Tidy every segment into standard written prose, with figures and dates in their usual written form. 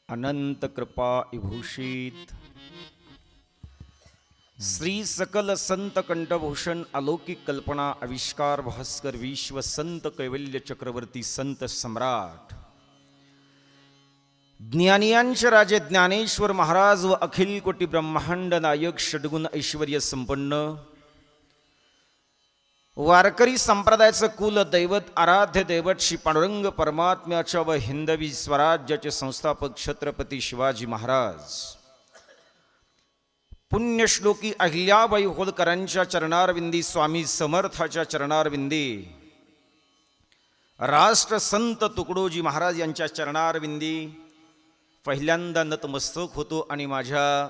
अनंत कृपा विभूषित श्री सकल संत कंठभूषण अलौकिक कल्पना आविष्कार भास्कर विश्व संत कैवल्य चक्रवर्ती संत सम्राट ज्ञानियांचे राजे ज्ञानेश्वर महाराज व अखिल कोटी ब्रह्मांड नायक षडगुण ऐश्वर्य संपन्न वारकरी संप्रदायाचं कुल दैवत आराध्य दैवत श्री पांडुरंग परमात्म्याच्या व हिंदवी स्वराज्याचे संस्थापक छत्रपती शिवाजी महाराज पुण्यश्लोकी अहिल्याबाई होळकरांच्या चरणारविंदी स्वामी समर्थाच्या चरणारविंदी राष्ट्रसंत तुकडोजी महाराज यांच्या चरणारविंदी पहिल्यांदा नतमस्तक होतो आणि माझ्या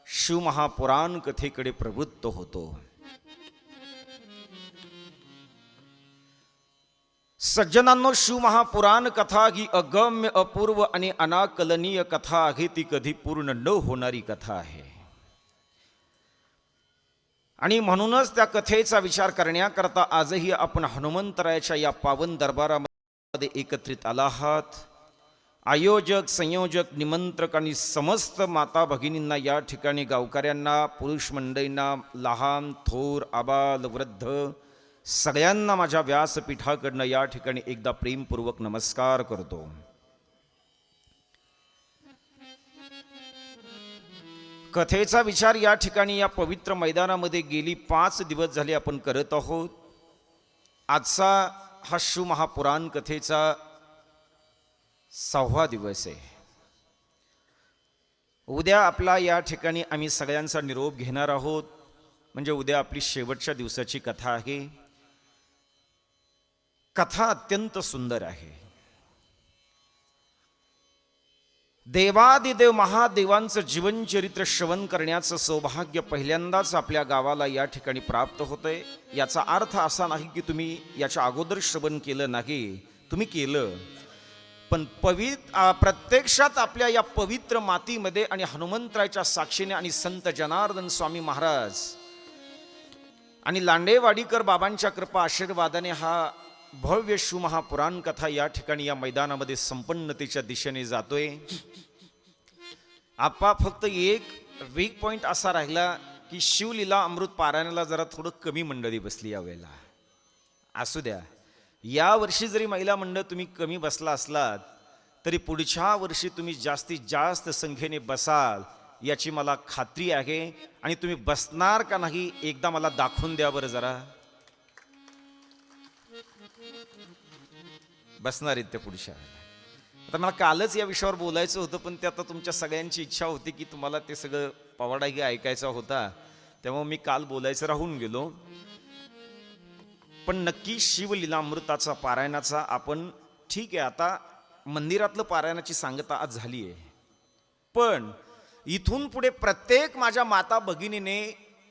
शिवमहापुराण कथेकडे प्रवृत्त होतो. सज्जनांनो, शिवमहापुराण कथा ही अगम्य अपूर्व आणि अनाकलनीय कथा आहे. ती कधी पूर्ण न होणारी कथा आहे आणि म्हणूनच त्या कथेचा विचार करण्याकरता आजही आपण हनुमंतरायाच्या या पावन दरबारामध्ये एकत्रित आला आहात. आयोजक, संयोजक, निमंत्रक आणि समस्त माता भगिनींना, या ठिकाणी गावकऱ्यांना, पुरुष मंडळींना, लहान थोर आबाल वृद्ध सगळ्यांना माझ्या व्यासपीठाकडनं या ठिकाणी एकदा प्रेमपूर्वक नमस्कार करतो. कथेचा विचार या ठिकाणी या पवित्र मैदानामध्ये गेली 5 दिवस झाले आपण करत आहोत. आजचा हा शिवमहापुराण कथेचा 6वा दिवस आहे. उद्या आपला या ठिकाणी आम्ही सगळ्यांचा निरोप घेणार आहोत. म्हणजे उद्या आपली शेवटच्या दिवसाची कथा आहे. कथा अत्यंत सुंदर आहे. देवादिदेव महादेवांचं जीवनचरित्र श्रवण करण्याचं सौभाग्य पहिल्यांदाच आपल्या गावाला या ठिकाणी प्राप्त होतंय. याचा अर्थ असा नाही की तुम्ही याच्या अगोदर श्रवण केलं नाही, तुम्ही केलं, पण प्रत्यक्षात आपल्या या पवित्र मातीमध्ये आणि हनुमंतरायाच्या साक्षीने आणि संत जनार्दन स्वामी महाराज आणि लांडेवाडीकर बाबांच्या कृपा आशीर्वादाने हा भव्य शिवमहापुराण कथा या ठिकाणी या मैदानामध्ये संपन्नतेच्या दिशेने जातोय. आपा फक्त एक वीक पॉइंट असा राहिला की शिवलीला अमृत पारायणाला जरा थोडं कमी मंडळी बसली यावेळेला. असू द्या, या वर्षी जरी महिला मंडळ तुम्ही कमी बसला असलात तरी पुढच्या वर्षी तुम्ही जास्तीत जास्त संख्येने बसाल याची मला खात्री आहे. आणि तुम्ही बसणार का नाही एकदा मला दाखवून द्या बरं जरा. बसणार आहेत ते पुढच्या. आता मला कालच या विषयावर बोलायचं होतं, पण ते आता तुमच्या सगळ्यांची इच्छा होती की तुम्हाला ते सगळं पवाडाही ऐकायचा होता, त्यामुळे मी काल बोलायचं राहून गेलो. पण नक्की शिवलीलामृताचा पारायणाचा आपण ठीक आहे, आता मंदिरातलं पारायणाची सांगता आज झाली आहे, पण इथून पुढे प्रत्येक माझ्या माता भगिनीने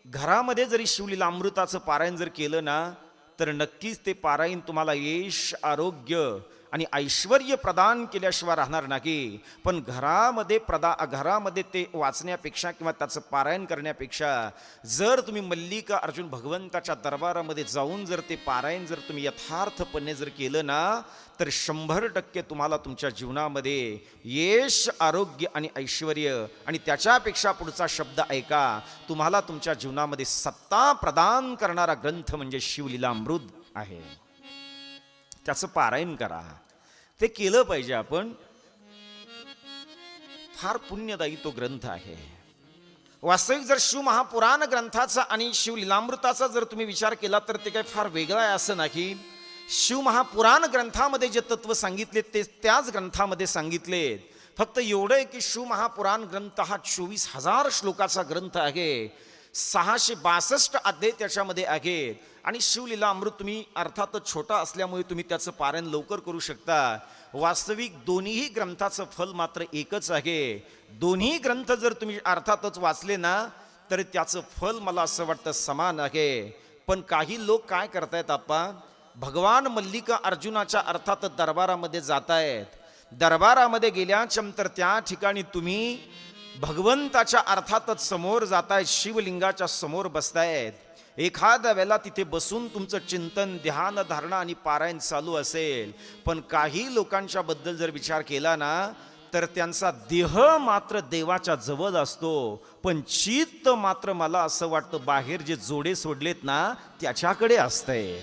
घरामध्ये जरी शिवलीलामृताचं पारायण जर केलं ना तर नक्कीच ते पारायण तुम्हाला यश, आरोग्य आणि ऐश्वर्य प्रदान केल्याशिवाय राहणार नाही. पण घरामध्ये ते वाचण्यापेक्षा किंवा त्याचं पारायण करण्यापेक्षा जर तुम्ही मल्लिका अर्जुन भगवंताच्या दरबारामध्ये जाऊन जर ते पारायण जर तुम्ही यथार्थपणे जर केलं ना तर 100% तुम्हाला तुमच्या जीवनामध्ये यश, आरोग्य आणि ऐश्वर्य, आणि त्याच्यापेक्षा पुढचा शब्द ऐका, तुम्हाला तुमच्या जीवनामध्ये सत्ता प्रदान करणारा ग्रंथ म्हणजे शिवलीलामृत आहे. त्याचं पारायण करा, ते केलं पाहिजे आपण. फार पुण्यदायी तो ग्रंथ आहे. वास्तविक जर शिवमहापुराण ग्रंथाचा आणि शिवलीलामृताचा जर तुम्ही विचार केला तर ते काही फार वेगळं आहे असं नाही. शिवमहापुराण ग्रंथामध्ये जे तत्व सांगितले ते त्याच ग्रंथामध्ये सांगितलेत. फक्त एवढं आहे की शिवमहापुराण ग्रंथ हा 24,000 श्लोकाचा ग्रंथ आहे. 662 अध्याय त्याच्यामध्ये आहेत. आणि शिवलीलामृत तुम्ही अर्थातच छोटा असल्यामुळे तुम्ही त्याचं पारायण लवकर करू शकता. वास्तविक दोन्ही ग्रंथाचं फल मात्र एकच आहे. दोन्ही ग्रंथ जर तुम्ही अर्थातच वाचले ना तर त्याचं फल मला असं वाटतं समान आहे. पण काही लोक काय करतायत आपा, भगवान मल्लिका अर्जुनाच्या अर्थात दरबारामध्ये जातायत. दरबारामध्ये गेल्यानंतर त्या ठिकाणी तुम्ही भगवंताच्या अर्थातच समोर जातायत, शिवलिंगाच्या समोर बसतायत. एखाद्या वेळेला तिथे बसून तुमचं चिंतन, ध्यान, धारणा आणि पारायण चालू असेल, पण काही लोकांच्या बद्दल जर विचार केला ना तर त्यांचा देह मात्र देवाच्या जवळ असतो, पण चित्त मात्र मला असं वाटतं बाहेर जे जोडे सोडलेत ना त्याच्याकडे असतंय.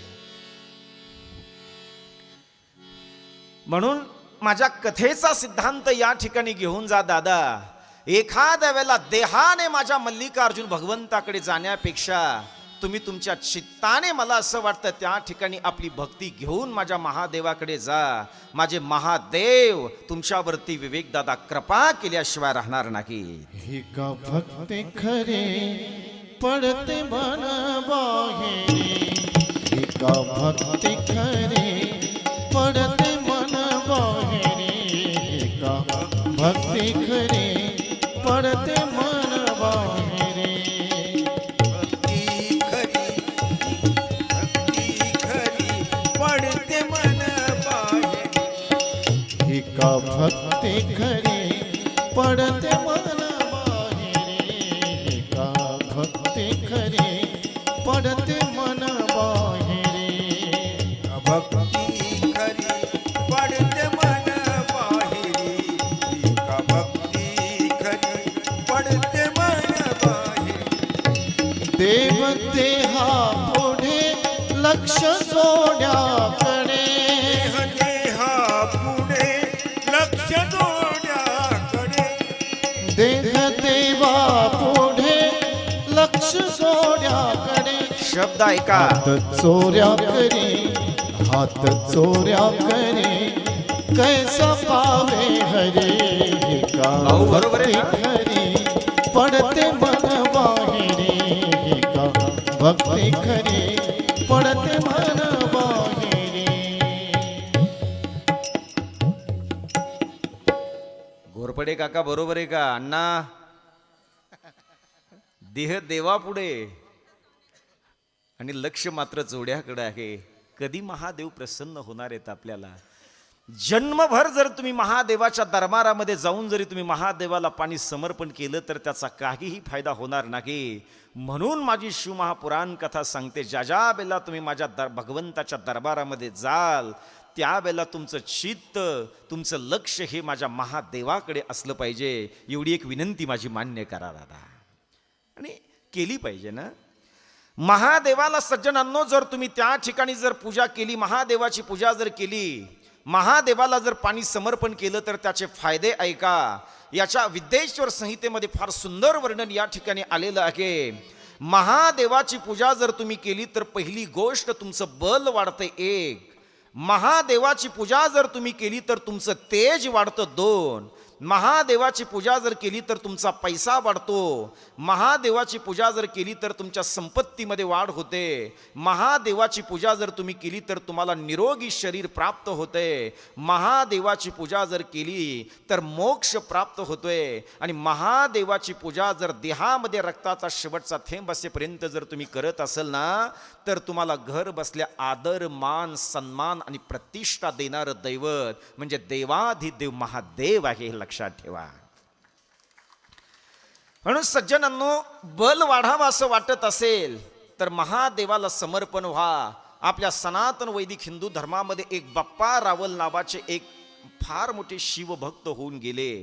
म्हणून माझ्या कथेचा सिद्धांत या ठिकाणी घेऊन जा दादा. एखाद्या वेळेला देहाने माझ्या मल्लिकार्जुन भगवंताकडे जाण्यापेक्षा तुम्ही तुमच्या चित्ताने, मला असं वाटतं त्या ठिकाणी आपली भक्ती घेऊन माझ्या महादेवाकडे जा. माझे महादेव तुमच्यावरती विवेक दादा कृपा केल्याशिवाय राहणार नाही. ही का भक्ती खरे पडते मन बाहेर, ही का भक्ती खरे पडते मन बाहेर, ही का भक्ती खरे पडते मन बाहेर. भक्ती खरी पडते मन बाहेर. ही का भक्ती खरे पडते मन बाहेर, ही का भक्ती खरे पडते मन बाहेर. भक्ती खरी पडते मन बाहेरी. का भक्ती खरी पडते मन बाहेरी. देव देहा पुढे लक्ष जोड्याकडे, देहा पुढे लक्ष जोड्याकडे. देह देवा पुढे लक्ष जोड्याकडे. शब्द ऐका. हात चोऱ्या करी, हात चोऱ्या करी, कैसा पावे हरे. हे का अहो, बरोबर आहे भक्ती ना? खरी पडते मन बाहेर, हे का भक्ती खरी पडते मन बाहेर. घोरपडे काका बरोबर आहे का अण्णा? देह देवापुढे आणि लक्ष मात्र जोड्याकडे आहे. कधी महादेव प्रसन्न होणार आहेत आपल्याला? जन्मभर जर तुम्ही महादेवाच्या दरबारामध्ये जाऊन जरी तुम्ही महादेवाला पाणी समर्पण केलं तर त्याचा काहीही फायदा होणार नाही. म्हणून माझी शिवमहापुराण कथा सांगते, ज्या ज्या वेळेला तुम्ही माझ्या भगवंताच्या दरबारामध्ये जाल त्यावेळेला तुमचं चित्त, तुमचं लक्ष हे माझ्या महादेवाकडे असलं पाहिजे. एवढी एक विनंती माझी मान्य करा दादा, आणि केली पाहिजे ना. महादेवाला सज्जनांनो, जर तुम्ही त्या ठिकाणी जर पूजा केली, महादेवाची पूजा जर केली, महादेवाला जर पाणी समर्पण केलं तर त्याचे फायदे ऐका. याच्या विद्येश्वर संहितेमध्ये फार सुंदर वर्णन या ठिकाणी आलेलं आहे. महादेवाची पूजा जर तुम्ही केली तर पहिली गोष्ट तुमचं बल वाढतं 1. महादेवाची पूजा जर तुम्ही केली तर तुमचं तेज वाढतं 2. महादेवाची पूजा जर केली तर तुमचा पैसा वाढतो. महादेवाची पूजा जर केली तर तुमच्या संपत्तीमध्ये वाढ होते. महादेवाची पूजा जर तुम्ही केली तर तुम्हाला निरोगी शरीर प्राप्त होते. महादेवाची पूजा जर केली तर मोक्ष प्राप्त होतोय. आणि महादेवाची पूजा जर देहामध्ये रक्ताचा शेवटचा थेंब असेपर्यंत जर तुम्ही करत असाल ना, तर तुम्हाला घर बसल्या आदर, मान, सन्मान आणि प्रतिष्ठा देणारं दैवत म्हणजे देवाधिदेव महादेव आहे, हे लक्षात ठेवा. म्हणून सज्जनांनो, बल वाढावं असं वाटत असेल तर महादेवाला समर्पण व्हा. आपल्या सनातन वैदिक हिंदू धर्मामध्ये एक बाप्पा रावल नावाचे एक फार मोठे शिवभक्त होऊन गेले.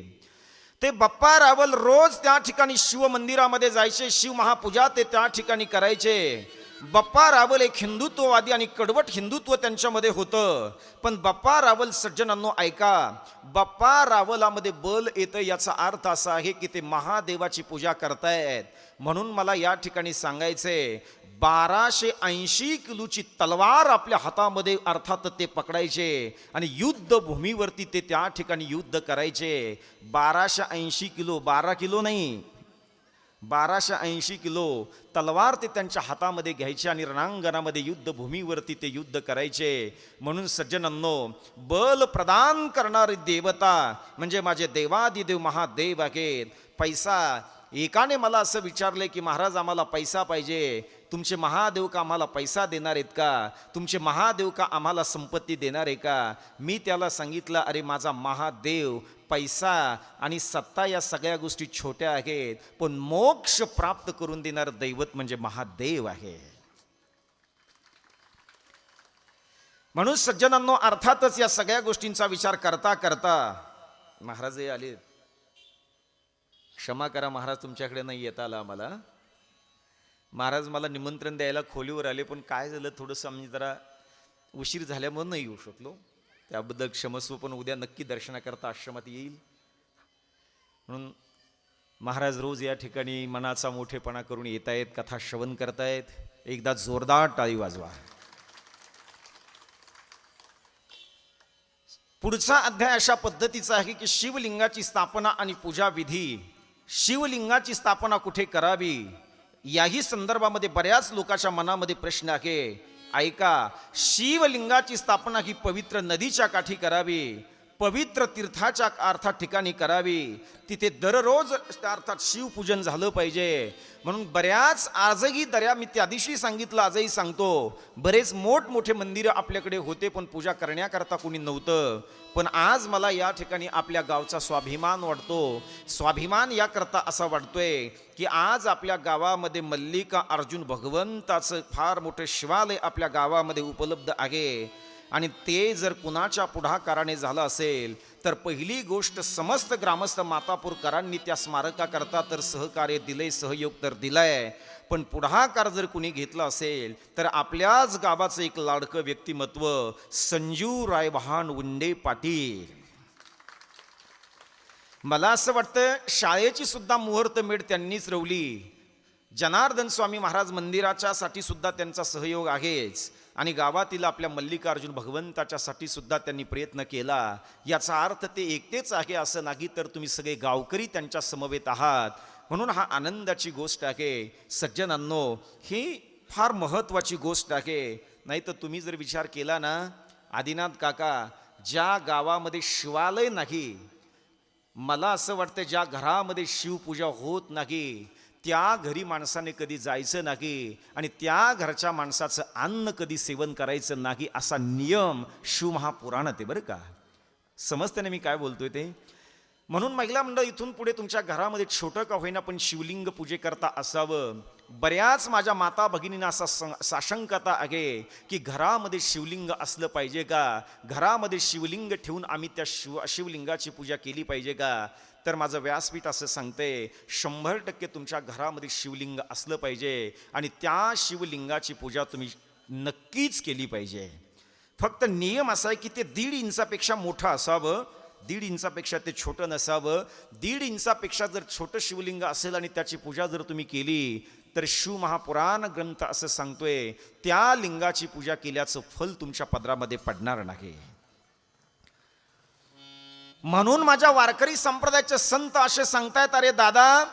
ते बाप्पा रावल रोज त्या ठिकाणी शिव मंदिरामध्ये जायचे, शिव महापूजा ते त्या ठिकाणी करायचे. बाप्पा रावल एक हिंदुत्ववादी आणि कडवट हिंदुत्व त्यांच्यामध्ये होतं. पण बाप्पा रावल सज्जनांनो ऐका, बाप्पा रावलामध्ये बल येतं याचा अर्थ असा आहे की ते महादेवाची पूजा करतायत. म्हणून मला या ठिकाणी सांगायचंय, 1280 किलोची तलवार आपल्या हातामध्ये अर्थात ते पकडायचे आणि युद्धभूमीवरती ते त्या ठिकाणी युद्ध करायचे. 1280 किलो, 12 किलो नाही, 1280 किलो तलवार ते त्यांच्या हातामध्ये घ्यायचे आणि रणांगणामध्ये युद्धभूमीवरती ते युद्ध करायचे. म्हणून सज्जनांनो, बल प्रदान करणारी देवता म्हणजे माझे देवादिदेव महादेव आहेत. पैसा, एकाने मला असं विचारले की महाराज आम्हाला पैसा पाहिजे, तुमचे महादेव का आम्हाला पैसा देणार आहेत का? तुमचे महादेव का आम्हाला संपत्ती देणार आहे का? मी त्याला सांगितलं, अरे माझा महादेव पैसा आणि सत्ता या सगळ्या गोष्टी छोट्या आहेत, पण मोक्ष प्राप्त करून देणार दैवत म्हणजे महादेव आहे. म्हणून सज्जनांनो, अर्थातच या सगळ्या गोष्टींचा विचार करता करता महाराजही आले. क्षमा करा महाराज, तुमच्याकडे नाही येता आलं आम्हाला. महाराज मला निमंत्रण द्यायला खोलीवर आले, पण काय झालं थोडंसं आम्ही जरा उशीर झाल्यामुळे नाही येऊ शकलो. त्याबद्दल क्षमस्व, पण उद्या नक्की दर्शनाकरता आश्रमात येईल. म्हणून महाराज रोज या ठिकाणी मनाचा मोठेपणा करून येत आहेत, कथा श्रवण करतायत. एकदा जोरदार टाळी वाजवा. पुढचा अध्याय अशा पद्धतीचा आहे की शिवलिंगाची स्थापना आणि पूजा विधी. शिवलिंगाची स्थापना कुठे करावी याही संदर्भामध्ये बऱ्याच लोकांच्या मनामध्ये प्रश्न आहे. ऐका, शिवलिंगाची स्थापना ही पवित्र नदीच्या काठी करावी, पवित्र तीर्थाच्या अर्थात ठिकाणी करावी. तिथे दररोज अर्थात शिवपूजन झालं पाहिजे. म्हणून बऱ्याच आजही दर्या, मी त्या दिवशी सांगितलं आजही सांगतो, बरेच मोठमोठे मंदिरं आपल्याकडे होते पण पूजा करण्याकरता कोणी नव्हतं. पण आज मला या ठिकाणी आपल्या गावचा स्वाभिमान वाटतो. स्वाभिमान याकरता असा वाटतोय की आज आपल्या गावामध्ये मल्लिका अर्जुन भगवंताचं फार मोठं शिवालय आपल्या गावामध्ये उपलब्ध आहे. आणि ते जर कुणाच्या पुढाकाराने झालं असेल तर पहिली गोष्ट समस्त ग्रामस्थ मातापूरकरांनी त्या स्मारकाकरता तर सहकार्य दिले, सहयोग तर दिलाय. पण पुढाकार जर कुणी घेतला असेल तर आपल्याच गावाचं एक लाडकं व्यक्तिमत्व संजू रायबहान उंडे पाटील. मला असं वाटतं शाळेची सुद्धा मुहूर्तमेढ त्यांनीच रवली. जनार्दन स्वामी महाराज मंदिराच्या साठी सुद्धा त्यांचा सहयोग आहेच. आणि गावातील आपल्या मल्लिकार्जुन भगवंताच्या साठी सुद्धा त्यांनी प्रयत्न केला. याचा अर्थ ते एकटेच आहे असं नाही, तर तुम्ही सगळे गावकरी त्यांच्या समवेत आहात. म्हणून हा आनंदाची गोष्ट आहे. सज्जनांनो, ही फार महत्त्वाची गोष्ट आहे. नाही तर तुम्ही जर विचार केला ना, आदिनाथ काका, ज्या गावामध्ये शिवालय नाही, मला असं वाटतं ज्या घरामध्ये शिवपूजा होत नाही त्या घरी माणसाने कधी जायचं नाही आणि त्या घरच्या माणसाचं अन्न कधी सेवन करायचं नाही असा नियम शिवमहापुराणात आहे बरं का. समजते ना मी काय बोलतोय ते. म्हणून महिला मंडळ इथून पुढे तुमच्या घरामध्ये छोटं का होईना पण शिवलिंग पूजेकरता असावं. बऱ्याच माझ्या माता भगिनींना असा साशंकता आहे की घरामध्ये शिवलिंग असलं पाहिजे का, घरामध्ये शिवलिंग ठेवून आम्ही त्या शिवलिंगाची पूजा केली पाहिजे का. तर माझं व्यासपीठ असं सांगते 100% तुमच्या घरामध्ये शिवलिंग असलं पाहिजे आणि त्या शिवलिंगाची पूजा तुम्ही नक्कीच केली पाहिजे. फक्त नियम असा आहे की ते 1.5 इंचापेक्षा मोठं असावं, 1.5 इंचापेक्षा ते छोटं नसावं. 1.5 इंचापेक्षा जर छोटं शिवलिंग असेल आणि त्याची पूजा जर तुम्ही केली तर शिवमहापुराण ग्रंथ असं सांगतोय त्या लिंगाची पूजा केल्याचं फल तुमच्या पदरामध्ये पडणार नाही. म्हणून माझ्या वारकरी संप्रदायाचे संत असे सांगतायत, अरे दादा,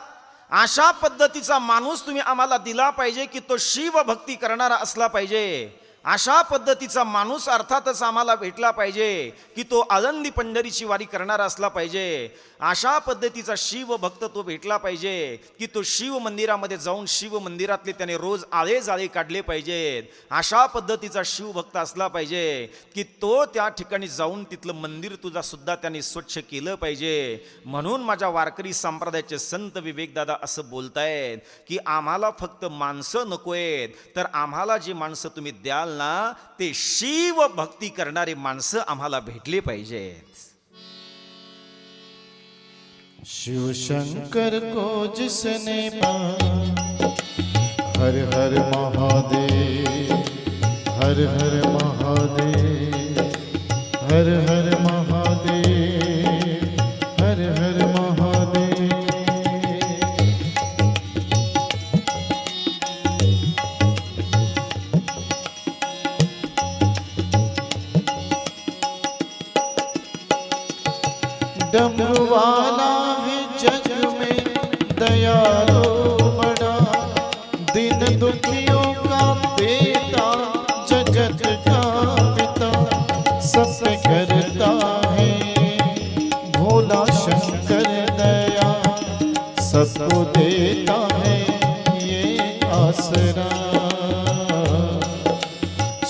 अशा पद्धतीचा माणूस तुम्ही आम्हाला दिला पाहिजे की तो शिवभक्ती करणारा असला पाहिजे. अशा पद्धतीचा माणूस अर्थातच आम्हाला भेटला पाहिजे की तो आळंदी पंढरीची वारी करणारा असला पाहिजे. अशा पद्धतीचा शिवभक्त तो भेटला पाहिजे की तो शिव मंदिरामध्ये जाऊन शिव मंदिरातले त्याने रोज आळे जाळे काढले पाहिजेत. अशा पद्धतीचा शिवभक्त असला पाहिजे की तो त्या ठिकाणी जाऊन तिथलं मंदिर तुझा सुद्धा त्याने स्वच्छ केलं पाहिजे. म्हणून माझ्या वारकरी संप्रदायाचे संत विवेकदादा असं बोलतायत की आम्हाला फक्त माणसं नकोयत, तर आम्हाला जी माणसं तुम्ही द्याल ना ते शिव भक्ती करणारे माणसं आम्हाला भेटले पाहिजेत. शिव शंकर को जिसने पाया, हर हर महादेव, हर हर महादेव, हर हर महादेव, हर हर महादेव. डमरू वाला है जग में दयालु बड़ा, दिन दुखियों का देता, जगत का पिता, सब पे करता है भोला शंकर दया, सबको देता है ये आसरा.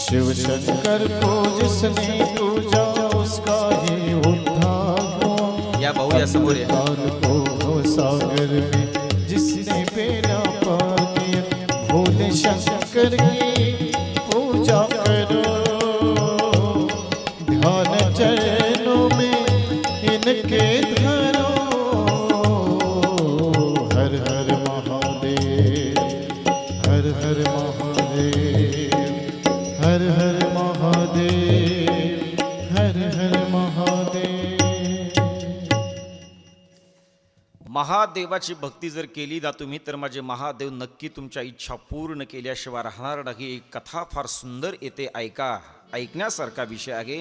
शिव शंकर को जिसने पूजा उसका ही उद्धार. या भाऊ या समोर या. को सागर में जिसने बेड़ा पार किया, भोले शंकर की पूजा करो, ध्यान चरणों में इनके महादेवाची भक्ती जर केली ना तुम्ही तर माझे महादेव नक्की तुमच्या इच्छा पूर्ण केल्याशिवाय राहणार नाही. एक कथा फार सुंदर येते, ऐका, ऐकण्यासारखा विषय आहे.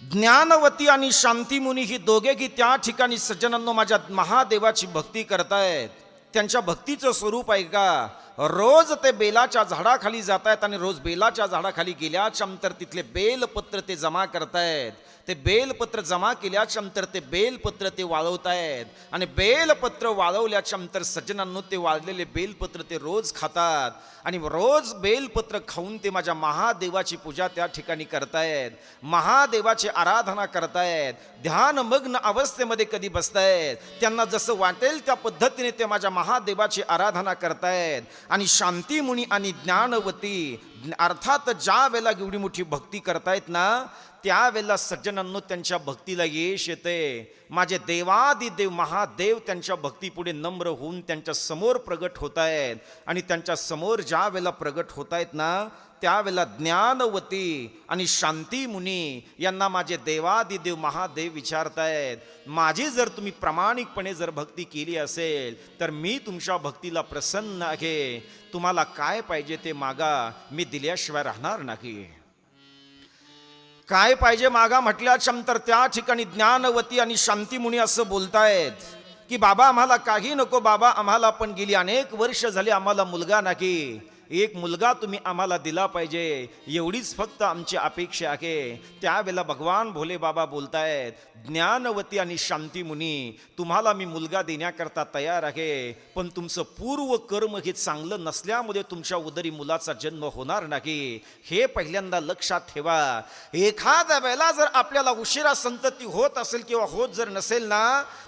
ज्ञानवती आणि शांतीमुनी ही दोघेही त्या ठिकाणी सज्जनांनो माझ्या महादेवाची भक्ती करतायत. त्यांच्या भक्तीचं स्वरूप ऐका. रोज ते बेलाच्या झाडाखाली जात आहेत आणि रोज बेलाच्या झाडाखाली गेल्याच्या नंतर तिथले बेलपत्र ते जमा करतायत. ते बेलपत्र जमा केल्याच्या नंतर ते बेलपत्र ते वाळवतायत आणि बेलपत्र वाळवल्याच्या नंतर सज्जनांनो ते वाळलेले बेलपत्र ते रोज खातात आणि रोज बेलपत्र खाऊन ते माझ्या महादेवाची पूजा त्या ठिकाणी करतायत. महादेवाची आराधना करतायत. ध्यानमग्न अवस्थेमध्ये कधी बसतायत, त्यांना जसं वाटेल त्या पद्धतीने ते माझ्या महादेवाची आराधना करतायत. आणि शांतीमुनी आणि ज्ञानवती अर्थात ज्या वेळेला एवढी मोठी भक्ती करतायत ना त्यावेळेला सज्जनांनो त्यांच्या भक्तीला यश येते. माझे देवादिदेव महादेव त्यांच्या भक्तीपुढे नम्र होऊन त्यांच्या समोर प्रगट होत आहेत आणि त्यांच्या समोर ज्या वेळेला प्रगट होत आहेत ना त्यावेळेला ज्ञानवती आणि शांतीमुनी यांना माझे देवादिदेव महादेव विचारतायत, माझी जर तुम्ही प्रामाणिकपणे जर भक्ती केली असेल तर मी तुमच्या भक्तीला प्रसन्न आहे. तुम्हाला काय पाहिजे ते मागा, मी दिल्याशिवाय राहणार नाही. काय पाहिजे मागा म्हटल्याच्या नंतर त्या ठिकाणी ज्ञानवती आणि शांतीमुनी असं बोलतायत की बाबा आम्हाला काही नको बाबा, आम्हाला पण गेली अनेक वर्ष झाली आम्हाला मुलगा नाही. एक मुलगा तुम्ही आम्हाला दिला पाहिजे, एवढीच फक्त आमची अपेक्षा आहे. त्यावेळेला भगवान भोले बाबा बोलतायत, ज्ञानवती आणि शांतीमुनी तुम्हाला मी मुलगा देण्याकरता तयार आहे, पण तुमचं पूर्व कर्म हे चांगलं नसल्यामुळे तुमच्या उदरी मुलाचा जन्म होणार नाही. हे पहिल्यांदा लक्षात ठेवा. एखाद्या वेळेला जर आपल्याला उशिरा संतती होत असेल किंवा होत जर नसेल ना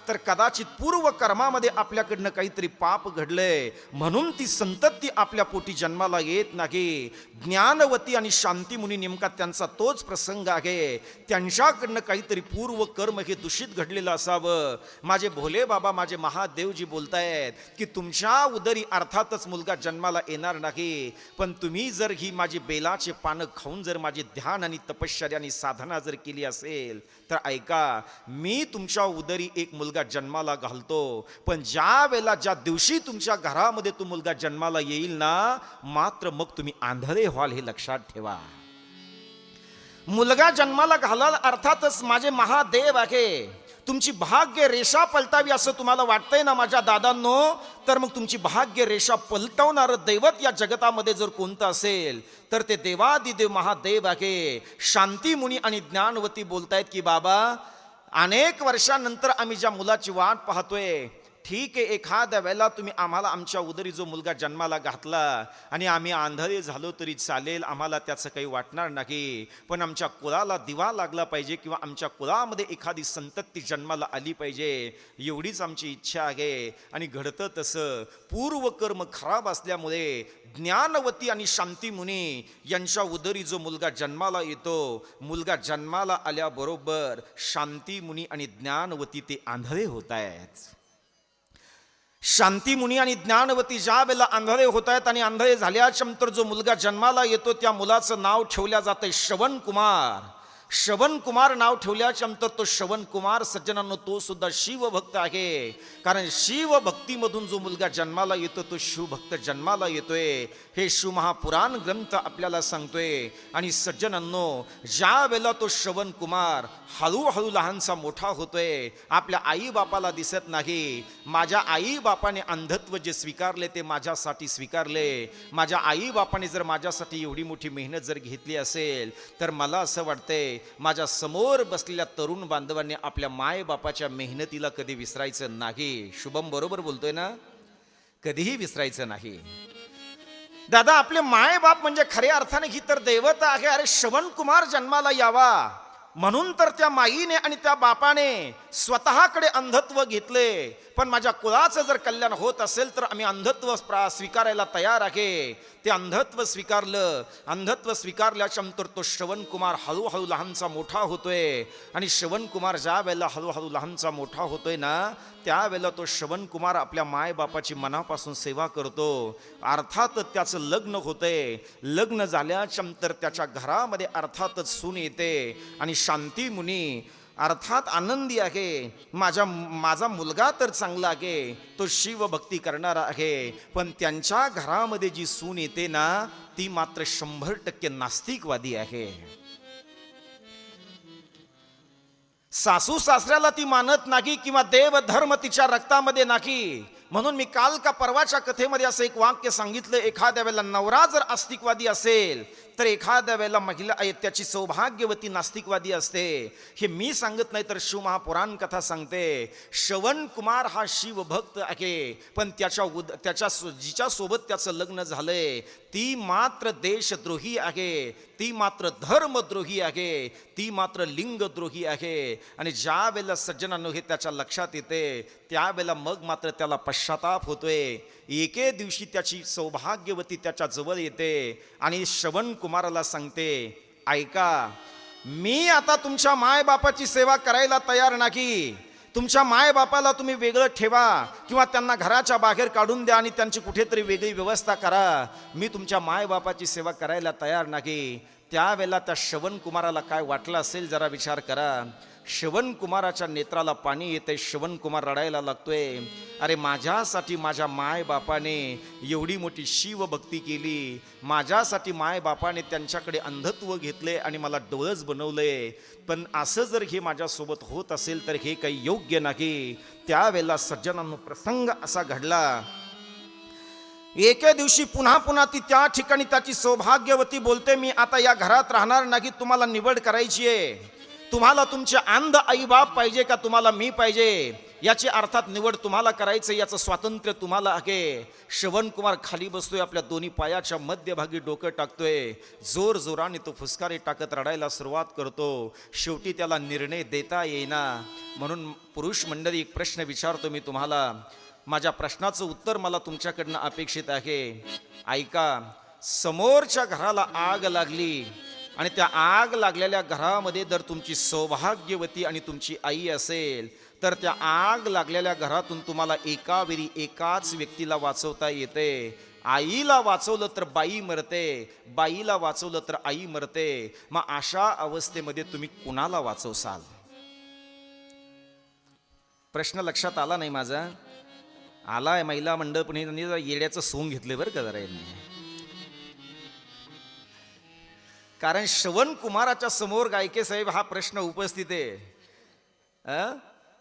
तर कदाचित पूर्व कर्मामध्ये आपल्याकडनं काहीतरी पाप घडलंय म्हणून ती संतती आपल्या पोटी जन्माला येत नाही. ज्ञानवती आणि शांतीमुनी नेमका त्यांचा तोच प्रसंग आहे. त्यांच्याकडनं काहीतरी पूर्व कर्म हे दूषित घडलेलं असावं. माझे भोले बाबा माझे महादेवजी बोलतायत की तुमच्या उदरी अर्थातच मुलगा जन्माला येणार नाही, पण तुम्ही जर ही माझी बेलाचे पानं खाऊन जर माझे ध्यान आणि तपश्चर्या आणि साधना जर केली असेल तर ऐका, मी तुमच्या उदरी एक मुलगा जन्माला घालतो. पण ज्या वेळेला ज्या दिवशी तुमच्या घरामध्ये तो मुलगा जन्माला येईल ना मात्र मग तुम्ही आंधळे व्हाल, हे लक्षात ठेवा. मुलगा जन्माला घालाल अर्थातच माझे महादेव आहे. तुमची भाग्य रेषा पलटावी असं तुम्हाला वाटतंय ना माझ्या दादांनो, तर मग तुमची भाग्य रेषा पलटवणारं दैवत या जगतामध्ये जर कोणतं असेल तर ते देवादिदेव महादेव आहे. शांतीमुनी आणि ज्ञानवती बोलतायत की बाबा अनेक वर्षांनंतर आम्ही ज्या मुलाची वाट पाहतोय, ठीक आहे, एखाद्या वेळेला तुम्ही आम्हाला आमच्या उदरी जो मुलगा जन्माला घातला आणि आम्ही आंधळे झालो तरी चालेल, आम्हाला त्याचं काही वाटणार नाही, पण आमच्या कुळाला दिवा लागला पाहिजे किंवा आमच्या कुळामध्ये एखादी संतती जन्माला आली पाहिजे, एवढीच आमची इच्छा आहे. आणि घडतं तसं. पूर्वकर्म खराब असल्यामुळे ज्ञानवती आणि शांतीमुनी यांच्या उदरी जो मुलगा जन्माला येतो, मुलगा जन्माला आल्याबरोबर शांतीमुनी आणि ज्ञानवती ते आंधळे होत आहेत. शांतीमुनी आणि ज्ञानवती ज्या वेळेला आंधळे होत आहेत आणि आंधळे झाल्याच्या नंतर जो मुलगा जन्माला येतो त्या मुलाचं नाव ठेवल्या जातंय श्रवण कुमार. श्रवण कुमार नाव ठेवल्याच्या नंतर तो श्रवण कुमार सज्जनांनो तो सुद्धा शिवभक्त आहे. कारण शिवभक्तीमधून जो मुलगा जन्माला येतो तो शिवभक्त जन्माला येतोय, हे शिवमहापुराण ग्रंथ आपल्याला सांगतोय. आणि सज्जनांनो ज्या वेळेला तो श्रवण कुमार हळूहळू लहानसा मोठा होतोय, आपल्या आई बापाला दिसत नाही. माझ्या आई बापाने अंधत्व जे स्वीकारले ते माझ्यासाठी स्वीकारले. माझ्या आई बापाने जर माझ्यासाठी एवढी मोठी मेहनत जर घेतली असेल तर मला असं वाटतंय माझ्या समोर बसलेल्या तरुण बांधवांनी आपल्या माय बापाच्या मेहनतीला कधी विसरायचं नाही. शुभम बरोबर बोलतोय ना? कधीही विसरायचं नाही. दादा आपले माय बाप म्हणजे खऱ्या अर्थाने ही तर देवता आहे. अरे श्रवण कुमार जन्माला यावा म्हणून तर त्या माईने आणि त्या बापाने स्वतःकडे अंधत्व घेतले. पण माझ्या कुळाचं जर कल्याण होत असेल तर आम्ही अंधत्व स्वीकारायला तयार आहे. ते अंधत्व स्वीकारलं. अंधत्व स्वीकारल्याच्या नंतर तो श्रवण कुमार हळूहळू लहानचा मोठा होतोय. आणि श्रवण कुमार ज्या वेळेला हळूहळू लहानचा मोठा होतोय ना त्यावेळेला तो श्रवण कुमार आपल्या मायबापाची मनापासून सेवा करतो. अर्थातच त्याचं लग्न होतंय. लग्न झाल्याच्या नंतर त्याच्या घरामध्ये अर्थातच सून येते. आणि शांतीमुनी अर्थात आनंदी आहे, माझा मुलगा तर चांगला आहे, तो शिवभक्ती करणारा आहे, पण त्यांच्या घरामध्ये जी सून येते ना ती मात्र 100% नास्तिकवादी आहे. सासू सासऱ्याला ती मानत नाही किंवा देव धर्म तिच्या रक्तामध्ये नाही. म्हणून मी काल का परवाच्या कथेमध्ये असं एक वाक्य सांगितलं, एखाद्या वेळेला नवरा जर आस्तिकवादी असेल तर एखाद्या वेळेला महिला त्याची सौभाग्यवती नास्तिकवादी असते. हे मी सांगत नाही तर शिवमहापुराण कथा सांगते. श्रवण कुमार हा शिवभक्त आहे, पण जिच्या सोबत त्याचं लग्न झालंय ती मात्र देशद्रोही आहे, ती मात्र धर्मद्रोही आहे, ती मात्र लिंगद्रोही आहे. आणि ज्या वेळेला सज्जनांनो हे त्याच्या लक्षात येते त्यावेळेला मग मात्र त्याला पश्चाताप होतोय. एके दिवशी त्याची सौभाग्यवती त्याच्या जवळ येते आणि श्रवण कुमाराला सांगते, ऐका, मी आता तुमच्या मायबापाची सेवा करायला तयार नाही. तुमच्या मायबापाला तुम्ही वेगळं ठेवा किंवा त्यांना घराच्या बाहेर काढून द्या आणि त्यांची कुठेतरी वेगळी व्यवस्था करा. मी तुमच्या मायबापाची सेवा करायला तयार नाही. त्यावेळेला त्या श्रवण कुमाराला काय वाटलं असेल जरा विचार करा. श्रवण कुमाराच्या नेत्राला पाणी येते. श्रवण कुमार रडायला लागतोय. अरे माझ्यासाठी माझ्या मायबापाने एवढी मोठी शिवभक्ती केली, माझ्यासाठी मायबापाने त्यांच्याकडे अंधत्व घेतले आणि मला डोळस बनवले, पण असं जर हे माझ्यासोबत होत असेल तर हे काही योग्य नाही. त्यावेळेला सज्जनांनो प्रसंग असा घडला. एके दिवशी पुन्हा पुन्हा ती त्या ठिकाणी त्याची सौभाग्यवती बोलते, मी आता या घरात राहणार नाही, तुम्हाला निवड करायची आहे. तुम्हाला तुमचे अंध आईबाप पाहिजे का तुम्हाला मी पाहिजे, याची अर्थात निवड तुम्हाला करायचं, याचं स्वातंत्र्य तुम्हाला आहे. श्रवण कुमार खाली बसतोय, आपल्या दोन्ही पायाच्या मध्यभागी डोकं टाकतोय. जोर जोराने तो फुसकारे टाकत रडायला सुरुवात करतो. शेवटी त्याला निर्णय देता येईना. म्हणून पुरुष मंडळी एक प्रश्न विचारतो मी तुम्हाला, माझ्या प्रश्नाचं उत्तर मला तुमच्याकडनं अपेक्षित आहे. ऐका, समोरच्या घराला आग लागली आणि त्या आग लागलेल्या घरामध्ये जर तुमची सौभाग्यवती आणि तुमची आई असेल तर त्या आग लागलेल्या घरातून तुम्हाला एकावेळी एकाच व्यक्तीला वाचवता येते. आईला वाचवलं तर बाई मरते, बाईला वाचवलं तर आई मरते. मग अशा अवस्थेमध्ये तुम्ही कुणाला वाचवसाल? प्रश्न लक्षात आला नाही माझा? आलाय. महिला मंडळ पण येड्याचं सोंग घेतले बरं का जरा यांनी. कारण श्रवण कुमाराच्या समोर गायके साहेब हा प्रश्न उपस्थित आहे.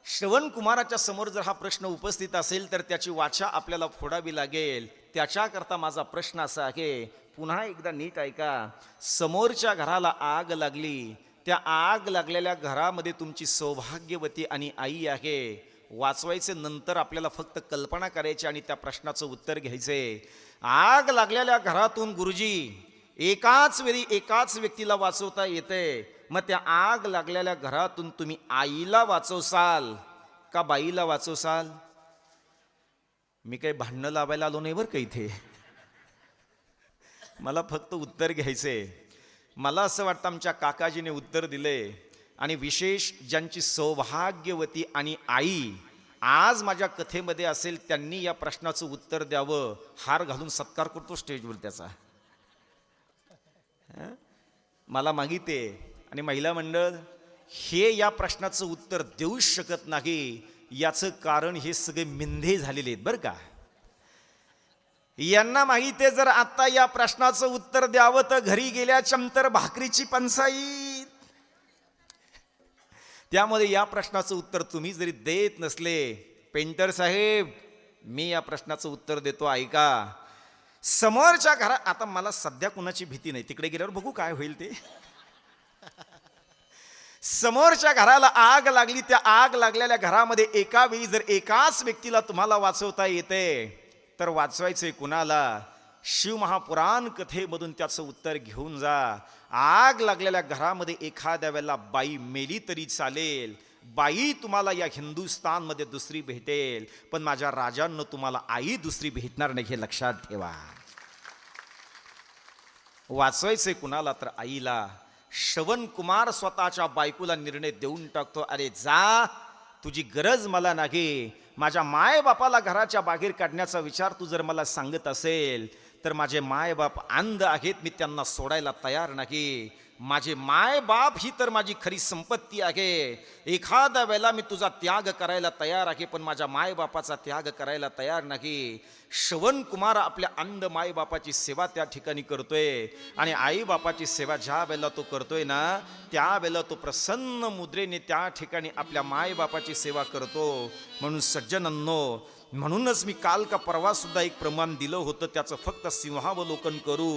श्रवण कुमाराच्या समोर जर हा प्रश्न उपस्थित असेल तर त्याची वाचा आपल्याला फोडावी लागेल. त्याच्याकरता माझा प्रश्न असा आहे, पुन्हा एकदा नीट ऐका. समोरच्या घराला आग लागली, त्या आग लागलेल्या घरामध्ये तुमची सौभाग्यवती आणि आई आहे. वाचवायचे नंतर आपल्याला फक्त कल्पना करायची आणि त्या प्रश्नाचं उत्तर घ्यायचे. आग लागलेल्या घरातून गुरुजी एकाच वेळी एकाच व्यक्तीला वाचवता येते. मग त्या आग लागलेल्या घरातून तुम्ही आईला वाचवसाल का बाईला वाचवसाल? मी काही भांडणं लावायला आलो नाही बरं का इथे. मला फक्त उत्तर घ्यायचे. मला असं वाटतं आमच्या काकाजीने उत्तर दिले. आणि विशेष ज्यांची सौभाग्यवती आणि आई आज माझ्या कथेमध्ये असेल त्यांनी या प्रश्नाचं उत्तर द्यावं. हार घालून सत्कार करतो स्टेजवर त्याचा. मला माहिती आहे. आणि महिला मंडळ हे या प्रश्नाचं उत्तर देऊच शकत नाही. याचं कारण हे सगळे मिंधे झालेले आहेत बरं का. यांना माहिती आहे जर आता या प्रश्नाचं उत्तर द्यावं तर घरी गेल्याच्यानंतर भाकरीची पंचाईत. त्यामुळे या प्रश्नाचं उत्तर तुम्ही जरी देत नसले, पेंटर साहेब मी या प्रश्नाचं उत्तर देतो, ऐका. समोरच्या घरात, आता मला सध्या कुणाची भीती नाही, तिकडे गेल्यावर बघू काय होईल ते. समोरच्या घराला आग लागली, त्या आग लागलेल्या घरामध्ये एका वेळी जर एकाच व्यक्तीला तुम्हाला वाचवता येते तर वाचवायचे कुणाला? शिवमहापुराण कथेमधून त्याचं उत्तर घेऊन जा. आग लागलेल्या घरामध्ये एखाद्या वेळेला बाई मेली तरी चालेल, बाई तुम्हाला या हिंदुस्थानमध्ये दुसरी भेटेल, पण माझ्या राजांना तुम्हाला आई दुसरी भेटणार नाही हे लक्षात ठेवा. वाचवायचे कुणाला तर आईला. श्रवण कुमार स्वतःच्या बायकोला निर्णय देऊन टाकतो, अरे जा, तुझी गरज मला नाही. माझ्या मायबापाला घराच्या बाहेर काढण्याचा विचार तू जर मला सांगत असेल तर माझे मायबाप अंध आहेत, मी त्यांना सोडायला तयार नाही. माझे माय बाप ही तर माझी खरी संपत्ती आहे. एखाद्या वेळेला मी तुझा त्याग करायला तयार आहे, पण माझ्या मायबापाचा त्याग करायला तयार नाही. श्रवण कुमार आपल्या अंध मायबापाची सेवा त्या ठिकाणी करतोय आणि आईबापाची सेवा ज्या वेळेला तो करतोय ना, त्या वेळेला तो प्रसन्न मुद्रेने त्या ठिकाणी आपल्या मायबापाची सेवा करतो. म्हणून सज्जनांनो, म्हणूनच मी काल का परवा सुद्धा एक प्रमाण दिलं होतं, त्याचं फक्त सिंहावलोकन करू.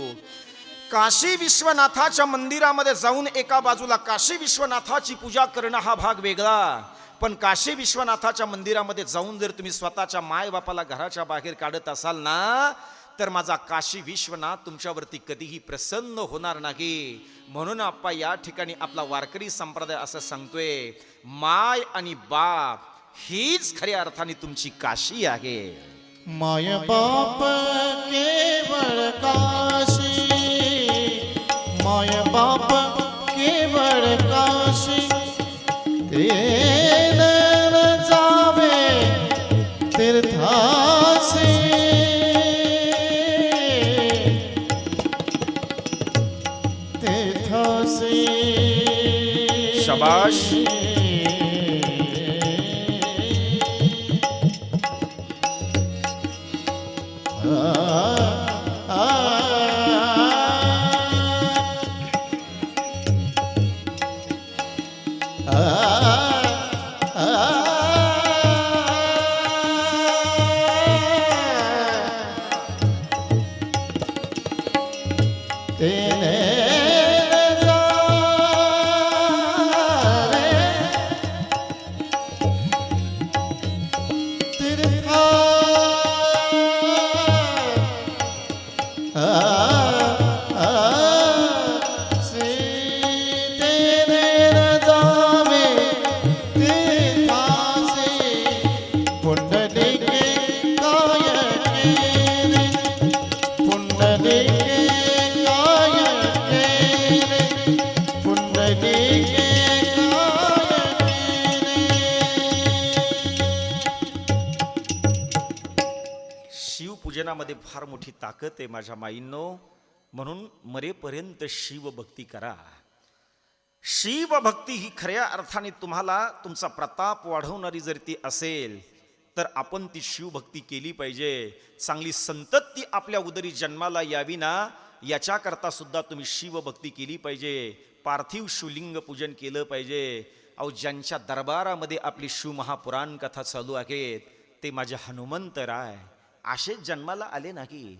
काशी विश्वनाथाच्या मंदिरामध्ये जाऊन एका बाजूला काशी विश्वनाथाची पूजा करणं हा भाग वेगळा, पण काशी विश्वनाथाच्या मंदिरामध्ये जाऊन जर तुम्ही स्वतःच्या मायबापाला घराच्या बाहेर काढत असाल ना, तर माझा काशी विश्वनाथ तुमच्यावरती कधीही प्रसन्न होणार नाही. म्हणून आप्पा या ठिकाणी आपला वारकरी संप्रदाय असं सांगतोय, माय आणि बाप हीच खऱ्या अर्थाने तुमची काशी आहे. माय बाप केवळ काशी, माय बाप केवळ काशी, ते नर जावे तीर्थासी, तीर्थासी. शाबाश. शिवपूजनामध्ये फार मोठी ताकद आहे माझ्या माईंनो. म्हणून मरेपर्यंत शिवभक्ती करा. शिवभक्ती ही खऱ्या अर्थाने तुम्हाला तुमचा प्रताप वाढवणारी जर ती असेल, तर आपण ती शिवभक्ती केली पाहिजे. चांगली संतती आपल्या उदरी जन्माला यावी ना, याच्याकरता सुद्धा तुम्ही शिवभक्ती केली पाहिजे. पार्थिव शिवलिंग पूजन केलं पाहिजे. अहो, ज्यांच्या दरबारामध्ये आपली शिवमहापुराण कथा चालू आहेत, ते माझे हनुमंतराय असेच जन्माला आले नाही.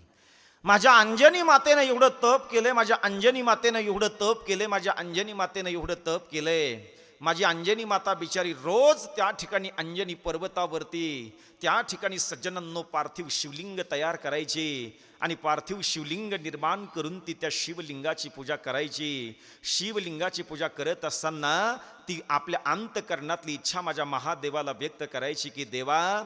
माझ्या अंजनी मातेनं एवढं तप केलंय, माझ्या अंजनी मातेनं एवढं तप केलंय, माझ्या अंजनी मातेनं एवढं तप केलंय. माझी अंजनी माता बिचारी रोज त्या ठिकाणी अंजनी पर्वतावरती त्या ठिकाणी सज्जनांनो पार्थिव शिवलिंग तयार करायची आणि पार्थिव शिवलिंग निर्माण करून ती त्या शिवलिंगाची पूजा करायची. शिवलिंगाची पूजा करत असताना ती आपल्या अंतकरणातली इच्छा माझ्या महादेवाला व्यक्त करायची की देवा,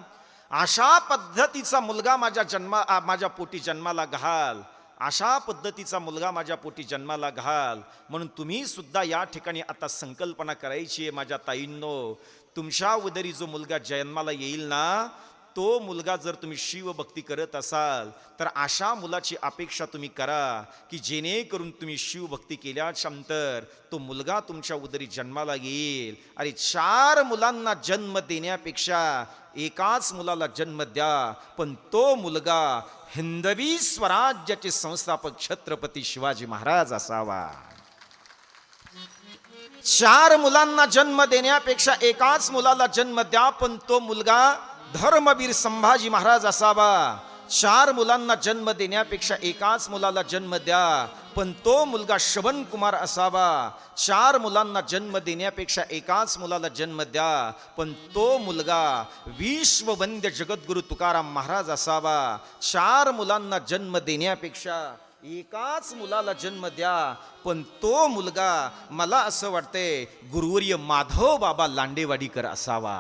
अशा पद्धतीचा मुलगा माझ्या पोटी जन्माला घाल, अशा पद्धतीचा मुलगा माझ्या पोटी जन्माला घाल. म्हणून तुम्ही सुद्धा या ठिकाणी आता संकल्पना करायची आहे माझ्या ताईंनो, तुमच्या उदरी जो मुलगा जन्माला येईल ना, तो मुलगा जर तुम्ही शिवभक्ती करत असाल, तर अशा मुलाची अपेक्षा तुम्ही करा की जेणेकरून तुम्ही शिवभक्ती केल्यानंतर तो मुलगा तुमच्या उदरी जन्माला येईल. अरे 4 मुलांना जन्म देण्यापेक्षा एकाच मुलाला जन्म द्या, पण तो मुलगा हिंदवी स्वराज्याचे संस्थापक छत्रपती शिवाजी महाराज असावा. 4 मुलांना जन्म देण्यापेक्षा एकाच मुलाला जन्म द्या, पण तो मुलगा धर्मवीर संभाजी महाराज असावा. 4 मुलांना जन्म देण्यापेक्षा एकाच मुलाला जन्म द्या, पण तो मुलगा श्रवण कुमार असावा. 4 मुलांना जन्म देण्यापेक्षा एकाच मुलाला जन्म द्या, पण तो मुलगा विश्ववंद्य जगद्गुरु तुकाराम महाराज असावा. 4 मुलांना जन्म देण्यापेक्षा एकाच मुलाला जन्म द्या, पण तो मुलगा मला असं वाटतंय गुरुवर्य माधव बाबा लांडेवाडीकर असावा.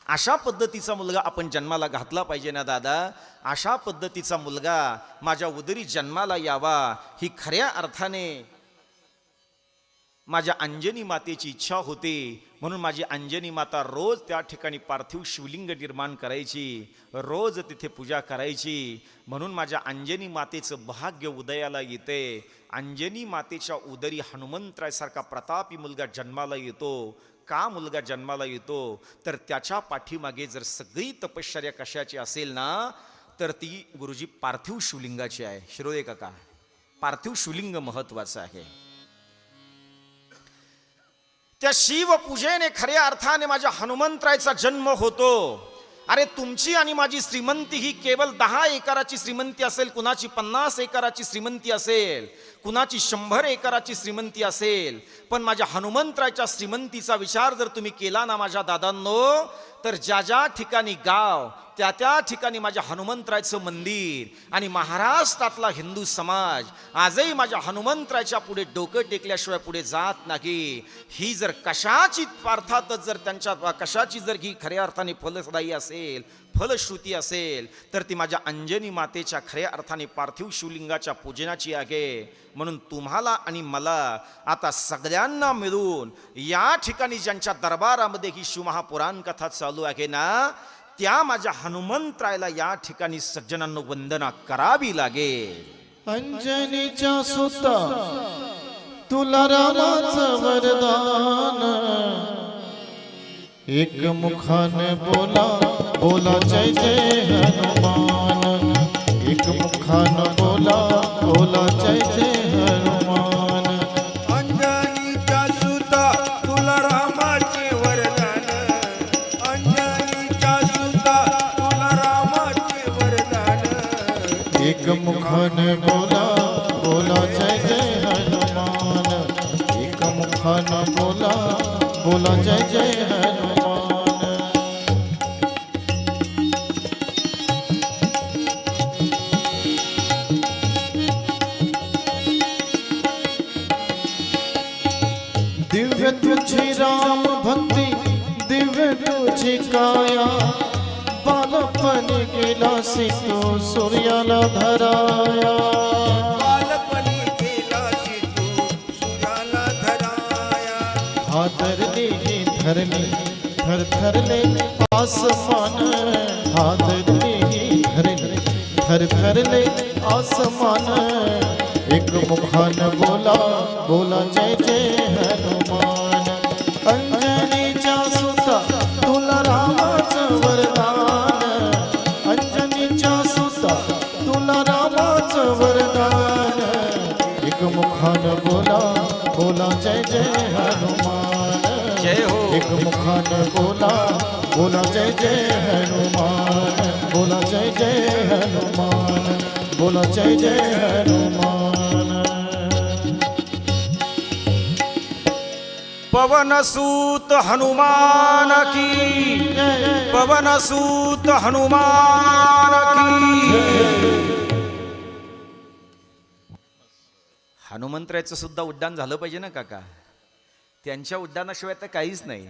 अशा पद्धतीचा मुलगा आपण जन्माला घातला पाहिजे ना दादा. अशा पद्धतीचा मुलगा माझ्या उदरी जन्माला यावा, ही खऱ्या अर्थाने माझ्या अंजनी मातेची इच्छा होती, म्हणून माझी अंजनी माता रोज त्या ठिकाणी पार्थिव शिवलिंग निर्माण करायची, रोज तिथे पूजा करायची. म्हणून माझ्या अंजनी मातेचं भाग्य उदयाला येते. अंजनी मातेच्या उदरी हनुमंतरायसारखा प्रतापी मुलगा जन्माला येतो. का मुलगा जन्माला येतो तर त्याच्या पाठीमागे जर सगळी तपश्चर्या कशाची असेल ना, तर ती गुरुजी पार्थिव शिवलिंगाची आहे. शिरोळे काका, पार्थिव शिवलिंग महत्वाचं आहे. त्या शिवपूजेने खऱ्या अर्थाने माझ्या हनुमंतरायचा जन्म होतो. अरे तुमची आणि माझी श्रीमंती ही केवळ 10 एकराची श्रीमंती असेल, कुणाची 50 एकराची श्रीमंती असेल, कुणाची 100 एकराची श्रीमंती असेल, पण माझ्या हनुमंतरायच्या श्रीमंतीचा विचार जर तुम्ही केला ना माझ्या दादांनो, तर ज्या ज्या ठिकाणी गाव त्या त्या ठिकाणी माझ्या हनुमंतरायचं मंदिर आणि महाराष्ट्रातला हिंदू समाज आजही माझ्या हनुमंतरायच्या पुढे डोकं टेकल्याशिवाय पुढे जात नाही. ही जर कशाची अर्थातच जर त्यांच्या कशाची जर ही खऱ्या अर्थाने फलदायी असेल, फलश्रुती असेल, तर ती माझ्या अंजनी मातेच्या खऱ्या अर्थाने पार्थिव शिवलिंगाच्या पूजनाची आहे. म्हणून तुम्हाला आणि मला आता सगळ्यांना मिळून या ठिकाणी ज्यांच्या दरबारामध्ये ही शिवमहापुराण कथा चालू आहे ना, त्या माझ्या हनुमंतरायला या ठिकाणी सज्जनांनो वंदना करावी लागेल. अंजनीच्या सुता तुला रामाचं वरदान, एक मुखाने बोला बोला जय जय हनुमान, एक मुखाने बोला बोला जय जय हनुमान. अंजनीच्या सुता तुला रामाचे वरदान, अंजनीच्या सुता तुला रामाचे वरदान. एक मुखाने बोला बोला जय जय हनुमान, एक मुखाने बोला बोला जय जय हनुमान. दिव्य तुझी राम भक्ती, दिव्य तुझी काया, बालपणी गेला तू सूर्याला धराया. बालपणी गेलाशी तू सूर्याला धराया. हादरली ही धरणी थरथरले आसमान, हादरली ही धरणी थरथरले आसमान. एक मुखान बोला बोला जय जय हनुमान. अंजनीच्या सुता तुला रामाचं वरदान, अंजनीच्या सुता तुला रामाचं वरदान. एक मुखान बोला बोला जय जय हनुमान. जय हो. एक मुखान बोला बोला जय जय हनुमान, बोला जय जय हनुमान, बोला जय जय हनुमान. पवनसूत हनुमान की, पवनसूत हनुमान की. हनुमंतरायचं सुद्धा उड्डाण झालं पाहिजे ना काका. त्यांच्या उड्डाणाशिवाय तर काहीच नाही.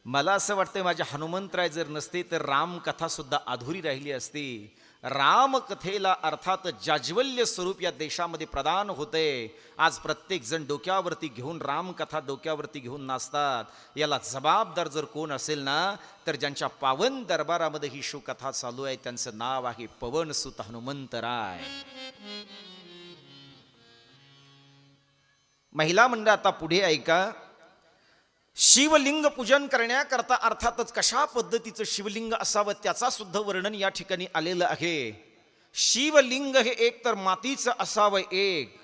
मला असं वाटतंय माझ्या हनुमंतराय जर नसते तर रामकथा सुद्धा अधुरी राहिली असती. रामकथेला अर्थात जाज्वल्य स्वरूप या देशामध्ये प्रदान होते. आज प्रत्येक जण डोक्यावरती घेऊन रामकथा डोक्यावरती घेऊन नाचतात. याला जबाबदार जर कोण असेल ना, तर ज्यांच्या पावन दरबारामध्ये ही शिवकथा चालू आहे त्यांचं नाव आहे पवनसुत हनुमंतराय. महिला मंडळ आता पुढे ऐका. शिवलिंग पूजन करण्याकरता अर्थातच कशा पद्धतीचं शिवलिंग असावं त्याचा सुद्धा वर्णन या ठिकाणी आलेलं आहे. शिवलिंग हे एक तर मातीचं असावं, एक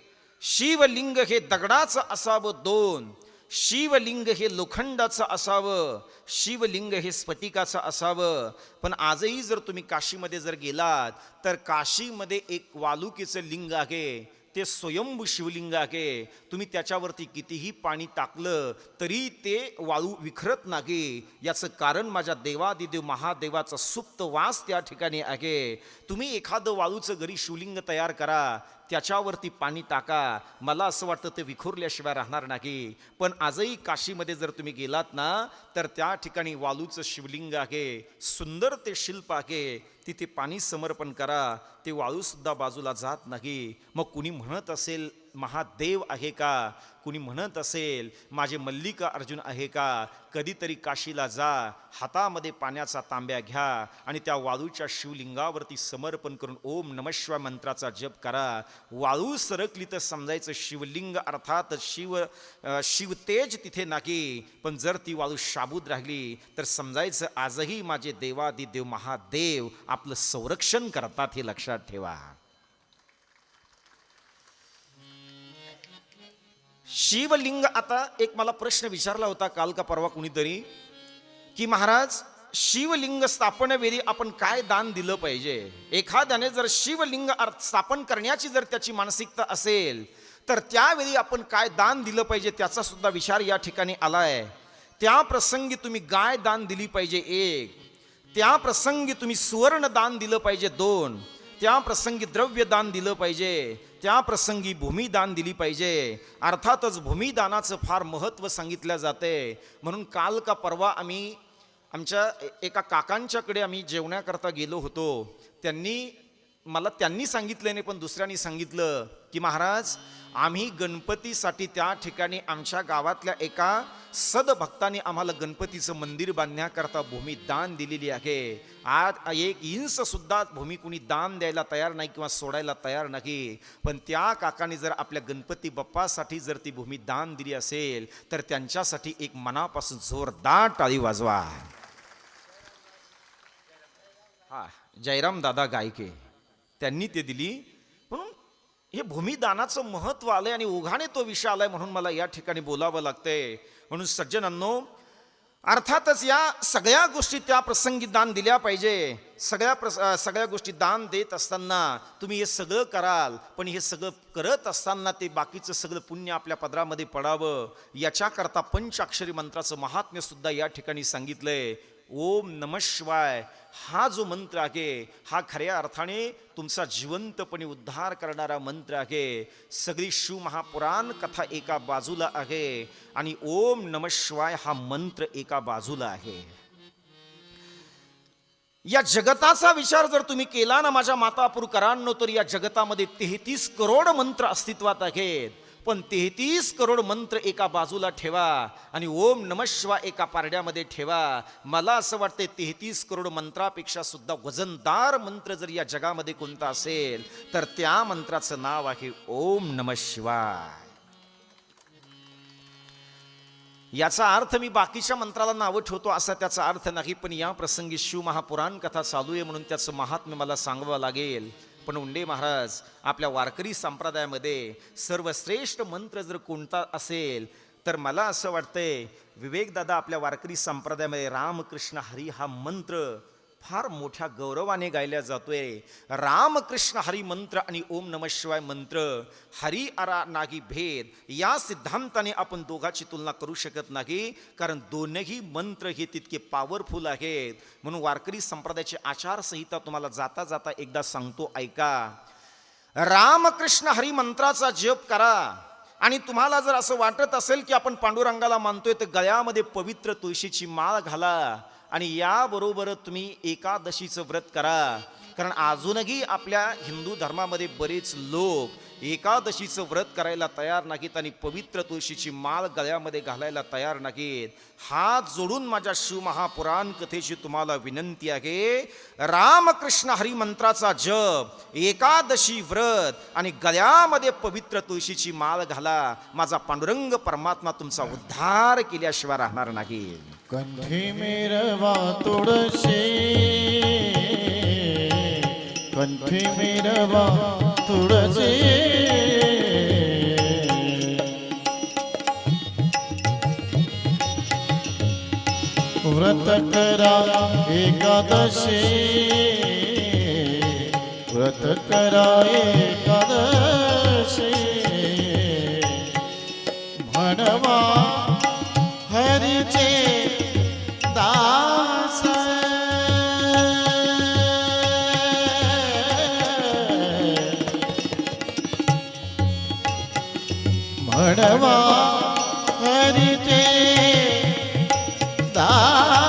शिवलिंग हे दगडाचं असावं, 2 शिवलिंग हे लोखंडाचं असावं, शिवलिंग हे स्फटिकाचं असावं. पण आजही जर तुम्ही काशीमध्ये जर गेलात तर काशीमध्ये एक वालुकीचं लिंग आहे, ते स्वयंभू शिवलिंग आहे. तुम्ही त्याच्यावरती कितीही पाणी टाकलं तरी ते वाळू विखरत नाही. याचं कारण माझ्या देवादिदेव महादेवाचा सुप्त वास त्या ठिकाणी आहे. तुम्ही एखादं वाळूचं घरी शिवलिंग तयार करा, त्याच्यावरती पाणी टाका, मला असं वाटतं ते विखुरल्याशिवाय राहणार नाही. पण आजही काशीमध्ये जर तुम्ही गेलात ना, तर त्या ठिकाणी वालूचं शिवलिंग आहे, सुंदर ते शिल्प आहे. तिथे पाणी समर्पण करा, ते वाळूसुद्धा बाजूला जात नाही. मग कुणी म्हणत असेल महादेव आहे का? कुणी म्हणत असेल माझे मल्लिका अर्जुन आहे का? कधीतरी काशीला जा, हातामध्ये पाण्याचा तांब्या घ्या आणि त्या वाळूच्या शिवलिंगावरती समर्पण करून ओम नमः शिवाय मंत्राचा जप करा. वाळू सरकली तर समजायचं शिवलिंग अर्थात शिवतेज तिथे नाही. पण जर ती वाळू शाबूत राहिली तर समजायचं आजही माझे देवादिदेव महादेव आपलं संरक्षण करतात, हे लक्षात ठेवा. शिवलिंग, आता एक मला प्रश्न विचारला होता काल का परवा कुणीतरी, की महाराज शिवलिंग स्थापनेवेळी आपण काय दान दिलं पाहिजे? एखाद्याने जर शिवलिंग स्थापन करण्याची जर त्याची मानसिकता असेल तर त्यावेळी आपण काय दान दिलं पाहिजे त्याचा सुद्धा विचार या ठिकाणी आलाय. त्या प्रसंगी तुम्ही गाय दान दिली पाहिजे 1, त्या प्रसंगी तुम्ही सुवर्ण दान दिलं पाहिजे 2, त्या प्रसंगी द्रव्य दान दिलं पाहिजे, त्या प्रसंगी भूमिदान दिली पाहिजे. अर्थातच भूमिदानाचं फार महत्त्व सांगितलं जाते. म्हणून काल का परवा आम्ही आमच्या एका काकांच्याकडे आम्ही जेवण्याकरता गेलो होतो. त्यांनी सांगितलं नाही पण दुसऱ्यांनी सांगितलं की महाराज आम्ही गणपतीसाठी त्या ठिकाणी आमच्या गावातल्या एका सदभक्ताने आम्हाला गणपतीचं मंदिर बांधण्याकरता भूमी दान दिलेली आहे. आज 1 इंच सुद्धा भूमी कुणी दान द्यायला तयार नाही किंवा सोडायला तयार नाही. पण त्या काकाने जर आपल्या गणपती बाप्पासाठी जर ती भूमी दान दिली असेल तर त्यांच्यासाठी एक मनापासून जोरदार टाळी वाजवा. हा, जयराम दादा गायके त्यांनी ते दिली. म्हणून हे भूमिदानाचं महत्व आलंय आणि ओघाने तो विषय आलाय म्हणून मला या ठिकाणी बोलावं लागतंय. म्हणून सज्जनांनो, अर्थातच या सगळ्या गोष्टी त्या प्रसंगी दान दिल्या पाहिजे. सगळ्या गोष्टी दान देत असताना तुम्ही हे सगळं कराल, पण हे सगळं करत असताना ते बाकीचं सगळं पुण्य आपल्या पदरामध्ये पडावं याच्याकरता पंचाक्षरी मंत्राचं महात्म्य सुद्धा या ठिकाणी सांगितलंय. ओम नमः शिवाय हा जो मंत्र आहे हा खऱ्या अर्थाने तुमचा जिवंतपणे उद्धार करणारा मंत्र आहे. सगळी शिव महापुराण कथा एका बाजूला आहे आणि ओम नमः शिवाय हा मंत्र एका बाजूला आहे. या जगताचा विचार जर तुम्ही केला ना माझ्या मातापुरकरांनो, तर या जगतामध्ये 33 करोड मंत्र अस्तित्वात आहेत. पण 33 करोड मंत्र एका बाजूला ठेवा आणि ओम नमः शिवाय एका पारड्यामध्ये ठेवा. मला असं वाटते 33 करोड मंत्रापेक्षा सुद्धा वजनदार मंत्र जर या जगामध्ये कोणता असेल तर त्या मंत्राचं नाव आहे ओम नमः शिवाय. याचा अर्थ मी बाकीच्या मंत्राला नावं ठेवतो असा त्याचा अर्थ नाही, पण या प्रसंगी शिव महापुराण कथा चालू आहे म्हणून त्याचं महात्म्य मला सांगावं लागेल. पण उंडे महाराज आपल्या वारकरी संप्रदायामध्ये सर्वश्रेष्ठ मंत्र जर कोणता असेल तर मला असं वाटतंय विवेकदादा आपल्या वारकरी संप्रदायामध्ये रामकृष्ण हरी हा मंत्र फार मोठ्या गौरवाने गायला जातोय. रामकृष्ण हरी मंत्र आणि ओम नमः शिवाय मंत्र हरी अरा नागी भेद या सिद्धांताने आपण दोघांची तुलना करू शकत नाही, कारण दोनही मंत्र हे तितके पॉवरफुल आहेत. म्हणून वारकरी संप्रदायाची आचारसंहिता तुम्हाला जाता जाता एकदा सांगतो, ऐका. रामकृष्ण हरी मंत्राचा जप करा आणि तुम्हाला जर असं वाटत असेल की आपण पांडुरंगाला मानतोय तर गळ्यामध्ये पवित्र तुळशीची माळ घाला आणि याबरोबर तुम्ही एकादशीचं व्रत करा. कारण अजूनही आपल्या हिंदू धर्मामध्ये बरेच लोक एकादशीचं व्रत करायला तयार नाहीत आणि पवित्र तुळशीची माळ गळ्यामध्ये घालायला तयार नाहीत. हात जोडून माझ्या शिव महापुराण कथेची तुम्हाला विनंती आहे, रामकृष्ण हरी मंत्राचा जप, एकादशी व्रत आणि गळ्यामध्ये पवित्र तुळशीची माळ घाला. माझा पांडुरंग परमात्मा तुमचा उद्धार केल्याशिवाय राहणार नाही. कंठी मेरवा तुळशी, कंठी मेरवा तुळशी, व्रत करा एकादशी, व्रत करा एकादशी, म्हणवा हरीचे दास, म्हणवा हरीचे दास,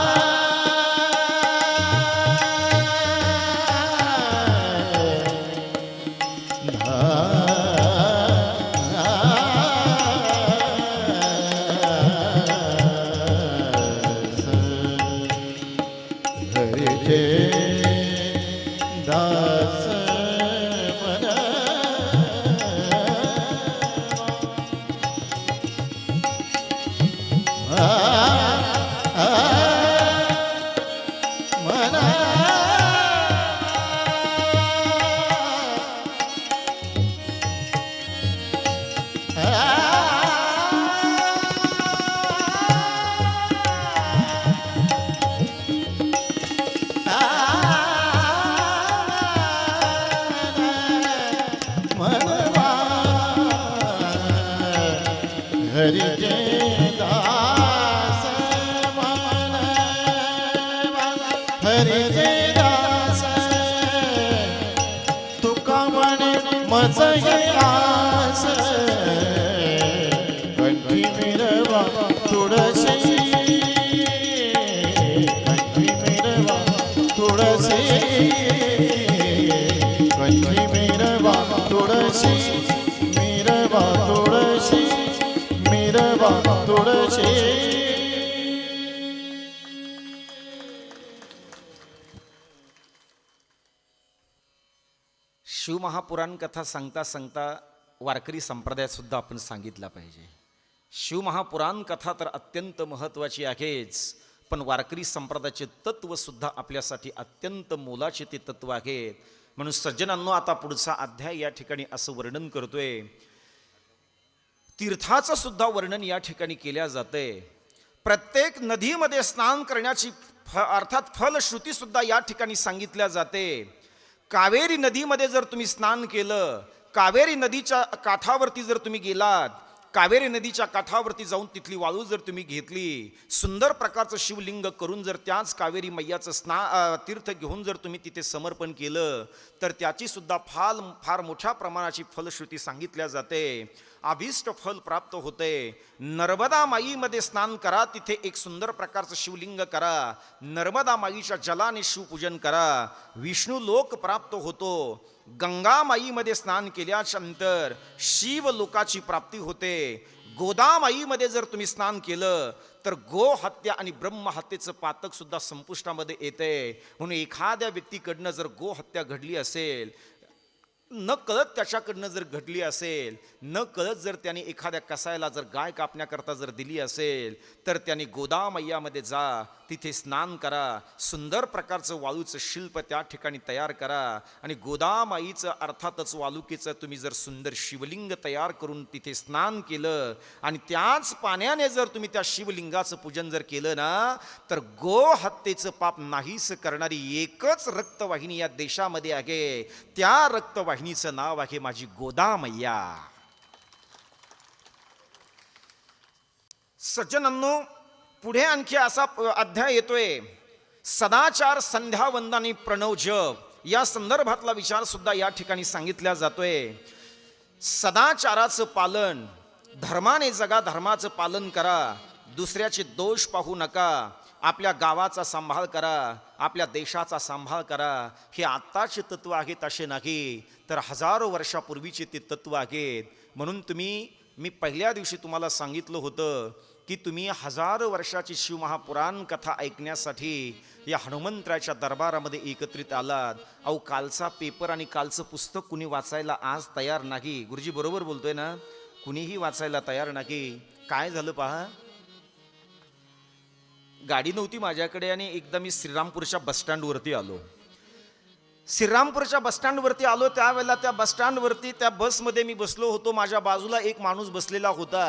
हरिचे दास म्हणा म्हणा हरिचे दास म्हणा हरिचे दास तुका म्हणे मज हे आस कंठी मिरवा तुळशी कंठी मिरवा तुळशी कंठी मिरवा तुळशी मिरवा तुळशी मिरवा तुळशी शिवमहापुराण कथा सांगता सांगता वारकरी संप्रदायात सुद्धा आपण सांगितला पाहिजे. शिवमहापुराण कथा तर अत्यंत महत्त्वाची आहेच, पण वारकरी संप्रदायाचे तत्व सुद्धा आपल्यासाठी अत्यंत मोलाचे ते तत्व आहेत. म्हणून सज्जनांनो, आता पुढचा अध्याय या ठिकाणी असं वर्णन करतोय. तीर्थाचं सुद्धा वर्णन या ठिकाणी केल्या जाते. प्रत्येक नदीमध्ये स्नान करण्याची अर्थात फलश्रुती सुद्धा या ठिकाणी सांगितल्या जाते. कावेरी नदीमध्ये जर तुम्ही स्नान केलं, कावेरी नदीच्या काठावरती जर तुम्ही गेलात, कावेरी नदीच्या काठावरती जाऊन तिथली वाळू जर तुम्ही घेतली, सुंदर प्रकारचं शिवलिंग करून जर त्याच कावेरी मैयाचं तीर्थ घेऊन जर तुम्ही तिथे समर्पण केलं, तर त्याची सुद्धा फार मोठ्या प्रमाणाची फलश्रुती सांगितल्या जाते. अभीष्ट फल प्राप्त होते. नर्मदा माईमध्ये स्नान करा, तिथे एक सुंदर प्रकारचं शिवलिंग करा, नर्मदा माईच्या जलाने शिवपूजन करा, विष्णू लोक प्राप्त होतो. गंगा माईमध्ये स्नान केल्याच्या नंतर शिवलोकाची प्राप्ती होते. गोदामाईमध्ये जर तुम्ही स्नान केलं तर गो हत्या आणि ब्रह्म हत्येचं पातक सुद्धा संपुष्टामध्ये येते. म्हणून एखाद्या व्यक्तीकडनं जर गो हत्या घडली असेल, न कळत त्याच्याकडनं जर घडली असेल, न कळत जर त्याने एखाद्या कसायला जर गाय कापण्याकरता जर दिली असेल, तर त्याने गोदामय्यामध्ये जा, तिथे स्नान करा, सुंदर प्रकारचं वाळूचं शिल्प त्या ठिकाणी तयार करा आणि गोदामाईचं अर्थातच वालुकीचं तुम्ही जर सुंदर शिवलिंग तयार करून तिथे स्नान केलं आणि त्याच पाण्याने जर तुम्ही त्या शिवलिंगाचं पूजन जर केलं ना, तर गो हत्येचं पाप नाहीस करणारी एकच रक्तवाहिनी या देशामध्ये आहे. त्या रक्तवाहिनीचं नाव आहे माझी गोदामय्या. सज्जनांनो, पुढे आणखी असा अध्याय येतोय, सदाचार, संध्या वंदनी, प्रणव जप या संदर्भातला विचार सुद्धा या ठिकाणी सांगितला जातोय. सदाचाराचं पालन, धर्माने जगा, धर्माचं पालन करा, दुसऱ्याचे दोष पाहू नका, आपल्या गावाचा सांभाळ करा, आपल्या देशाचा सांभाळ करा. हे आत्ताचे तत्व आहेत असे नाही, तर हजारो वर्षापूर्वीचे ते तत्व आहेत. म्हणून मी पहिल्या दिवशी तुम्हाला सांगितलं होतं की तुम्ही हजारो वर्षाची शिवमहापुराण कथा ऐकण्यासाठी या हनुमंतराच्या दरबारामध्ये एकत्रित आलात. अहो, कालचा पेपर आणि कालचं पुस्तक कुणी वाचायला आज तयार नाही. गुरुजी बरोबर बोलतोय ना? कुणीही वाचायला तयार नाही. काय झालं पहा, गाडी नव्हती माझ्याकडे आणि एकदा मी श्रीरामपूरच्या बसस्टँडवरती आलो. श्रीरामपूरच्या बसस्टँडवरती आलो त्यावेळेला त्या बसस्टँडवरती त्या बसमध्ये मी बसलो होतो. माझ्या बाजूला एक माणूस बसलेला होता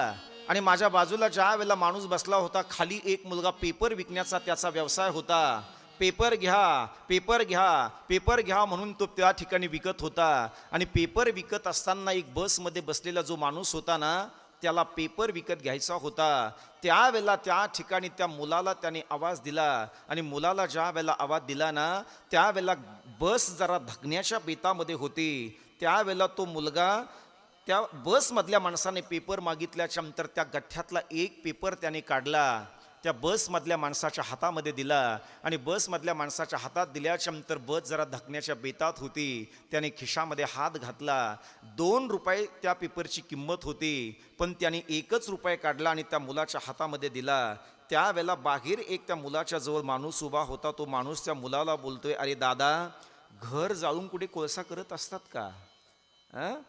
आणि माझ्या बाजूला ज्या वेळेला माणूस बसला होता, खाली एक मुलगा पेपर विकण्याचा त्याचा व्यवसाय होता. पेपर घ्या, पेपर घ्या, पेपर घ्या म्हणून तो त्या ठिकाणी विकत होता. आणि पेपर विकत असताना एक बसमध्ये बसलेला जो माणूस होता ना, त्याला पेपर विकत घ्यायचा होता. त्यावेळेला त्या ठिकाणी त्या मुलाला त्याने आवाज दिला आणि मुलाला ज्या वेळेला आवाज दिला ना, त्यावेळेला बस जरा धकण्याच्या बेतामध्ये होती. त्यावेळेला तो मुलगा त्या बसमधल्या माणसाने पेपर मागितल्याच्या नंतर त्या गठ्ठ्यातला एक पेपर त्याने काढला, त्या बसमधल्या माणसाच्या हातामध्ये दिला आणि बसमधल्या माणसाच्या हातात दिल्याच्या नंतर बस जरा धकण्याच्या बेतात होती. त्याने खिशामध्ये हात घातला. 2 रुपये त्या पेपरची किंमत होती, पण त्याने 1 रुपया काढला आणि त्या मुलाच्या हातामध्ये दिला. त्यावेळेला बाहेर एक त्या मुलाच्या जवळ माणूस उभा होता. तो माणूस त्या मुलाला बोलतोय, अरे दादा, घर जाळून कुठे कोळसा करत असतात का? हं?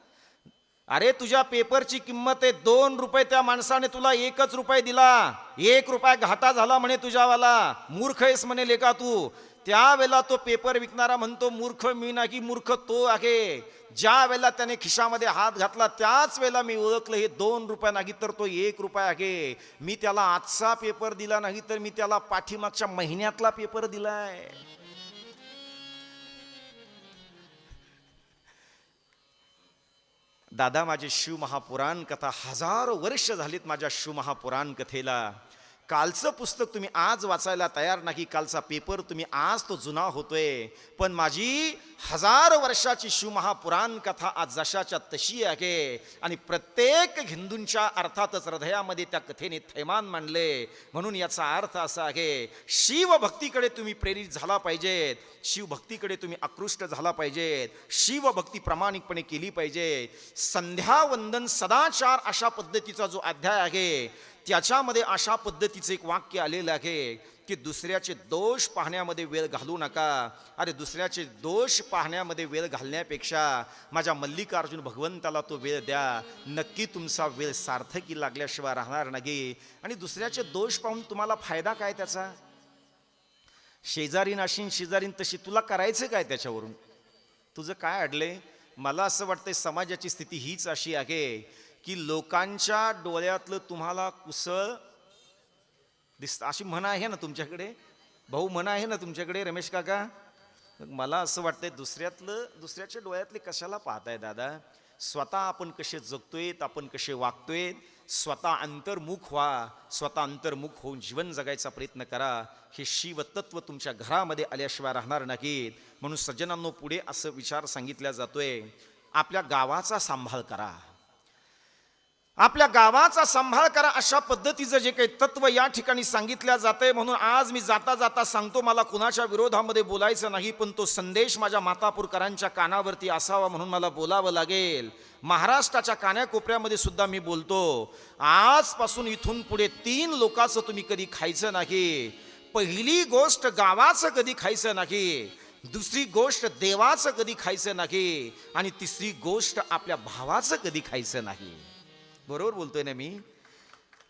अरे तुझ्या पेपरची किंमत आहे 2 रुपये, त्या माणसाने तुला 1 रुपये दिला, 1 रुपया घाटा झाला म्हणे तुझ्यावाला, मूर्ख आहेस म्हणे का तू? त्यावेळेला तो पेपर विकणारा म्हणतो, मूर्ख मी नाही, मूर्ख तो आहे. ज्या वेळेला त्याने खिशामध्ये हात घातला त्याच वेळेला मी ओळखलं हे 2 रुपये नाही तर तो 1 रुपया आहे. मी त्याला आजचा पेपर दिला नाही तर मी त्याला पाठीमागच्या महिन्यातला पेपर दिलाय. दादा, माझी शिवमहापुराण कथा 1000 वर्ष झालीत माझ्या शिवमहापुराण कथेला. कालचं पुस्तक तुम्ही आज वाचायला तयार नाही, कालचा पेपर तुम्ही आज तो जुना होतोय, पण माझी 1000 वर्षाची शिवमहापुराण कथा आज जशाच्या तशी आहे. आणि प्रत्येक हिंदूंच्या अर्थातच हृदयामध्ये त्या कथेने थैमान मांडले. म्हणून याचा अर्थ असा आहे, शिवभक्तीकडे तुम्ही प्रेरित झाला पाहिजेत, शिवभक्तीकडे तुम्ही आकृष्ट झाला पाहिजेत, शिवभक्ती प्रामाणिकपणे केली पाहिजे. संध्यावंदन सदाचार अशा पद्धतीचा जो अध्याय आहे त्याच्यामध्ये अशा पद्धतीचं एक वाक्य आलेलं आहे की दुसऱ्याचे दोष पाहण्यामध्ये वेळ घालू नका. अरे दुसऱ्याचे दोष पाहण्यामध्ये वेळ घालण्यापेक्षा माझ्या मल्लिकार्जुन भगवंताला तो वेळ द्या, नक्की तुमचा वेळ सार्थकी लागल्याशिवाय राहणार नाही. आणि दुसऱ्याचे दोष पाहून तुम्हाला फायदा काय त्याचा? शेजारीन अशीन शेजारीन तशी, तुला करायचं काय त्याच्यावरून? तुझं काय अडले? मला असं वाटतंय समाजाची स्थिती हीच अशी आहे की लोकांच्या डोळ्यातलं तुम्हाला कुसळ दिसतं. अशी म्हण आहे ना तुमच्याकडे, भाऊ म्हण आहे ना तुमच्याकडे रमेश काका? मला असं वाटतंय दुसऱ्याच्या डोळ्यातले कशाला पाहताय दादा? स्वतः आपण कसे जगतोय, आपण कसे वागतोय, स्वतः अंतर्मुख व्हा, स्वतः अंतर्मुख होऊन जीवन जगायचा प्रयत्न करा. हे शिवतत्व तुमच्या घरामध्ये आल्याशिवाय राहणार नाहीत. म्हणून सज्जनांनो, पुढे असं विचार सांगितला जातोय, आपल्या गावाचा सांभाळ करा, आपल्या गावाचा सांभाळ करा. अशा पद्धतीचं जे काही तत्व या ठिकाणी सांगितल्या जातंय. म्हणून आज मी जाता जाता सांगतो, मला कुणाच्या विरोधामध्ये बोलायचं नाही, पण तो संदेश माझ्या मातापूरकरांच्या कानावरती असावा म्हणून मला बोलावं लागेल. महाराष्ट्राच्या कानाकोपऱ्यामध्ये सुद्धा मी बोलतो, आजपासून इथून पुढे 3 लोकांचं तुम्ही कधी खायचं नाही. पहिली गोष्ट गावाचं कधी खायचं नाही, दुसरी गोष्ट देवाचं कधी खायचं नाही, आणि तिसरी गोष्ट आपल्या भावाचं कधी खायचं नाही. बरोबर बोलतोय ना मी?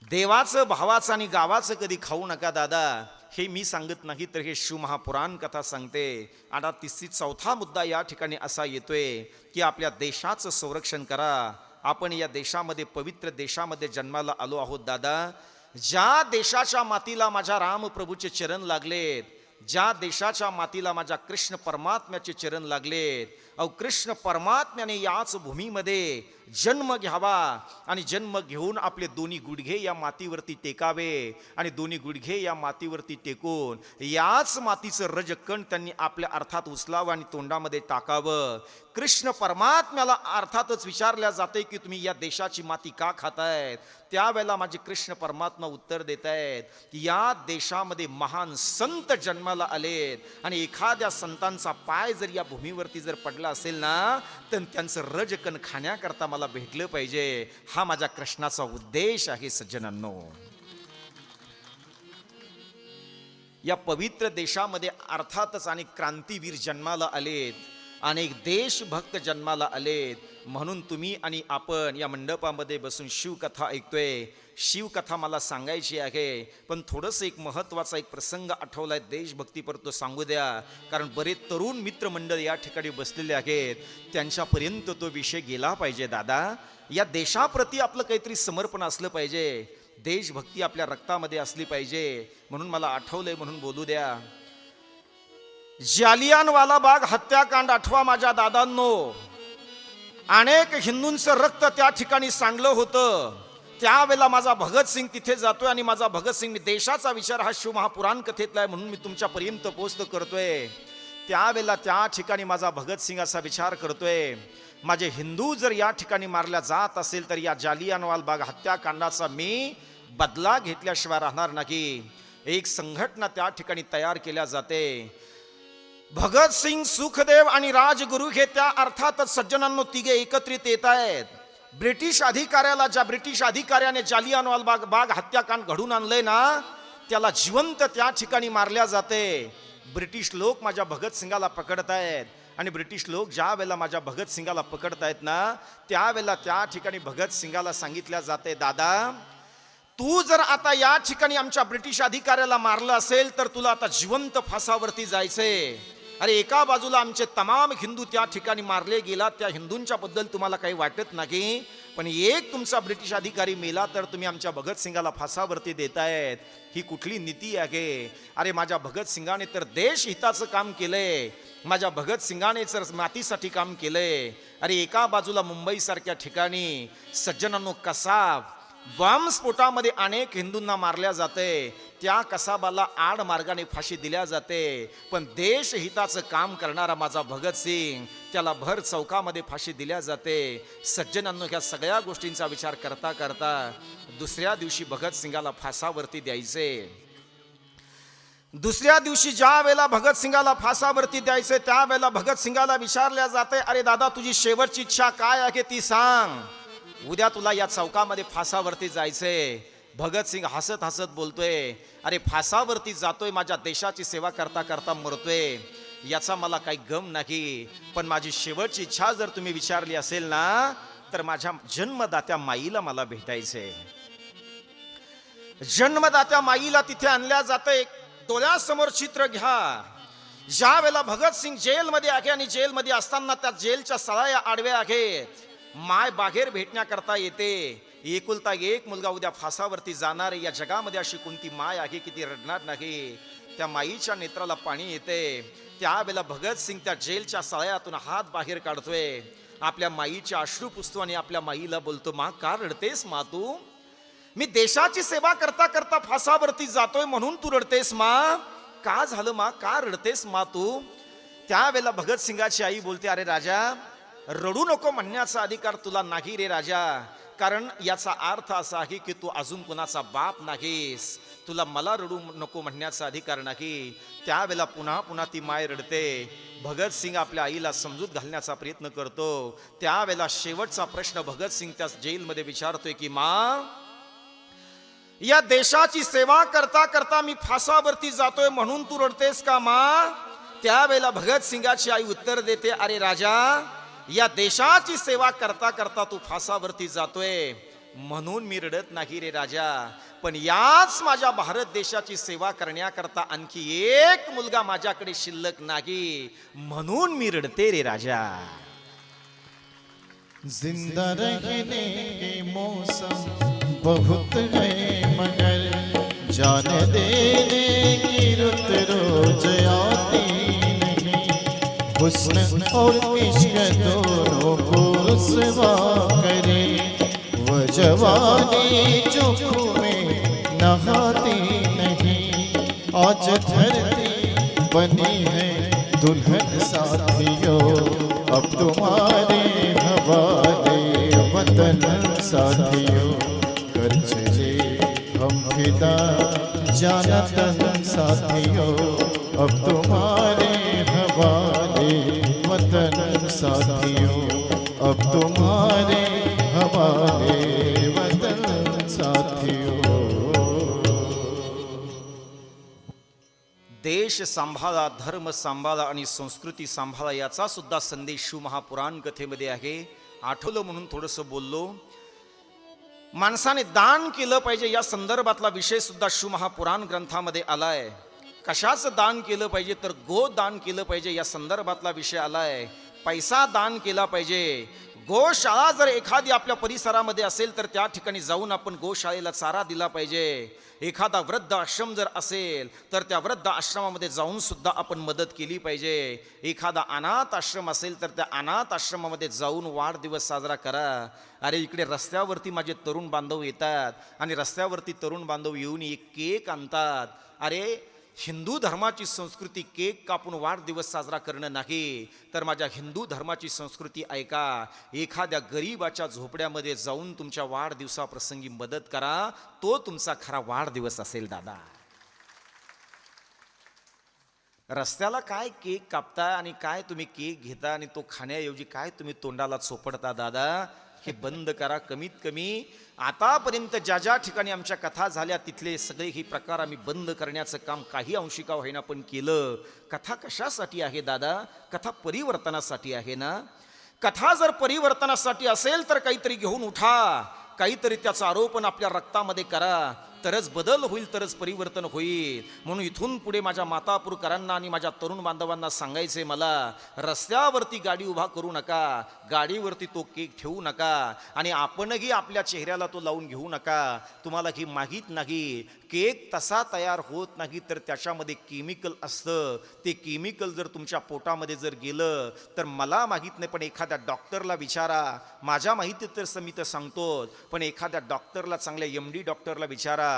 देवाचं, भावाचं आणि गावाचं कधी खाऊ नका दादा. हे मी सांगत नाही तर हे शिवमहापुराण कथा सांगते. आता 4था मुद्दा या ठिकाणी असा येतोय की आपल्या देशाचं संरक्षण करा. आपण या देशामध्ये, पवित्र देशामध्ये जन्माला आलो आहोत दादा. ज्या देशाच्या मातीला माझ्या रामप्रभूचे चरण लागलेत, ज्या देशाच्या मातीला माझ्या कृष्ण परमात्म्याचे चरण लागलेत, अहो कृष्ण परमात्म्याने याच भूमीमध्ये जन्म घ्यावा आणि जन्म घेऊन आपले दोन्ही गुडघे या मातीवरती टेकावे आणि दोन्ही गुडघे या मातीवरती टेकून याच मातीचं रजकण त्यांनी आपल्या अर्थात उचलावं आणि तोंडामध्ये टाकावं. कृष्ण परमात्म्याला अर्थातच विचारल्या जाते की तुम्ही या देशाची माती का खातायत? त्यावेळेला माझे कृष्ण परमात्मा उत्तर देत आहेत की या देशामध्ये महान संत जन्माला आलेत आणि एखाद्या संतांचा पाय जर या भूमीवरती जर पडला असेल ना, तर त्यांचं रजकण खाण्याकरता मला भेटलं पाहिजे. हा माझ्या कृष्णाचा उद्देश आहे. सज्जनांनो, या पवित्र देशामध्ये अर्थातच अनेक क्रांतीवीर जन्माला आलेत, अनेक देशभक्त जन्माला आलेत. म्हणून तुम्ही आणि आपण या मंडपामध्ये बसून शिवकथा ऐकतोय. शिवकथा मला सांगायची आहे, पण थोडंसं एक महत्त्वाचा एक प्रसंग आठवलाय देशभक्तीपर, तो सांगू द्या. कारण बरेच तरुण मित्रमंडळ या ठिकाणी बसलेले आहेत, त्यांच्यापर्यंत तो विषय गेला पाहिजे दादा. या देशाप्रती आपलं काहीतरी समर्पण असलं पाहिजे, देशभक्ती आपल्या रक्तामध्ये असली पाहिजे. म्हणून मला आठवलंय म्हणून बोलू द्या. जालियनवाला बाग हत्याकांड आठवा माझ्या दादांनो. अनेक हिंदूंचं रक्त त्या ठिकाणी सांडलं होतं. त्यावेळेला माझा भगतसिंग तिथे जातोय आणि माझा भगतसिंग, देशाचा विचार हा शिवमहापुराण कथेतला आहे म्हणून मी तुमच्यापर्यंत पोस्ट करतोय. त्यावेळेला त्या ठिकाणी माझा भगतसिंग असा विचार करतोय, माझे हिंदू जर या ठिकाणी मारल्या जात असेल तर या जालियनवाला बाग हत्याकांडाचा मी बदला घेतल्याशिवाय राहणार नाही. एक संघटना त्या ठिकाणी तयार केल्या जाते. भगतसिंग, सुखदेव आणि राजगुरू हे त्या अर्थातच सज्जनांनो तिघे एकत्रित येत आहेत. ब्रिटिश अधिकाऱ्याला, ज्या ब्रिटिश अधिकाऱ्याने जालियनवाला बाग हत्याकांड घडून आणलंय ना, त्याला जिवंत त्या ठिकाणी मारल्या जाते. ब्रिटिश लोक माझ्या भगतसिंगाला पकडतायत आणि ब्रिटिश लोक ज्या वेळेला माझ्या भगतसिंगाला पकडतायत ना, त्यावेळेला त्या ठिकाणी भगतसिंगाला सांगितल्या जाते, दादा तू जर आता या ठिकाणी आमच्या ब्रिटिश अधिकाऱ्याला मारलं असेल तर तुला आता जिवंत फासावरती जायचंय. अरे एका बाजूला आमचे तमाम हिंदू त्या ठिकाणी मारले गेला, त्या हिंदूंच्या बद्दल तुम्हाला काही वाटत नाही, पण एक तुमचा ब्रिटिश अधिकारी मेला तर तुम्ही आमच्या भगतसिंगाला फासावरती देतायत. ही कुठली नीती आहे? अरे माझ्या भगतसिंगाने तर देश हिताचं काम केलंय, माझ्या भगतसिंगाने तर मातीसाठी काम केलंय. अरे एका बाजूला मुंबई सारख्या ठिकाणी सज्जनांनो कसाब बॉम्बस्फोटामध्ये अनेक हिंदूंना मारल्या जाते, त्या कसाबाला आड मार्गाने फाशी दिल्या जाते, पण देश हिताचं काम करणारा माझा भगतसिंग त्याला भर चौकामध्ये फाशी दिल्या जाते. सज्जनांनो ह्या सगळ्या गोष्टींचा विचार करता करता दुसऱ्या दिवशी भगतसिंगाला फासावरती द्यायचे. दुसऱ्या दिवशी ज्या वेळेला भगतसिंगाला फासावरती द्यायचे त्यावेळेला भगतसिंगाला विचारल्या जाते, अरे दादा तुझी शेवटची इच्छा काय आहे ती सांग, उद्या तुला या चौकामध्ये फासावरती जायचंय. भगतसिंग हसत हसत बोलतोय, अरे फासावरती जातोय माझ्या देशाची सेवा करता करता मरतोय, याचा मला काही गम नाही, पण माझी शेवटची इच्छा जर तुम्ही विचारली असेल ना तर माझ्या जन्मदात्या माईला मला भेटायचंय. जन्मदात्या माईला तिथे आणल्या जाते. डोळ्यासमोर चित्र घ्या, ज्या वेळेला भगतसिंग जेलमध्ये आहे आणि जेलमध्ये असताना त्या जेलच्या सळाया आडव्या आहेत, माय बाहेर भेटण्याकरता येते. एकुलता एक मुलगा उद्या फासावरती जाणार आहे, या जगामध्ये अशी कोणती माय आहे की ती रडणार नाही. त्या माईच्या नेत्राला पाणी येते. त्यावेळेला भगतसिंग त्या जेलच्या सळयातून हात बाहेर काढतोय, आपल्या माईचे अश्रू पुसतो आणि आपल्या माईला बोलतो, मा का रडतेस मा तू? मी देशाची सेवा करता करता फासावरती जातोय म्हणून तू रडतेस मा? का झालं मा, का रडतेस मा तू? त्यावेळेला भगतसिंगाची आई बोलते, अरे राजा रडू नको म्हणण्याचा अधिकार तुला नाही रे राजा, कारण याचा अर्थ असा आहे की तू अजून कुणाचा बाप नाहीस, तुला मला रडू नको म्हणण्याचा अधिकार नाही. त्यावेळेला पुन्हा पुन्हा ती माय रडते. भगतसिंग आपल्या आईला समजूत घालण्याचा प्रयत्न करतो. त्यावेळेला शेवटचा प्रश्न भगतसिंग त्या जेलमध्ये विचारतोय की मा, या देशाची सेवा करता करता मी फासावरती जातोय म्हणून तू रडतेस का मा? त्यावेळेला भगतसिंगाची आई उत्तर देते, अरे राजा या देशाची सेवा करता करता तू फासावरती जातोय म्हणून मी रडत नाही रे राजा, पण याच माझ्या भारत देशाची सेवा करण्याकरता आणखी एक मुलगा माझ्याकडे शिल्लक नाही म्हणून मी रडते रे राजा. जिंदा रहने के मौसम बहुत है मगर जान देने की रुत रोज आती नहीं, हुस्न और इश्क दोनों को रुसवा करे, वो जवानी जो में नहाती नहीं. आज धरती बनी है दुल्हन साथियों, अब तुम्हारे हवाले वतन साथियों, कर चले हम फिदा जानतन साथियों, अब तुम्हारे हवाले वतन साथियों, अब तुम्हारे हवाले वतन साथियों. देश सांभाळा, धर्म सांभाळा आणि संस्कृती सांभाळा याचा सुद्धा संदेश शिवमहापुराण कथेमध्ये आहे. आठवलं म्हणून थोडंसं बोललो. माणसाने दान केलं पाहिजे या संदर्भातला विषय सुद्धा शिवमहापुराण ग्रंथामध्ये आलाय. कशाचं दान केलं पाहिजे तर गोदान केलं पाहिजे या संदर्भातला विषय आलाय. पैसा दान केला पाहिजे. गोशाळा जर एखादी आपल्या परिसरामध्ये असेल तर त्या ठिकाणी जाऊन आपण गोशाळेला चारा दिला पाहिजे. एखादा वृद्ध आश्रम जर असेल तर त्या वृद्ध आश्रमामध्ये जाऊन सुद्धा आपण मदत केली पाहिजे. एखादा अनाथ आश्रम असेल तर त्या अनाथ आश्रमामध्ये जाऊन वाढदिवस साजरा करा. अरे इकडे रस्त्यावरती माझे तरुण बांधव येतात आणि रस्त्यावरती तरुण बांधव येऊन एक केक आणतात. अरे हिंदू धर्माची संस्कृती केक कापून वाढदिवस साजरा करणं नाही, तर माझ्या हिंदू धर्माची संस्कृती ऐका. एखाद्या गरीबाच्या झोपड्यामध्ये जाऊन तुमच्या वाढदिवसाप्रसंगी मदत करा. तो तुमचा खरा वाढदिवस असेल दादा. रस्त्याला काय केक कापता आणि काय तुम्ही केक घेता आणि तो खाण्याऐवजी काय तुम्ही तोंडाला चोपडता दादा, हे बंद करा. कमीत कमी आतापर्यंत ज्या ज्या ठिकाणी आमच्या कथा झाल्या तिथले सगळे हे प्रकार आम्ही बंद करण्याचं काम काही अंशी का होईना पण केलं. कथा कशासाठी आहे दादा? कथा परिवर्तनासाठी आहे ना. कथा जर परिवर्तनासाठी असेल तर काहीतरी घेऊन उठा, काहीतरी त्याचं आरोपण आपल्या रक्तामध्ये करा, तरच बदल होईल, तरच परिवर्तन होईल. म्हणून इथून पुढे माझ्या मातापुरकरांना आणि माझ्या तरुण बांधवांना सांगायचे मला, रस्त्यावरती गाडी उभा करू नका, गाडीवरती तो केक ठेवू नका आणि आपणही आपल्या चेहऱ्याला तो लावून घेऊ नका. तुम्हाला ही माहीत नाही, केक तसा तयार होत नाही तर त्याच्यामध्ये केमिकल असतं. ते केमिकल जर तुमच्या पोटामध्ये जर गेलं तर मला माहीत नाही, पण एखाद्या डॉक्टरला विचारा. माझ्या माहितीत तर मी तर सांगतो, पण एखाद्या डॉक्टरला, चांगल्या MD डॉक्टरला विचारा.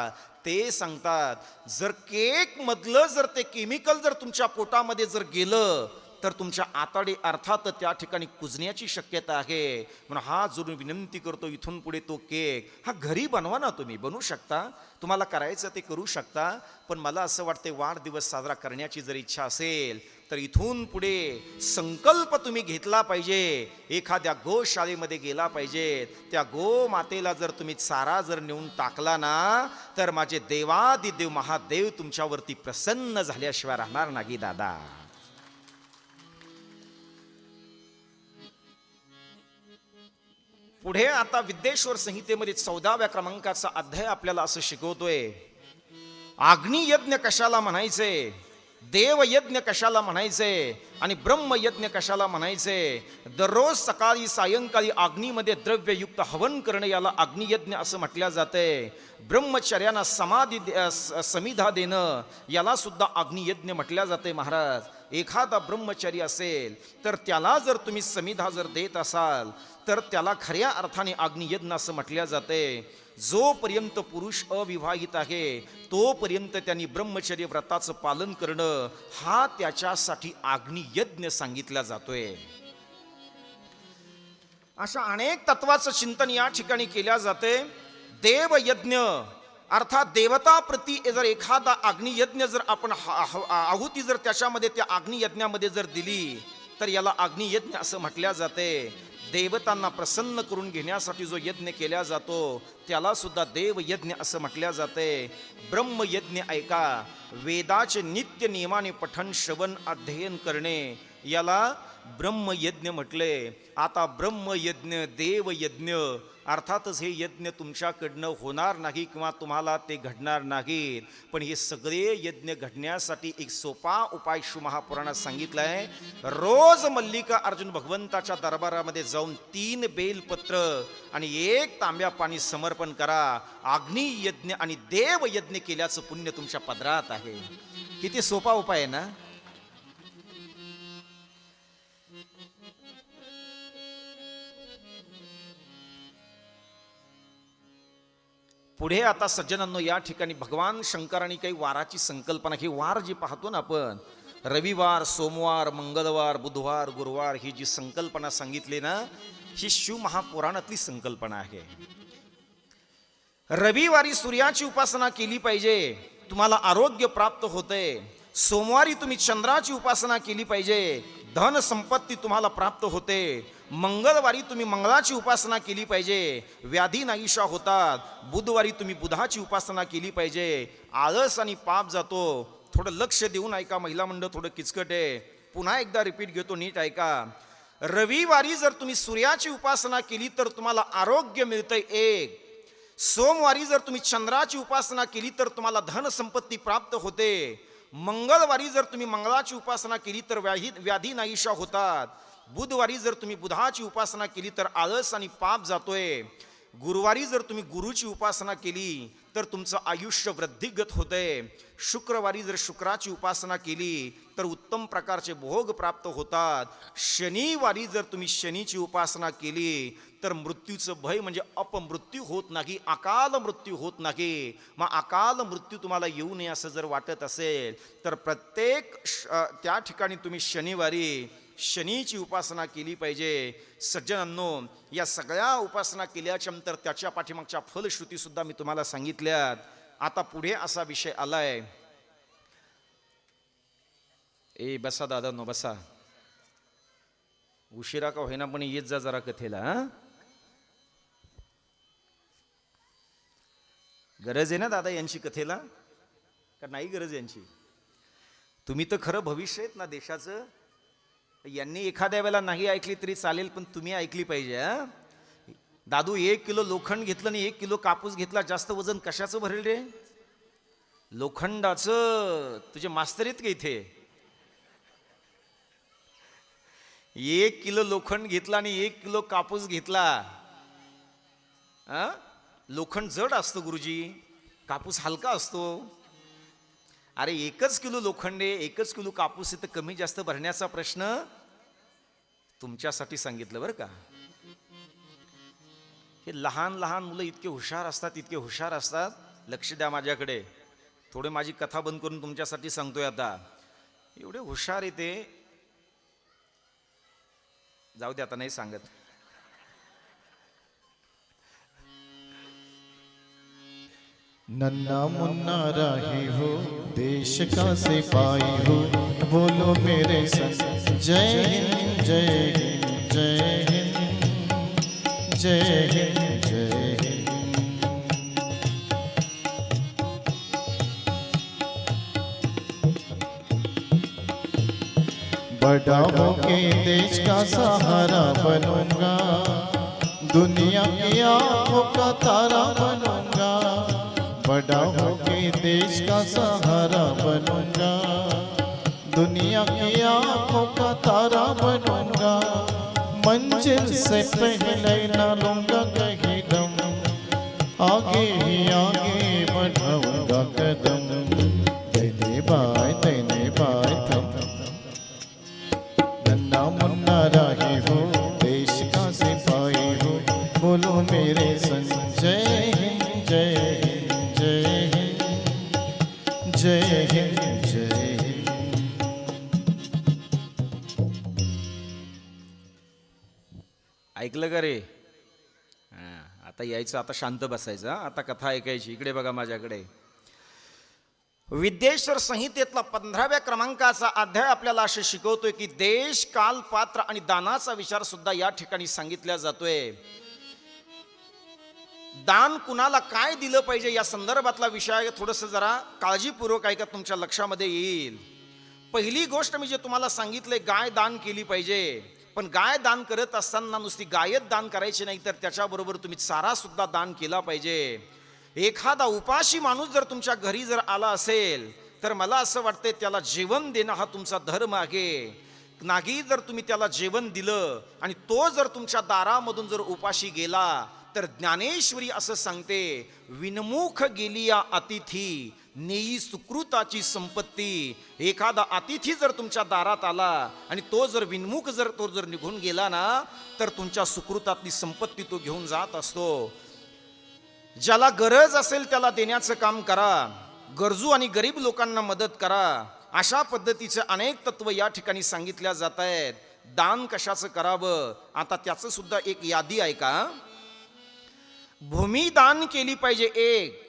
ते सांगतात जर केक मधलं जर ते केमिकल जर तुमच्या पोटामध्ये जर गेलं तर तुमच्या आतडे अर्थात त्या ठिकाणी कुजण्याची शक्यता आहे. म्हणून हा जोडून विनंती करतो, इथून पुढे तो केक हा घरी बनवा ना. तुम्ही बनवू शकता, तुम्हाला करायचं ते करू शकता. पण मला असं वाटते वाढदिवस साजरा करण्याची जर इच्छा असेल तर इथून पुढे संकल्प तुम्ही घेतला पाहिजे. एखाद्या गोशाळेमध्ये गेला पाहिजे, त्या गो मातेला जर तुम्ही चारा जर नेऊन टाकला ना तर माझे देवादिदेव महादेव तुमच्यावरती प्रसन्न झाल्याशिवाय राहणार नाही दादा. पुढे आता विद्येश्वर संहितेमध्ये 14व्या क्रमांकाचा अध्याय आपल्याला असं शिकवतोय, अग्नियज्ञ कशाला म्हणायचे, देवयज्ञ कशाला म्हणायचे आणि ब्रह्मयज्ञ कशाला म्हणायचे. दररोज सकाळी सायंकाळी अग्नीमध्ये द्रव्ययुक्त हवन करणं याला अग्नियज्ञ असं म्हटलं जाते. ब्रह्मचर्यांना समिधा देणं याला सुद्धा अग्नियज्ञ म्हटल्या जाते. महाराज, एखादा ब्रह्मचारी असेल तर त्याला जर तुम्ही समिधा जर देत असाल तर त्याला खऱ्या अर्थाने अग्नियज्ञ असं म्हटल्या जाते. जोपर्यंत पुरुष अविवाहित आहे तोपर्यंत त्यांनी ब्रह्मचर्य व्रताचं पालन करणं हा त्याच्यासाठी अग्नियज्ञ सांगितला जातोय. अशा अनेक तत्वाचं चिंतन या ठिकाणी केल्या जाते. देवयज्ञ अर्थात देवताप्रती जर एखादा अग्नियज्ञ जर आपण आहुती जर त्याच्यामध्ये त्या अग्नियज्ञामध्ये जर दिली तर याला अग्नियज्ञ असं म्हटल्या जाते. देवतांना प्रसन्न करून घेण्यासाठी जो यज्ञ केला जातो त्याला सुद्धा देवयज्ञ असं म्हटल्या जाते. ब्रह्मयज्ञ ऐका, वेदाचे नित्य नियमाने पठण श्रवण अध्ययन करणे याला ब्रह्मयज्ञ म्हटले. आता ब्रह्मयज्ञ देवयज्ञ अर्थातच हे यज्ञ तुमच्याकडनं होणार नाही किंवा तुम्हाला ते घडणार नाहीत, पण हे सगळे यज्ञ घडण्यासाठी एक सोपा उपाय शिवमहापुराणात सांगितला आहे. रोज मल्लिका अर्जुन भगवंताच्या दरबारामध्ये जाऊन 3 बेलपत्र आणि 1 तांब्या पाणी समर्पण करा. अग्नियज्ञ आणि देवयज्ञ केल्याचं पुण्य तुमच्या पदरात आहे. किती सोपा उपाय आहे ना. पुढे आता सज्जनांनो या ठिकाणी भगवान शंकरांनी काही वाराची संकल्पना, ही वार जी पाहतो ना आपण, रविवार, सोमवार, मंगळवार, बुधवार, गुरुवार, ही जी संकल्पना सांगितली ना ही शिव महापुराणातली संकल्पना आहे. रविवारी सूर्याची उपासना केली पाहिजे, तुम्हाला आरोग्य प्राप्त होते. सोमवारी तुम्ही चंद्राची उपासना केली पाहिजे, धन संपत्ती तुम्हाला प्राप्त होते. मंगळवारी तुम्ही मंगळाची उपासना केली पाहिजे, व्याधी नाहीशा होतात. बुधवारी तुम्ही बुधाची उपासना केली पाहिजे, आळस आणि पाप जातो. थोडं लक्ष देऊन ऐका, महिला मंडळ थोडं किचकट आहे, पुन्हा एकदा रिपीट घेतो, नीट ऐका. रविवारी जर तुम्ही सूर्याची उपासना केली तर तुम्हाला आरोग्य मिळतंय 1. सोमवारी जर तुम्ही चंद्राची उपासना केली तर तुम्हाला धन संपत्ती प्राप्त होते. मंगळवारी जर तुम्ही मंगळाची उपासना केली तर व्याधी नाहीशा होतात. बुधवारी जर तुम्ही बुधाची उपासना केली तर आळस आणि पाप जातोय. गुरुवारी जर तुम्ही गुरुची उपासना केली तर तुमचं आयुष्य वृद्धिगत होतंय. शुक्रवारी जर शुक्राची उपासना केली तर उत्तम प्रकारचे भोग प्राप्त होतात. शनिवारी जर तुम्ही शनीची उपासना केली तर मृत्यूचं भय म्हणजे अपमृत्यू होत नाही, अकाल मृत्यू होत नाही. मग अकाल मृत्यू तुम्हाला येऊ नये असं जर वाटत असेल तर प्रत्येक त्या ठिकाणी तुम्ही शनिवारी शनीची उपासना केली पाहिजे. सज्जनांनो, या सगळ्या उपासना केल्याच्या नंतर त्याच्या पाठीमागच्या फलश्रुती सुद्धा मी तुम्हाला सांगितल्यात. आता पुढे असा विषय आलाय. बसा दादा, नो बसा, उशिरा का होईना पण येत जा जरा कथेला. गरज आहे ना दादा यांची कथेला, का नाही गरज यांची? तुम्ही तर खरं भविष्य आहेत ना देशाचं. यांनी एखाद्या वेळेला नाही ऐकली तरी चालेल, पण तुम्ही ऐकली पाहिजे. हा दादू, 1 किलो लोखंड घेतलं आणि 1 किलो कापूस घेतला, जास्त वजन कशाचं भरेल रे? लोखंडाचं. तुझे मास्तर आहेत का इथे? 1 किलो लोखंड घेतला आणि 1 किलो कापूस घेतला. लोखंड जड असतं गुरुजी, कापूस हलका असतो. अरे 1 किलो लोखंड आहे, 1 किलो कापूस आहे, तर कमी जास्त भरण्याचा प्रश्न तुमच्यासाठी सांगितलं बरं का. हे लहान लहान मुलं इतके हुशार असतात, इतके हुशार असतात. लक्ष द्या माझ्याकडे. थोडे माझी कथा बंद करून तुमच्यासाठी सांगतोय आता. एवढे हुशार आहे ते. जाऊ दे, आता नाही सांगत. नन्ना मुन्ना राही हो, देश का सिपाही हो, बोलो मेरे संग जय हिंद जय हिंद जय हिंद जय हिंद जय हिंद. बड़ा होके देश का सहारा बनूंगा, दुनिया की आंखों का तारा बनूंगा. बड़ा होके देश का सहारा बनूंगा, दुनिया की आंखों का तारा बनूंगा. मंजिल से पहले न लूंगा कहीं दम, आगे ही आगे बढ़ाऊंगा कदम. तेने बाय थम. नन्ना मुन्ना राही हो, देश का सिपाही हो, बोलो मेरे संग जय हिंद जय हिंद जय हिंद जय हिंद जय हिंद. ऐकलं का रे? आता यायचं, आता शांत बसायचं. आता कथा ऐकायची. इकडे बघा माझ्याकडे. विद्येश्वर संहितेतला 15व्या क्रमांकाचा अध्याय आपल्याला असे शिकवतोय की देश, काल, पात्र आणि दानाचा विचार सुद्धा या ठिकाणी सांगितला जातोय. दान कुणाला काय दिलं पाहिजे या संदर्भातला विषय थोडंसं जरा काळजीपूर्वक ऐका, तुमच्या लक्षामध्ये येईल. पहिली गोष्ट मी जे तुम्हाला सांगितलंय, गाय दान केली पाहिजे. पण गाय दान करत असताना नुसती गायच दान करायची नाही, तर त्याच्याबरोबर तुम्ही चारा सुद्धा दान केला पाहिजे. एखादा उपाशी माणूस जर तुमच्या घरी जर आला असेल, तर मला असं वाटतंय त्याला जेवण देणं हा तुमचा धर्म आहे. नागी जर तुम्ही त्याला जेवण दिलं आणि तो जर तुमच्या दारामधून जर उपाशी गेला, तर ज्ञानेश्वरी असं सांगते, विनमुख गेलिया अतिथी नेई सुकृताची संपत्ती. एखादा अतिथी जर तुमच्या दारात आला आणि तो जर विनमुख जर तो जर निघून गेला ना, तर तुमच्या सुकृतातली संपत्ती तो घेऊन जात असतो. ज्याला गरज असेल त्याला देण्याचं काम करा. गरजू आणि गरीब लोकांना मदत करा. अशा पद्धतीचे अनेक तत्व या ठिकाणी सांगितल्या जात आहेत. दान कशाचं करावं, आता त्याचं सुद्धा एक यादी ऐका. भूमी दान केली पाहिजे 1,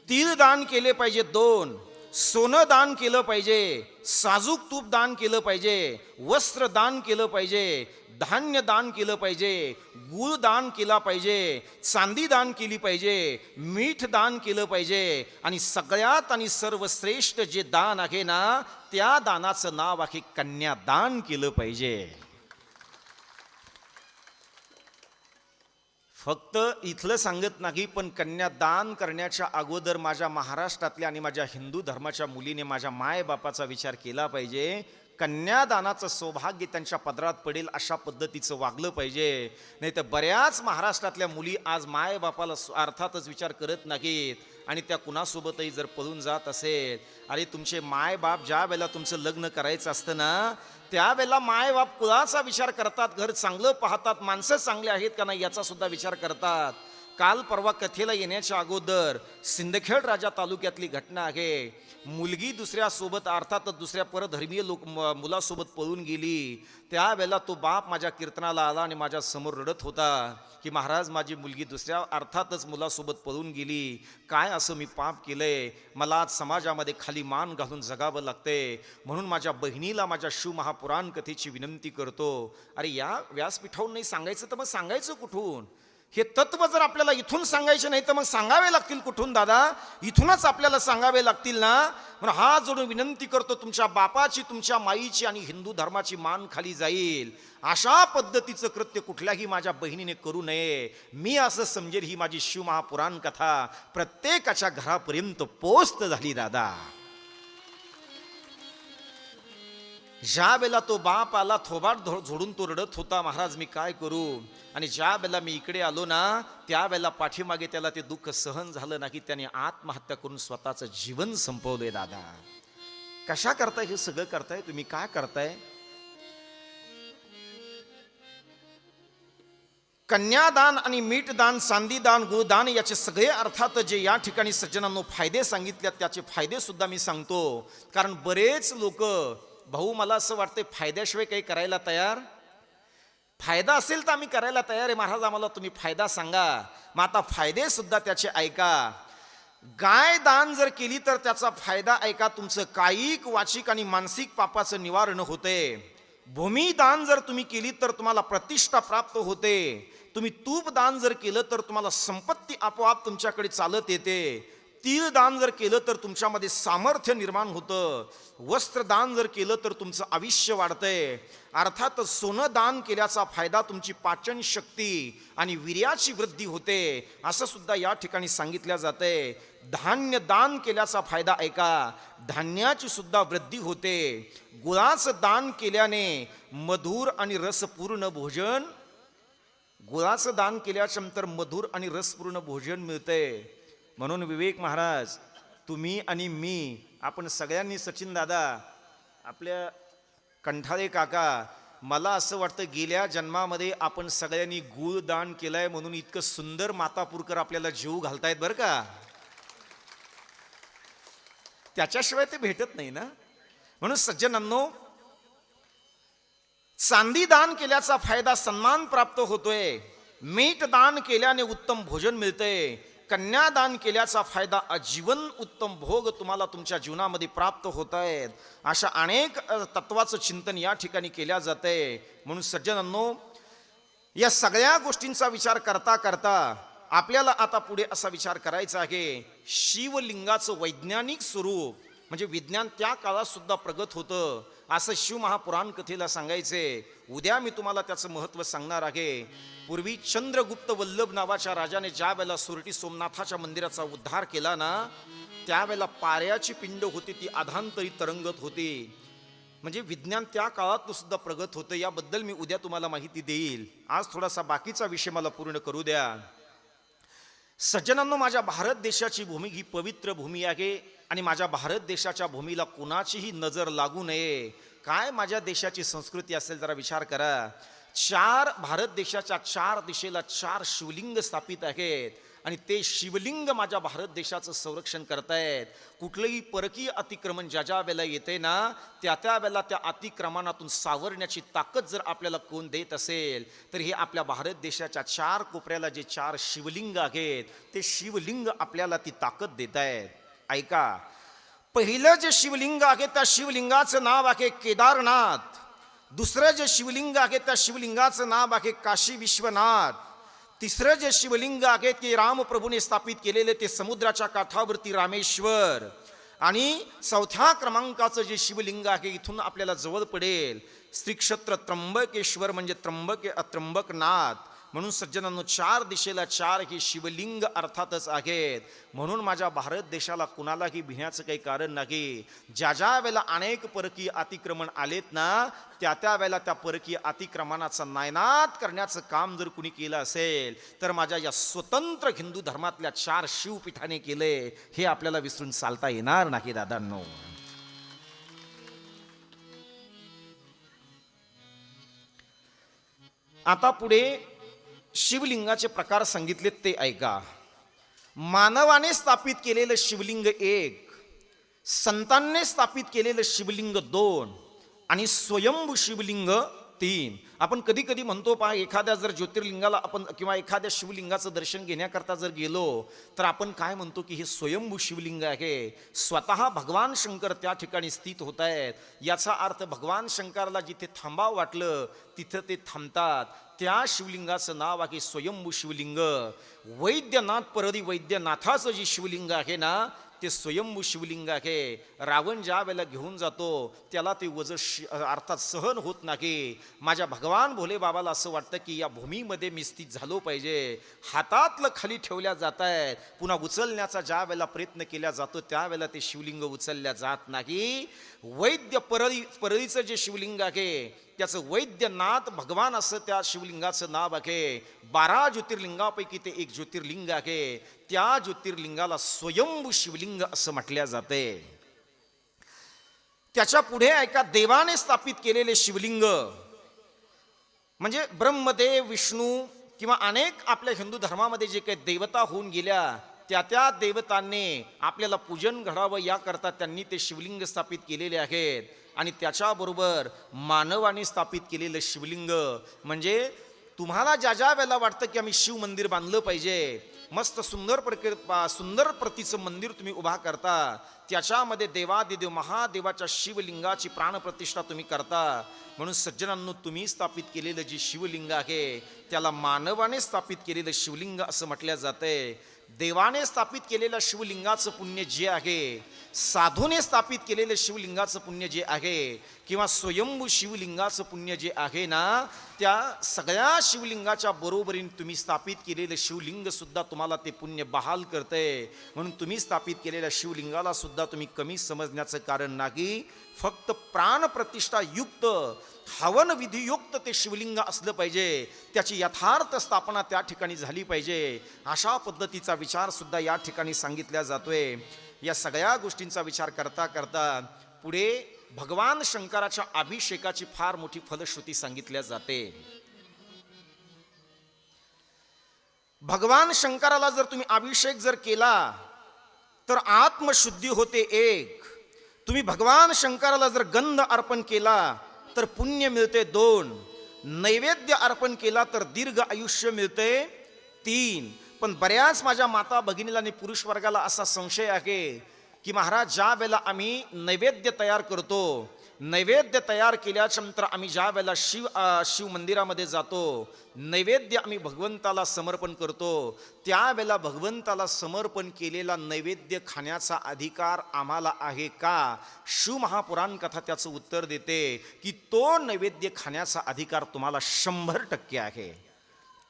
तीळ दान केले पाहिजे 2, सोनं दान केलं पाहिजे, साजूक तूप दान केलं पाहिजे, वस्त्र दान केलं पाहिजे, धान्य दान केलं पाहिजे, गुळ दान केला पाहिजे, चांदी दान केली पाहिजे, मीठ दान केलं पाहिजे. आणि सगळ्यात आणि सर्वश्रेष्ठ जे दान आहे ना, त्या दानाचं नाव आहे कन्यादान केलं पाहिजे. फक्त इथलं सांगत नाही, पण कन्यादान करण्याच्या अगोदर माझ्या महाराष्ट्रातल्या आणि माझ्या हिंदू धर्माच्या मुलीने माझ्या मायबापाचा विचार केला पाहिजे. कन्यादानाचं सौभाग्य त्यांच्या पदरात पडेल अशा पद्धतीचं वागलं पाहिजे. नाही तर बऱ्याच महाराष्ट्रातल्या मुली आज मायबापाला अर्थातच विचार करत नाहीत आणि त्या कुणासोबतही जर पळून जात असेल. अरे तुमचे मायबाप ज्या वेळेला तुमचं लग्न करायचं असतं ना, त्यावेळेला मायबाप कुळाचा विचार करतात, घर चांगलं पाहतात, माणसं चांगले आहेत का नाही याचा सुद्धा विचार करतात. काल परवा कथेला येण्याच्या अगोदर सिंदखेड राजा तालुक्यातली घटना आहे. मुलगी दुसऱ्यासोबत अर्थातच दुसऱ्या परधर्मीय मुलासोबत पळून गेली. त्यावेळेला तो बाप माझ्या कीर्तनाला आला आणि माझ्या समोर रडत होता की महाराज, माझी मुलगी दुसऱ्या अर्थातच मुलासोबत पळून गेली. काय असं मी पाप केलंय? मला आज समाजामध्ये खाली मान घालून जगावं लागते. म्हणून माझ्या बहिणीला माझ्या शिवमहापुराण कथेची विनंती करतो. अरे या व्यासपीठावरून नाही सांगायचं तर मग सांगायचं कुठून? हे तत्व जर आपल्याला इथून सांगायचे नाही तर मग सांगावे लागतील कुठून दादा? इथूनच आपल्याला सांगावे लागतील ना. म्हणून हात जोडून विनंती करतो, तुमच्या बापाची, तुमच्या माईची आणि हिंदू धर्माची मान खाली जाईल अशा पद्धतीचं कृत्य कुठल्याही माझ्या बहिणीने करू नये. मी असं समजेल ही माझी शिवमहापुराण कथा प्रत्येकाच्या घरापर्यंत पोहोच झाली दादा. ज्या वेळेला तो बाप आला, थोबाड झोडून तो रडत होता, महाराज मी काय करू. आणि ज्या वेळेला मी इकडे आलो ना, त्यावेळेला पाठीमागे त्याला ते दुःख सहन झालं नाही, त्याने आत्महत्या करून स्वतःचं जीवन संपवलंय दादा. कशा करताय हे सगळं करताय तुम्ही? काय करताय? कन्यादान आणि मीठदान, चांदीदान, गुळदान याचे सगळे अर्थात जे या ठिकाणी सज्जनांनो फायदे सांगितले, त्याचे फायदे सुद्धा मी सांगतो. कारण बरेच लोक, भाऊ मला असं वाटतंय फायद्याशिवाय काही करायला तयार. फायदा असेल तर आम्ही करायला तयार आहे महाराज, आम्हाला तुम्ही फायदा सांगा. मग आता फायदे सुद्धा त्याचे ऐका. गाय दान जर केली तर त्याचा फायदा ऐका, तुमचं कायिक, वाचिक आणि मानसिक पापाचं निवारण होते. भूमिदान जर तुम्ही केली तर तुम्हाला प्रतिष्ठा प्राप्त होते. तुम्ही तूप दान जर केलं तर तुम्हाला संपत्ती आपोआप तुमच्याकडे चालत येते. तीळ दान जर केलं तर तुमच्यामध्ये सामर्थ्य निर्माण होतं. वस्त्रदान जर केलं तर तुमचं आयुष्य वाढतंय. अर्थात सोनं दान केल्याचा फायदा तुमची पाचन शक्ती आणि वीर्याची वृद्धी होते असं सुद्धा या ठिकाणी सांगितलं जातंय. धान्य दान केल्याचा फायदा ऐका, धान्याची सुद्धा वृद्धी होते. गुळाचं दान केल्याने मधुर आणि रसपूर्ण भोजन, गुळाचं दान केल्याच्या नंतर मधुर आणि रसपूर्ण भोजन मिळतंय. म्हणून विवेक महाराज, तुम्ही आणि मी, आपण सगळ्यांनी, सचिन दादा, आपल्या कंठाळे काका, मला असं वाटतं गेल्या जन्मामध्ये आपण सगळ्यांनी गुळ दान केलंय म्हणून इतकं सुंदर मातापूरकर आपल्याला जीव घालतायत बरं का. त्याच्याशिवाय ते भेटत नाही ना. म्हणून सज्जनांनो, चांदी दान केल्याचा फायदा सन्मान प्राप्त होतोय. मीठ दान केल्याने उत्तम भोजन मिळतंय. कन्यादान केल्याचा फायदा आजीवन उत्तम भोग तुम्हाला तुमच्या जीवनामध्ये प्राप्त होत आहेत. अशा अनेक तत्वाचं चिंतन या ठिकाणी केल्या जातंय. म्हणून सज्जनांनो, या सगळ्या गोष्टींचा विचार करता करता आपल्याला आता पुढे असा विचार करायचा आहे, शिवलिंगाचं वैज्ञानिक स्वरूप म्हणजे विज्ञान त्या काळात सुद्धा प्रगत होतं असं शिवमहापुराण कथेला सांगायचे. उद्या मी तुम्हाला त्याचं महत्त्व सांगणार आहे. पूर्वी चंद्रगुप्त वल्लभ नावाच्या राजाने ज्या वेळेला सुरटी सोमनाथाच्या मंदिराचा उद्धार केला ना, त्यावेळेला पाऱ्याची पिंड होती ती अधांतरी तरंगत होती. म्हणजे विज्ञान त्या काळात सुद्धा प्रगत होतं. याबद्दल मी उद्या तुम्हाला माहिती देईल. आज थोडासा बाकीचा विषय मला पूर्ण करू द्या. सज्जनांनो, माझ्या भारत देशाची भूमी ही पवित्र भूमी आहे आणि माझ्या भारत देशाच्या भूमीला कुणाचीही नजर लागू नये. काय माझ्या देशाची संस्कृती असेल जरा विचार करा. भारत देशाच्या 4 दिशेला 4 शिवलिंग स्थापित आहेत आणि ते शिवलिंग माझ्या भारत देशाचं संरक्षण करतायत. कुठलंही परकीय अतिक्रमण ज्या ज्या वेळेला येते ना, त्या त्या वेळेला त्या अतिक्रमणातून सावरण्याची ताकद जर आपल्याला कोण देत असेल तर हे आपल्या भारत देशाच्या 4 कोपऱ्याला जे 4 शिवलिंग आहेत ते शिवलिंग आपल्याला ती ताकद देत आहेत. ऐका, पहिलं जे शिवलिंग आहे त्या शिवलिंगाचं नाव आहे केदारनाथ. दुसरं जे शिवलिंग आहे त्या शिवलिंगाचं नाव आहे काशी विश्वनाथ. तिसरं जे शिवलिंग आहे ते रामप्रभूने स्थापित केलेले ते समुद्राच्या काठावरती रामेश्वर. आणि 4थ्या क्रमांकाचं जे शिवलिंग आहे इथून आपल्याला जवळ पडेल श्रीक्षेत्र त्र्यंबकेश्वर म्हणजे त्र्यंबकनाथ. म्हणून सज्जनांनो, 4 दिशेला 4 हे शिवलिंग अर्थातच आहेत. म्हणून माझ्या भारत देशाला कुणालाही भिण्याचं काही कारण नाही. ज्या ज्या वेळेला अनेक परकीय अतिक्रमण आलेत ना, त्या त्या वेळेला त्या परकीय अतिक्रमणाचा नायनाट करण्याचं काम जर कुणी केलं असेल तर माझ्या या स्वतंत्र हिंदू धर्मातल्या 4 शिवपीठाने केले. हे आपल्याला विसरून चालता येणार नाही दादांनो. आता पुढे शिवलिंगाचे प्रकार सांगितले ते ऐका. मानवाने स्थापित केलेलं शिवलिंग 1, संतांनी स्थापित केलेलं शिवलिंग 2 आणि स्वयंभू शिवलिंग 3. आपण कधी कधी म्हणतो पहा, एखाद्या जर ज्योतिर्लिंगाला आपण किंवा एखाद्या शिवलिंगाचं दर्शन घेण्याकरता जर गेलो तर आपण काय म्हणतो की हे स्वयंभू शिवलिंग आहे, स्वतः भगवान शंकर त्या ठिकाणी स्थित होत आहेत. याचा अर्थ भगवान शंकराला जिथे थांबावं वाटलं तिथं ते थांबतात. त्या शिवलिंगाचं नाव आहे स्वयंभू शिवलिंग. वैद्यनाथ परदी वैद्यनाथाचं जे शिवलिंग आहे ना ते स्वयंभू शिवलिंग आहे. रावण ज्या वेळेला घेऊन जातो त्याला ते अर्थात सहन होत नाही. माझ्या भगवान भोले बाबाला असं वाटतं की या भूमीमध्ये मी स्थित झालो पाहिजे. हातातलं खाली ठेवल्या जात आहेत, पुन्हा उचलण्याचा ज्या वेळेला प्रयत्न केला जातो त्यावेळेला ते शिवलिंग उचलल्या जात नाही. वैद्य परळीचं जे शिवलिंग आहे त्याचं वैद्यनाथ भगवान असं त्या शिवलिंगाचं नाव आहे. 12 ज्योतिर्लिंगापैकी ते एक ज्योतिर्लिंग आहे. त्या ज्योतिर्लिंगाला स्वयंभू शिवलिंग असं म्हटल्या जाते. त्याच्या पुढे एका देवाने स्थापित केलेले शिवलिंग म्हणजे ब्रह्मदेव, विष्णू किंवा अनेक आपल्या हिंदू धर्मामध्ये जे काही देवता होऊन गेल्या त्या देवतांनी आपल्याला पूजन घडावं याकरता त्यांनी ते शिवलिंग स्थापित केलेले आहेत. आणि त्याच्याबरोबर मानवाने स्थापित केलेलं शिवलिंग म्हणजे तुम्हाला ज्या वेळेला वाटतं की आम्ही शिव मंदिर बांधलं पाहिजे, मस्त सुंदर प्रतीचं मंदिर तुम्ही उभा करता, त्याच्यामध्ये देवादिदेव महादेवाच्या शिवलिंगाची प्राणप्रतिष्ठा तुम्ही करता. म्हणून सज्जनांनो, तुम्ही स्थापित केलेलं जे शिवलिंग आहे त्याला मानवाने स्थापित केलेलं शिवलिंग असं म्हटलं जाते. देवाने स्थापित केलेल्या शिवलिंगाचं पुण्य जे आहे, साधूने स्थापित केलेलं शिवलिंगाचं पुण्य जे आहे किंवा स्वयंभू शिवलिंगाचं पुण्य जे आहे ना, त्या सगळ्या शिवलिंगाच्या बरोबरीने तुम्ही स्थापित केलेलं शिवलिंग सुद्धा तुम्हाला ते पुण्य बहाल करते. म्हणून तुम्ही स्थापित केलेल्या शिवलिंगाला सुद्धा तुम्ही कमी समजण्याचं कारण नाही. फक्त प्राणप्रतिष्ठा युक्त, हवन विधियुक्त ते शिवलिंग असलं पाहिजे, त्याची यथार्थ स्थापना त्या ठिकाणी झाली पाहिजे. अशा पद्धतीचा विचार सुद्धा या ठिकाणी सांगितला जातोय. या सगळ्या गोष्टींचा विचार करता करता पुढे भगवान शंकराच्या अभिषेकाची फार मोठी फलश्रुती सांगितल्या जाते. भगवान शंकराला जर तुम्ही अभिषेक जर केला तर आत्मशुद्धी होते एक. तुम्ही भगवान शंकराला जर गंध अर्पण केला तर पुण्य मिळते 2. नैवेद्य अर्पण केला तर दीर्घ आयुष्य मिळते 3. पण बऱ्याच माझ्या माता भगिनीला आणि पुरुष वर्गाला असा संशय आहे की महाराज, ज्या वेळेला आम्ही नैवेद्य तयार करतो, नैवेद्य तयार केल्याच्या नंतर आम्ही ज्या वेळेला शिव मंदिरामध्ये जातो, नैवेद्य आम्ही भगवंताला समर्पण करतो, त्यावेळेला भगवंताला समर्पण केलेला नैवेद्य खाण्याचा अधिकार आम्हाला आहे का? शिव महापुराण कथा त्याचं उत्तर देते की तो नैवेद्य खाण्याचा अधिकार तुम्हाला 100% आहे.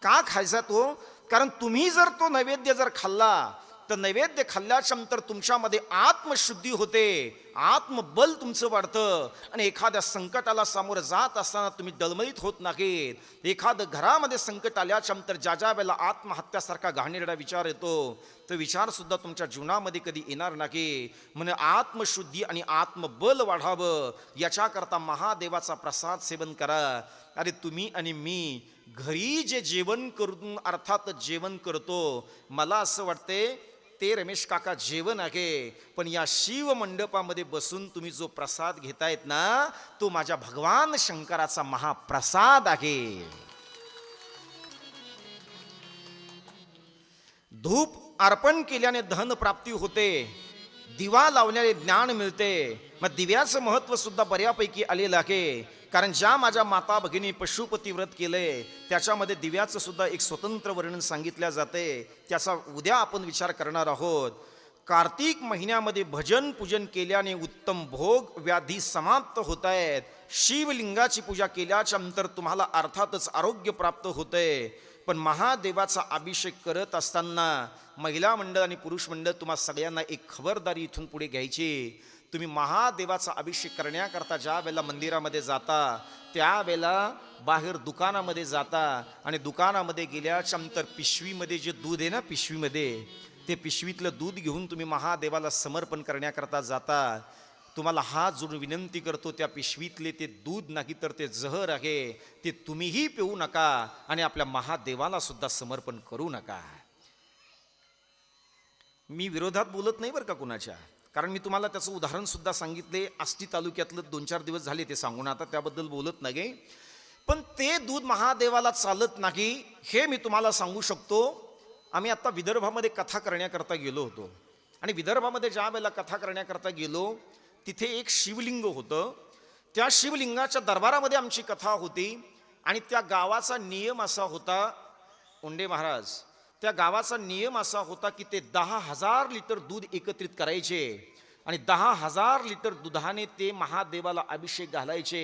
का खायचा तो? कारण तुम्ही जर तो नैवेद्य जर खाल्ला तर नैवेद्य खाल्ल्याच्या नंतर तुमच्यामध्ये आत्मशुद्धी होते, आत्मबल तुमचं वाढतं आणि एखाद्या संकटाला सामोरं जात असताना तुम्ही डळमळीत होत नाहीत. एखादं घरामध्ये संकट आल्याच्या नंतर ज्या वेळेला आत्महत्यासारखा घाणेरडा विचार येतो तो विचार सुद्धा तुमच्या जीवनामध्ये कधी येणार नाही. म्हणजे आत्मशुद्धी आणि आत्मबल वाढावं याच्याकरता महादेवाचा प्रसाद सेवन करा. अरे तुम्ही आणि मी घरी जे जेवण करून अर्थात जेवण करतो, मला असं वाटते ते रमेश काका जेवण आहे, पण या शिव मंडपामध्ये बसून तुम्ही जो प्रसाद घेतायत ना तो माझ्या भगवान शंकराचा महाप्रसाद आहे. धूप अर्पण केल्याने धन प्राप्ती होते, दिवा लावल्याने ज्ञान मिळते. मग दिव्याचं महत्व सुद्धा बऱ्यापैकी आलेलं आहे. कारण ज्या माझ्या माता भगिनी पशुपती व्रत केलंय त्याच्यामध्ये दिव्याचं सुद्धा एक स्वतंत्र वर्णन सांगितल्या जाते. त्याचा उद्या आपण विचार करणार आहोत. कार्तिक महिन्यामध्ये भजन पूजन केल्याने उत्तम भोग व्याधी समाप्त होत आहेत. शिवलिंगाची पूजा केल्याच्या नंतर तुम्हाला अर्थातच आरोग्य प्राप्त होते. पण महादेवाचा अभिषेक करत असताना महिला मंडळ आणि पुरुष मंडळ तुम्हा सगळ्यांना एक खबरदारी इथून पुढे घ्यायची. तुम्ही महादेवाचा अभिषेक करण्याकरता ज्या वेळेला मंदिरामध्ये जाता त्यावेळेला बाहेर दुकानामध्ये जाता आणि दुकानामध्ये गेल्याच्या नंतर पिशवीमध्ये जे दूध आहे ना, पिशवीमध्ये ते पिशवीतलं दूध घेऊन तुम्ही महादेवाला समर्पण करण्याकरता जाता. तुम्हाला हात जोडून विनंती करतो, त्या पिशवीतले ते दूध नाही तर ते जहर आहे ते तुम्हीही पिऊ नका आणि आपल्या महादेवाला सुद्धा समर्पण करू नका. मी विरोधात बोलत नाही बरं का कुणाच्या, कारण मी तुम्हाला त्याचं उदाहरण सुद्धा सांगितले. आष्टी तालुक्यातलं 2-4 दिवस झाले ते सांगून, आता त्याबद्दल बोलत नाही. पण ते दूध महादेवाला चालत नाही हे मी तुम्हाला सांगू शकतो. आम्ही आता विदर्भामध्ये कथा करण्याकरता गेलो होतो आणि विदर्भामध्ये ज्या वेळेला कथा करण्याकरता गेलो तिथे एक शिवलिंग होतं. त्या शिवलिंगाच्या दरबारामध्ये आमची कथा होती आणि त्या गावाचा नियम असा होता, ओंडे महाराज, त्या गावाचा नियम असा होता की ते 10,000 लिटर दूध एकत्रित करायचे आणि 10,000 लिटर दुधाने ते महादेवाला अभिषेक घालायचे.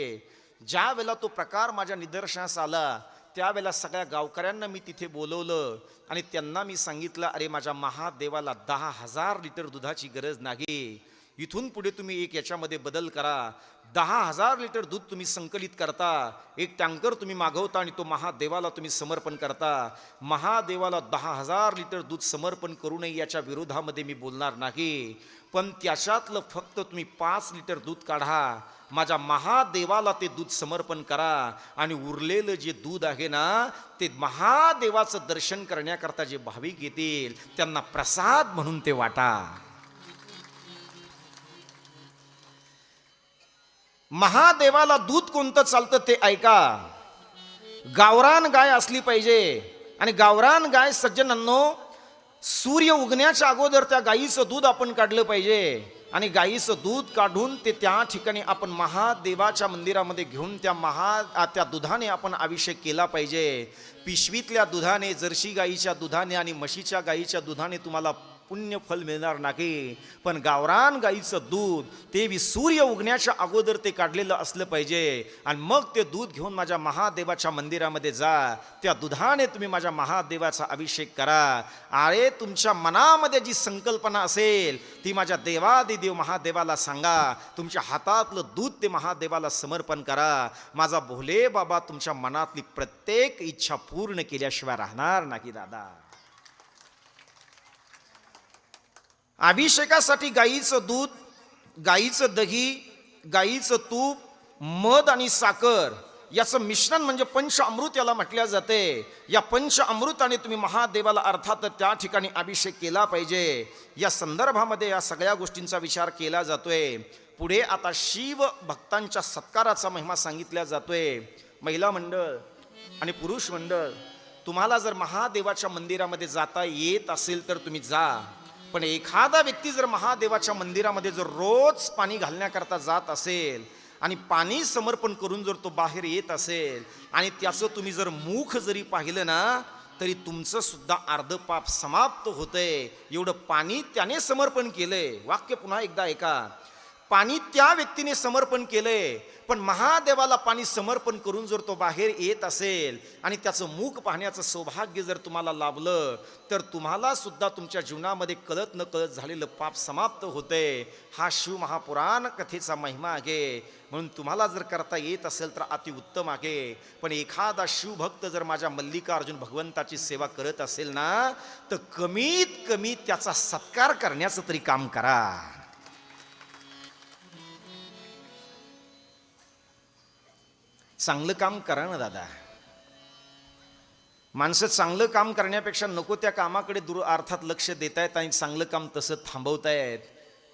ज्या वेळेला तो प्रकार माझ्या निदर्शनास आला त्यावेळेला सगळ्या गावकऱ्यांना मी तिथे बोलवलं आणि त्यांना मी सांगितलं, अरे माझ्या महादेवाला 10,000 लिटर दुधाची गरज नाही, इथून पुढे तुम्ही एक याच्यामध्ये बदल करा. 10,000 लिटर दूध तुम्ही संकलित करता, एक टँकर तुम्ही मागवता आणि तो महादेवाला तुम्ही समर्पण करता. महादेवाला 10,000 लिटर दूध समर्पण करू नये याच्या विरोधामध्ये मी बोलणार नाही, पण त्याच्यातलं फक्त तुम्ही 5 लिटर दूध काढा, माझ्या महादेवाला ते दूध समर्पण करा आणि उरलेलं जे दूध आहे ना ते महादेवाचं दर्शन करण्याकरता जे भाविक येतील त्यांना प्रसाद म्हणून ते वाटा. महादेवाला दूध कोणतं चालतं ते ऐका. गावरान गाय असली पाहिजे आणि गावरान गाय सज्जनांनो सूर्य उगण्याच्या अगोदर त्या गायीचं दूध आपण काढलं पाहिजे आणि गायीचं दूध काढून ते त्या ठिकाणी आपण महादेवाच्या मंदिरामध्ये घेऊन त्या दुधाने आपण अभिषेक केला पाहिजे. पिशवीतल्या दुधाने, जर्सी गायीच्या दुधाने आणि म्हशीच्या गायीच्या दुधाने तुम्हाला पुण्य फल मिळणार नाही, पण गावरान गाईचं दूध ते सूर्य उगण्याच्या अगोदर ते काढलेलं असलं पाहिजे आणि मग ते दूध घेऊन माझ्या महादेवाच्या मंदिरामध्ये जा, त्या दुधाने तुम्ही माझ्या महादेवाचा अभिषेक करा. अरे तुमच्या मनामध्ये जी संकल्पना असेल ती माझ्या देवादिदेव महादेवाला सांगा, तुमच्या हातातलं दूध ते महादेवाला समर्पण करा. माझा भोले बाबा तुमच्या मनातली प्रत्येक इच्छा पूर्ण केल्याशिवाय राहणार नाही दादा. अभिषेकासाठी गाईचं दूध, गाईचं दही, गाईचं तूप, मध आणि साखर याचं मिश्रण म्हणजे पंचअमृत याला म्हटल्या जाते. या पंचअमृताने तुम्ही महादेवाला अर्थात त्या ठिकाणी अभिषेक केला पाहिजे. या संदर्भामध्ये या सगळ्या गोष्टींचा विचार केला जातोय. पुढे आता शिव भक्तांच्या सत्काराचा महिमा सांगितला जातोय. महिला मंडळ आणि पुरुष मंडळ, तुम्हाला जर महादेवाच्या मंदिरामध्ये जाता येत असेल तर तुम्ही जा, पण एखादा व्यक्ती जर महादेवाच्या मंदिरामध्ये जर रोज पाणी घालण्याकरता जात असेल आणि पाणी समर्पण करून जर तो बाहेर येत असेल आणि त्याचं तुम्ही जर मुख जरी पाहिलं ना तरी तुमचं सुद्धा अर्ध पाप समाप्त होतंय. एवढं पाणी त्याने समर्पण केलंय. वाक्य पुन्हा एकदा ऐका. पाणी त्या व्यक्तीने समर्पण केलंय, पण महादेवाला पाणी समर्पण करून जर तो बाहेर येत असेल आणि त्याचं मुख पाहण्याचं सौभाग्य जर तुम्हाला लाभलं तर तुम्हाला सुद्धा तुमच्या जीवनामध्ये कळत न कळत झालेलं पाप समाप्त होतंय. हा शिव महापुराण कथेचा महिमा आहे. म्हणून तुम्हाला जर करता येत असेल तर अतिउत्तम आहे, पण एखादा शिवभक्त जर माझ्या मल्लिकार्जुन भगवंताची सेवा करत असेल ना तर कमीत कमी त्याचा सत्कार करण्याचं तरी काम करा. चांगलं काम करा ना दादा. माणसं चांगलं काम करण्यापेक्षा नको त्या कामाकडे अर्थात लक्ष देत आहेत आणि चांगलं काम तसं थांबवतायत.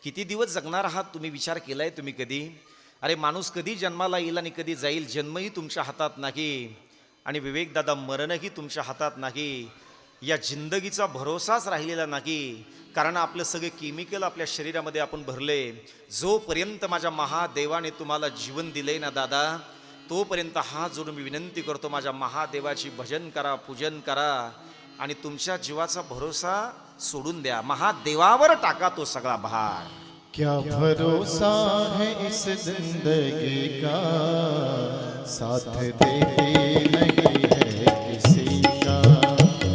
किती दिवस जगणार आहात तुम्ही विचार केलाय तुम्ही कधी? अरे माणूस कधी जन्माला येईल आणि कधी जाईल जन्मही तुमच्या हातात नाही आणि विवेक दादा मरणही तुमच्या हातात नाही. या जिंदगीचा भरोसाच राहिलेला नाही, कारण आपलं सगळे केमिकल आपल्या शरीरामध्ये आपण भरले. जोपर्यंत माझ्या महादेवाने तुम्हाला जीवन दिले ना दादा तोपर्यंत हात जोडून मी विनंती करतो, माझ्या महादेवाची भजन करा, पूजन करा आणि तुमच्या जीवाचा भरोसा सोडून द्या. महादेवावर टाका तो सगळा भार. क्या भरोसा है इस जिंदगी का, साथ देती नहीं है किसी का.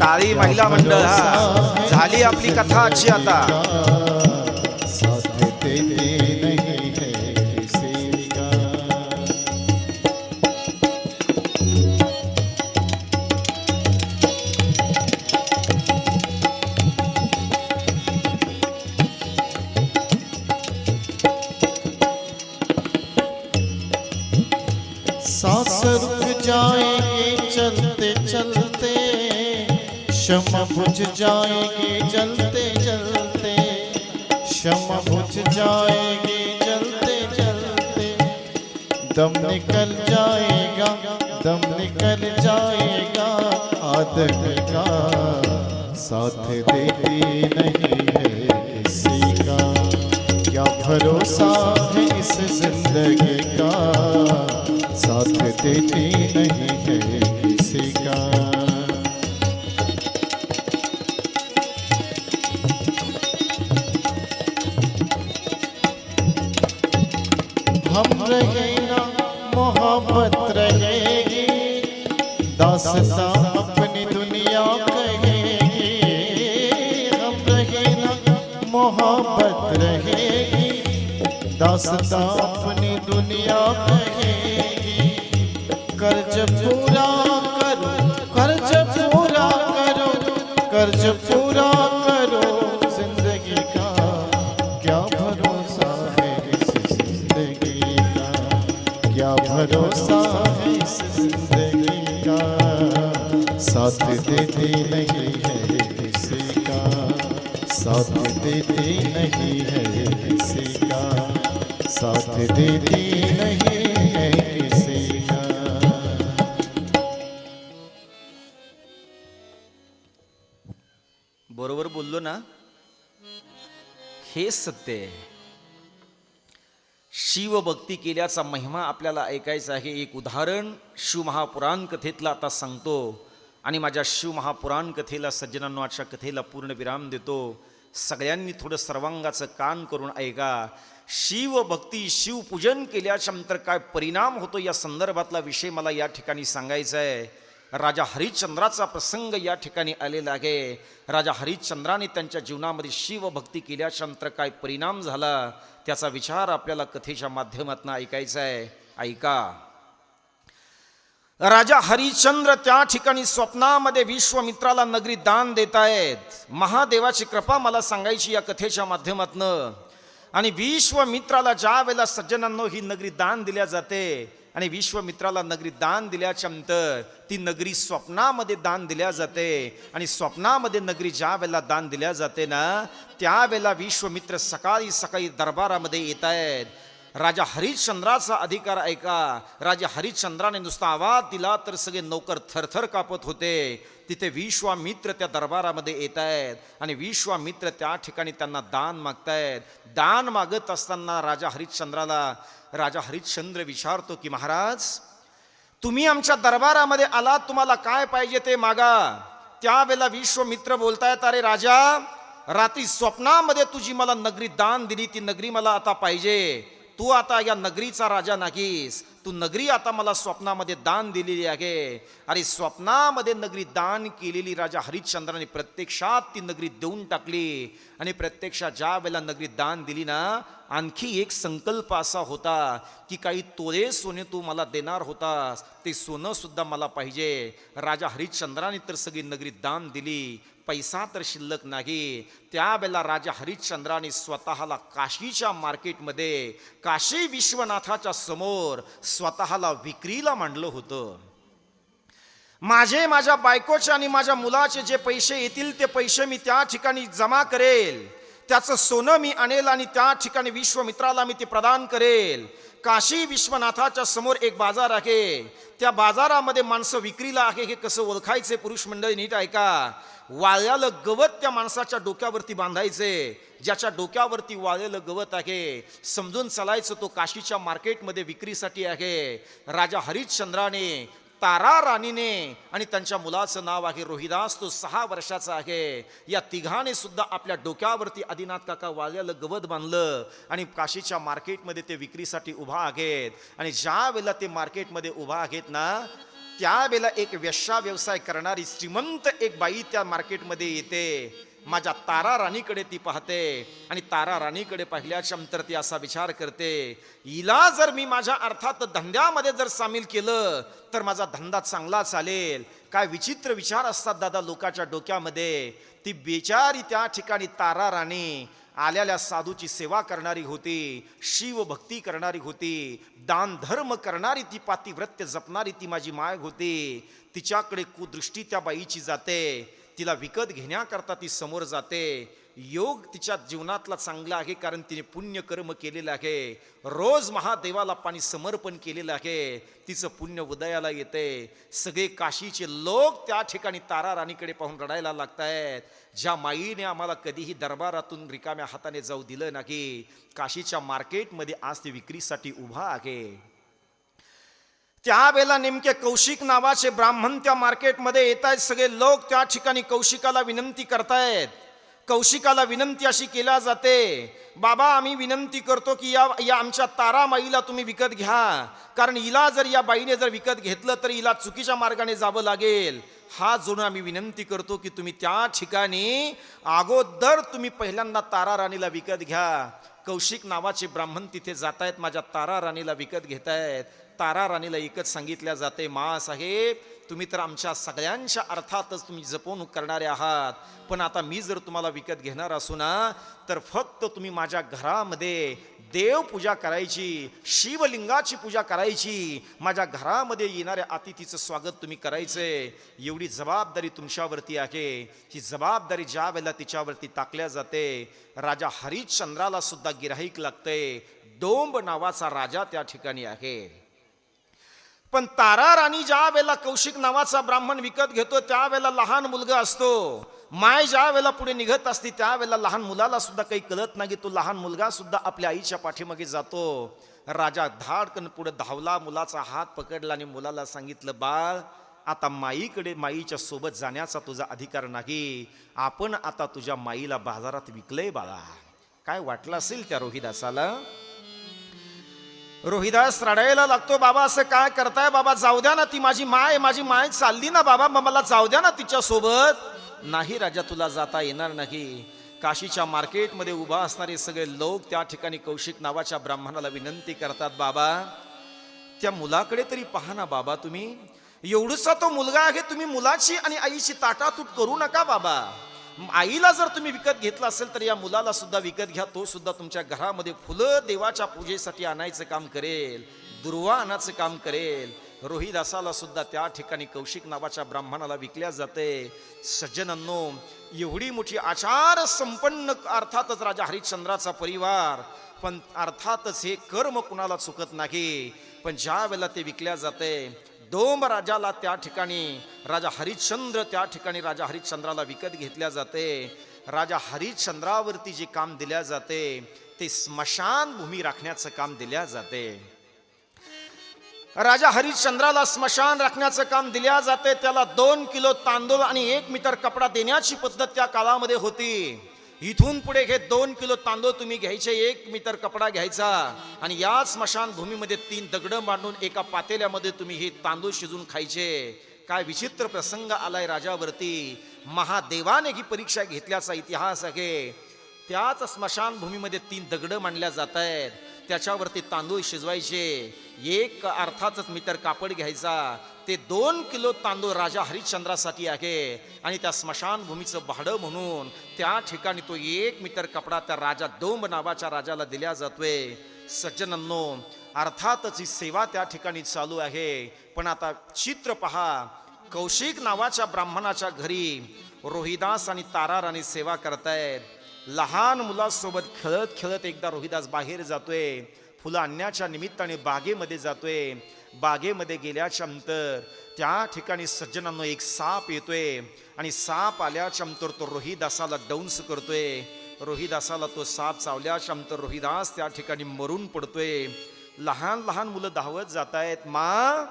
टाळी महिला मंडळ. हा झाली आपली कथा आजची. आता साथ देती नहीं है किसी का. सांस रुक जाएंगे चलते चलते, शम बुझ जाएंगे जलते जलते, शम बुझ जाएंगे जलते जलते, दम निकल जाएगा दम निकल जाएगा आदमी का, साथ देती नहीं है किसी का। क्या भरोसा है इस जिंदगी का, साथ देती नहीं है किसी का। हम रहे ना मोहब्बत रहेगी, दास्तां अपनी दुनिया कहेगी। हम रहे ना मोहब्बत रहेगी, दास्तां अपनी दुनिया कहेगी। कर्ज पूरा करो, कर्ज पूरा करो, कर्ज पूरा करो जिंदगी का। क्या भरोसा है इस जिंदगी का, क्या भरोसा है इस जिंदगी का। साथ देती नहीं है किसी का, साथ देती नहीं है किसी का, साथ देती नहीं है किसी का। बरोबर बोललो ना? हे सत्य आहे. शिवभक्ती केल्याचा महिमा आपल्याला ऐकायचा आहे. एक उदाहरण शिवमहापुराण कथेतला आता सांगतो आणि माझ्या शिवमहापुराण कथेला, सज्जनांनो, आजच्या कथेला पूर्ण विराम देतो. सगळ्यांनी थोडं सर्वांगाचं कान करून ऐका. शिवभक्ती, शिवपूजन केल्याच्या नंतर काय परिणाम होतो या संदर्भातला विषय मला या ठिकाणी सांगायचा आहे. राजा हरिश्चंद्राचा प्रसंग या ठिकाणी आलेला आहे. राजा हरिश्चंद्राने त्यांच्या जीवनामध्ये शिवभक्ती केल्याच्या नंतर काय परिणाम झाला त्याचा विचार आपल्याला कथेच्या माध्यमातून ऐकायचा आहे. ऐका. राजा हरिश्चंद्र त्या ठिकाणी स्वप्नामध्ये विश्वामित्राला नगरी दान देत आहेत. महादेवाची कृपा मला सांगायची या कथेच्या माध्यमातून. आणि विश्वामित्राला ज्या वेळेला, सज्जनांनो, ही नगरी दान दिल्या जाते आणि विश्वामित्राला नगरी दान दिल्याच्या नंतर ती नगरी स्वप्नामध्ये दान दिल्या जाते. आणि स्वप्नामध्ये नगरी ज्या वेळेला दान दिल्या जाते ना, त्यावेळेला विश्वामित्र सकाळी सकाळी दरबारामध्ये येत आहेत. राजा हरिश्चंद्राचा अधिकार ऐका. राजा हरिश्चंद्राने नुसता आवाज दिला तर सगळे नौकर थरथर कापत होते. तिथे विश्वामित्र त्या दरबारामध्ये येत आहेत आणि विश्वामित्र त्या ठिकाणी त्यांना दान मागतायत. दान मागत असताना राजा हरिश्चंद्र विचारतो की, महाराज, तुम्ही आमच्या दरबारामध्ये आलात, तुम्हाला काय पाहिजे ते मागा. त्यावेळेला विश्वामित्र बोलतायत, अरे राजा, रात्री स्वप्नामध्ये तुझी मला नगरी दान दिली, ती नगरी मला आता पाहिजे. तू आता या नगरीचा राजा नाहीस, तू नगरी आता मला स्वप्नामध्ये दान दिलेली आहे. अरे स्वप्नामध्ये नगरी दान केलेली राजा हरिश्चंद्राने प्रत्यक्षात ती नगरी देऊन टाकली. आणि प्रत्यक्षात ज्या वेळेला नगरी दान दिली ना, आणखी एक संकल्प असा होता की काही तोळे सोने तू मला देणार होतास, ते सोनं सुद्धा मला पाहिजे. राजा हरिश्चंद्राने तर सगळी नगरी दान दिली, पैसा तर शिल्लक नाही. त्यावेळेला राजा हरिश्चंद्राने स्वतःला काशीच्या मार्केटमध्ये, काशी विश्वनाथाच्या समोर स्वतःला विक्रीला मांडलं होतं. माझ्या बायकोचे आणि माझ्या मुलाचे जे पैसे येतील ते पैसे मी त्या ठिकाणी जमा करेल, त्याचं सोनं मी आणेल आणि त्या ठिकाणी विश्वामित्राला मी ते प्रदान करेल. काशी विश्वनाथाच्या समोर एक बाजार आहे, त्या बाजारामध्ये माणसं विक्रीला आहे. हे कसं ओळखायचे पुरुष मंडळी, नीट ऐका. वाळलेलं गवत त्या माणसाच्या डोक्यावरती बांधायचे. ज्याच्या डोक्यावरती वाळलेलं गवत आहे समजून चालायचं तो काशीच्या मार्केटमध्ये विक्रीसाठी आहे. राजा हरिश्चंद्राने, तारा राणीने आणि त्यांच्या मुलाचं नाव आहे रोहिदास, तो 6 वर्षाचा आहे. या तिघाने सुद्धा आपल्या डोक्यावरती आदिनाथ काका वाळलेलं गवत बांधलं आणि काशीच्या मार्केटमध्ये ते विक्रीसाठी उभा आहेत. आणि ज्या वेळेला ते मार्केटमध्ये उभा आहेत ना, त्यावेळेला एक वेश्या व्यवसाय करणारी श्रीमंत एक बाई त्या मार्केटमध्ये येते. माझ्या तारा राणीकडे ती पाहते आणि तारा राणीकडे पाहिल्याच्या नंतर ती असा विचार करते, हिला जर मी माझ्या अर्थात धंद्यामध्ये जर सामील केलं तर माझा धंदा चांगला चालेल. काय विचित्र विचार असतात दादा लोकांच्या डोक्यामध्ये. ती बेचारी त्या ठिकाणी तारा राणी आलेल्या साधूची सेवा करणारी होती, शिवभक्ती करणारी होती, दान धर्म करणारी, ती पातिव्रत्य जपणारी ती माझी माय होती. तिच्याकडे कुदृष्टी त्या बाईची जाते. तिला विकत घेण्याकरता ती समोर जाते. योग तिच्या जीवनातला चांगला आहे, कारण तिने पुण्य कर्म केलेलं आहे, रोज महादेवाला पाणी समर्पण केलेलं आहे, तिचं पुण्य उदयाला येते. सगळे काशीचे लोक त्या ठिकाणी तारा राणीकडे पाहून रडायला लागतायत. ज्या माईने आम्हाला कधीही दरबारातून रिकाम्या हाताने जाऊ दिलं नाही, काशीच्या मार्केटमध्ये आज ती विक्रीसाठी उभा आहे. त्यावेळेला नेमके कौशिक नावाचे ब्राह्मण त्या मार्केटमध्ये येत आहेत. सगळे लोक त्या ठिकाणी कौशिकाला विनंती करतायत. कौशिकाला विनंती अशी केल्या जाते, बाबा आम्ही विनंती करतो की या आमच्या तारामाईला तुम्ही विकत घ्या, कारण हिला जर या बाईने जर विकत घेतलं तर हिला चुकीच्या मार्गाने जावं लागेल. हात जोडून आम्ही विनंती करतो की तुम्ही त्या ठिकाणी अगोदर तुम्ही पहिल्यांदा तारा राणीला विकत घ्या. कौशिक नावाचे ब्राह्मण तिथे जात आहेत, माझ्या तारा राणीला विकत घेतायत. तारा राणीला एकच सांगितल्या जाते, मा साहेब तुम्ही तर आमच्या सगळ्यांच्या अर्थातच तुम्ही जपवणूक करणारे आहात, पण आता मी जर तुम्हाला विकत घेणार असू ना, तर फक्त तुम्ही माझ्या घरामध्ये देव पूजा करायची, शिवलिंगाची पूजा करायची, माझ्या घरामध्ये येणाऱ्या अतिथीचं स्वागत तुम्ही करायचंय, एवढी जबाबदारी तुमच्यावरती आहे. ही जबाबदारी ज्या वेळेला तिच्यावरती टाकल्या जाते, राजा हरिश्चंद्राला सुद्धा गिऱ्हाईक लागतंय. डोंब नावाचा राजा त्या ठिकाणी आहे. पण तारा राणी ज्या वेळेला कौशिक नावाचा ब्राह्मण विकत घेतो, त्यावेळेला लहान मुलगा असतो. माय ज्या वेळेला पुढे निघत असते, त्यावेळेला लहान मुलाला सुद्धा काही कळत नाही. तो लहान मुलगा सुद्धा आपल्या आईच्या पाठीमागे जातो. राजा धाडकन पुढे धावला, मुलाचा हात पकडला आणि मुलाला सांगितलं, बाळ आता माईकडे माईच्या सोबत जाण्याचा तुझा अधिकार नाही. आपण आता तुझ्या माईला बाजारात विकलंय बाळा. काय वाटलं असेल त्या रोहिदासाला. रोहिदास रडायला लागतो, बाबा असं काय करताय बाबा, जाऊ द्या ना, ती माझी माय चालली ना बाबा, मग मला जाऊ द्या ना तिच्या सोबत. नाही राजा, तुला जाता येणार नाही. काशीच्या मार्केटमध्ये उभा असणारे सगळे लोक त्या ठिकाणी कौशिक नावाच्या ब्राह्मणाला विनंती करतात, बाबा त्या मुलाकडे तरी पहा ना बाबा, तुम्ही एवढूसा तो मुलगा आहे, तुम्ही मुलाची आणि आईची ताटातूट करू नका बाबा. आईला जर तुम्ही विकत घेतला असेल तर या मुलाला सुद्धा विकत घ्या, तो सुद्धा तुमच्या घरामध्ये फुलं देवाच्या पूजेसाठी आणायचं काम करेल, दुर्वा आणायचं काम करेल. रोहिदासाला सुद्धा त्या ठिकाणी कौशिक नावाच्या ब्राह्मणाला विकल्या जाते. सज्जनांनो, एवढी मोठी आचार संपन्न अर्थातच राजा हरिश्चंद्राचा परिवार, पण अर्थातच हे कर्म कुणाला चुकत नाही. पण ज्या वेळेला ते विकल्या जाते, डोंब राजाला त्या ठिकाणी राजा हरिश्चंद्र त्या ठिकाणी राजा हरिश्चंद्राला विकत घेतल्या जाते. राजा हरिश्चंद्रावरती जे काम दिल्या जाते ते स्मशान भूमी राखण्याचं काम दिल्या जाते. राजा हरिश्चंद्राला स्मशान राखण्याचं काम दिल्या जाते. त्याला 2 किलो तांदूळ आणि 1 मीटर कपडा देण्याची पद्धत त्या काळामध्ये होती. इथून पुढे हे 2 किलो तांदूळ तुम्ही घ्यायचे, 1 मीटर कपडा घ्यायचा आणि या स्मशान भूमीमध्ये 3 दगडं मांडून एका पातेल्यामध्ये तुम्ही हे तांदूळ शिजून खायचे. काय विचित्र प्रसंग आलाय राजावरती. महादेवाने ही परीक्षा घेतल्याचा इतिहास आहे. त्याच स्मशान भूमीमध्ये 3 दगडं मांडल्या जात आहेत, त्याच्यावरती तांदूळ शिजवायचे. 1 अर्थातच मीटर कापड घ्यायचा. ते 2 किलो तांदूळ राजा हरिश्चंद्रासाठी आहे आणि त्या स्मशान भूमीचं भाडं म्हणून त्या ठिकाणी तो 1 मीटर कपडा त्या राजा डोंब नावाच्या राजाला दिल्या जातोय. सज्जनांनो, अर्थातच ही सेवा त्या ठिकाणी चालू आहे. पण आता चित्र पहा, कौशिक नावाच्या ब्राह्मणाच्या घरी रोहिदास आणि तारा राणी सेवा करतायत. लहान मुलासोबत खेळत खेळत एकदा रोहिदास बाहेर जातोय, फुलं आणण्याच्या निमित्ताने बागेमध्ये जातोय. बागेमध्ये गेल्याच्या नंतर त्या ठिकाणी सज्जनांनो एक साप येतोय आणि साप आल्याच्या नंतर तो रोहिदासाला दंश करतोय. रोहिदासाला तो साप चावल्याच्या नंतर रोहिदास त्या ठिकाणी मरून पडतोय. लहान लहान मुलं धावत जात आहेत, मा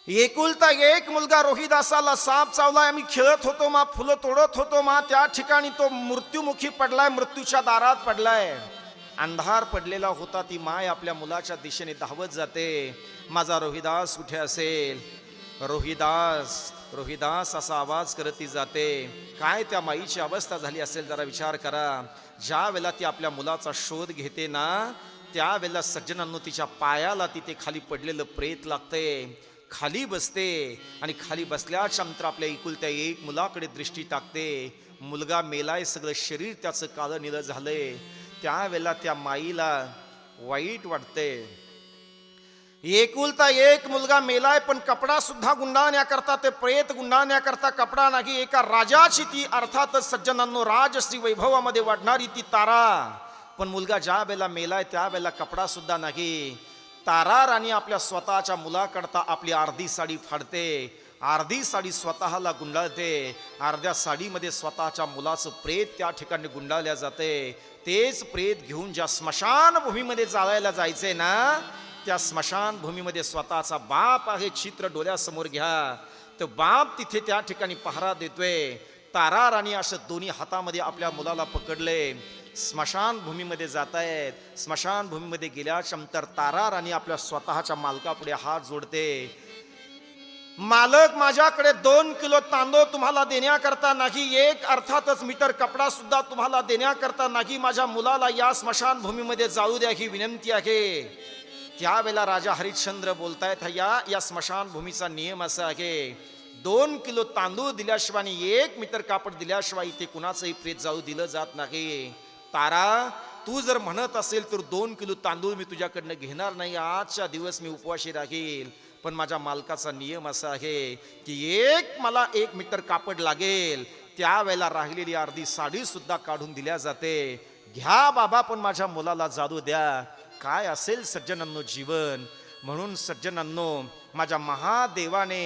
एकुलता 1 मुलगा रोहिदासाला साप चावलाय, आम्ही खेळत होतो मा, फुलं तोडत होतो मा, त्या ठिकाणी तो मृत्युमुखी पडलाय, मृत्यूच्या दारात पडलाय. अंधार पडलेला होता. ती माय आपल्या मुलाच्या दिशेने धावत जाते, माझा रोहिदास कुठे असेल, रोहिदास रोहिदास असा आवाज करत ती जाते. काय त्या माईची अवस्था झाली असेल जरा विचार करा. ज्या वेळेला ती आपल्या मुलाचा शोध घेते ना, त्यावेळेला सज्जनांनो तिच्या पायाला तिथे खाली पडलेलं प्रेत लागते. खाली बसते आणि खाली बसल्याच्या नंतर आपल्या एकुलत्या 1 मुलाकडे दृष्टी टाकते. मुलगा मेलाय, सगळं शरीर त्याचं काळं निळं झालंय. त्यावेळेला त्या माईला वाईट वाटते. एकुलता एक मुलगा मेलाय, पण कपडा सुद्धा गुंडाळण्याकरता, ते प्रेत गुंडाळण्याकरता कपडा नाही. एका राजाची ती अर्थातच सज्जनांनो राजश्री वैभवामध्ये वाढणारी ती तारा, पण मुलगा ज्या वेळेला मेलाय त्या वेळेला कपडा सुद्धा नाही. तारा राणी आपल्या स्वतःच्या मुलाकरता आपली अर्धी साडी फाडते, अर्धी साडी स्वतःला गुंडाळते, अर्ध्या साडीमध्ये स्वतःच्या मुलाचं प्रेत त्या ठिकाणी गुंडाळल्या जाते. तेच प्रेत घेऊन ज्या स्मशान भूमीमध्ये जाळायला जायचंय ना, त्या स्मशान भूमीमध्ये स्वतःचा बाप आहे चित्र डोळ्यासमोर घ्या. तो बाप तिथे त्या ठिकाणी पहारा देतोय. तारा राणी असं दोन्ही हातामध्ये आपल्या मुलाला पकडले, स्मशान भूमीमध्ये जात आहेत. स्मशान भूमीमध्ये गेल्याच्या नंतर तारा राणी आपल्या स्वतःच्या मालकापुढे हात जोडते. मालक, माझ्याकडे 2 किलो तांदूळ तुम्हाला देण्याकरता नाही, एक अर्थातच मीटर कपडा सुद्धा तुम्हाला देण्याकरता नाही. माझ्या मुलाला या स्मशान भूमीमध्ये जाऊ द्या ही विनंती आहे. त्यावेळेला राजा हरिश्चंद्र बोलतायत, या स्मशान भूमीचा नियम असा आहे, 2 किलो तांदूळ दिल्याशिवाय आणि 1 मीटर कापड दिल्याशिवाय इथे कुणाचंही प्रेत जाऊ दिलं जात नाही. तारा, तू जर म्हणत असेल तर 2 किलो तांदूळ मी तुझ्याकडनं घेणार नाही, आजच्या दिवस मी उपवाशी राहील. पण माझ्या मालकाचा नियम असा आहे की मला 1 मीटर कापड लागेल. त्यावेळेला राहिलेली अर्धी साडी सुद्धा काढून दिल्या जाते. घ्या बाबा, पण माझ्या मुलाला जादू द्या. काय असेल सज्जनांनो जीवन. म्हणून सज्जनांनो, माझ्या महादेवाने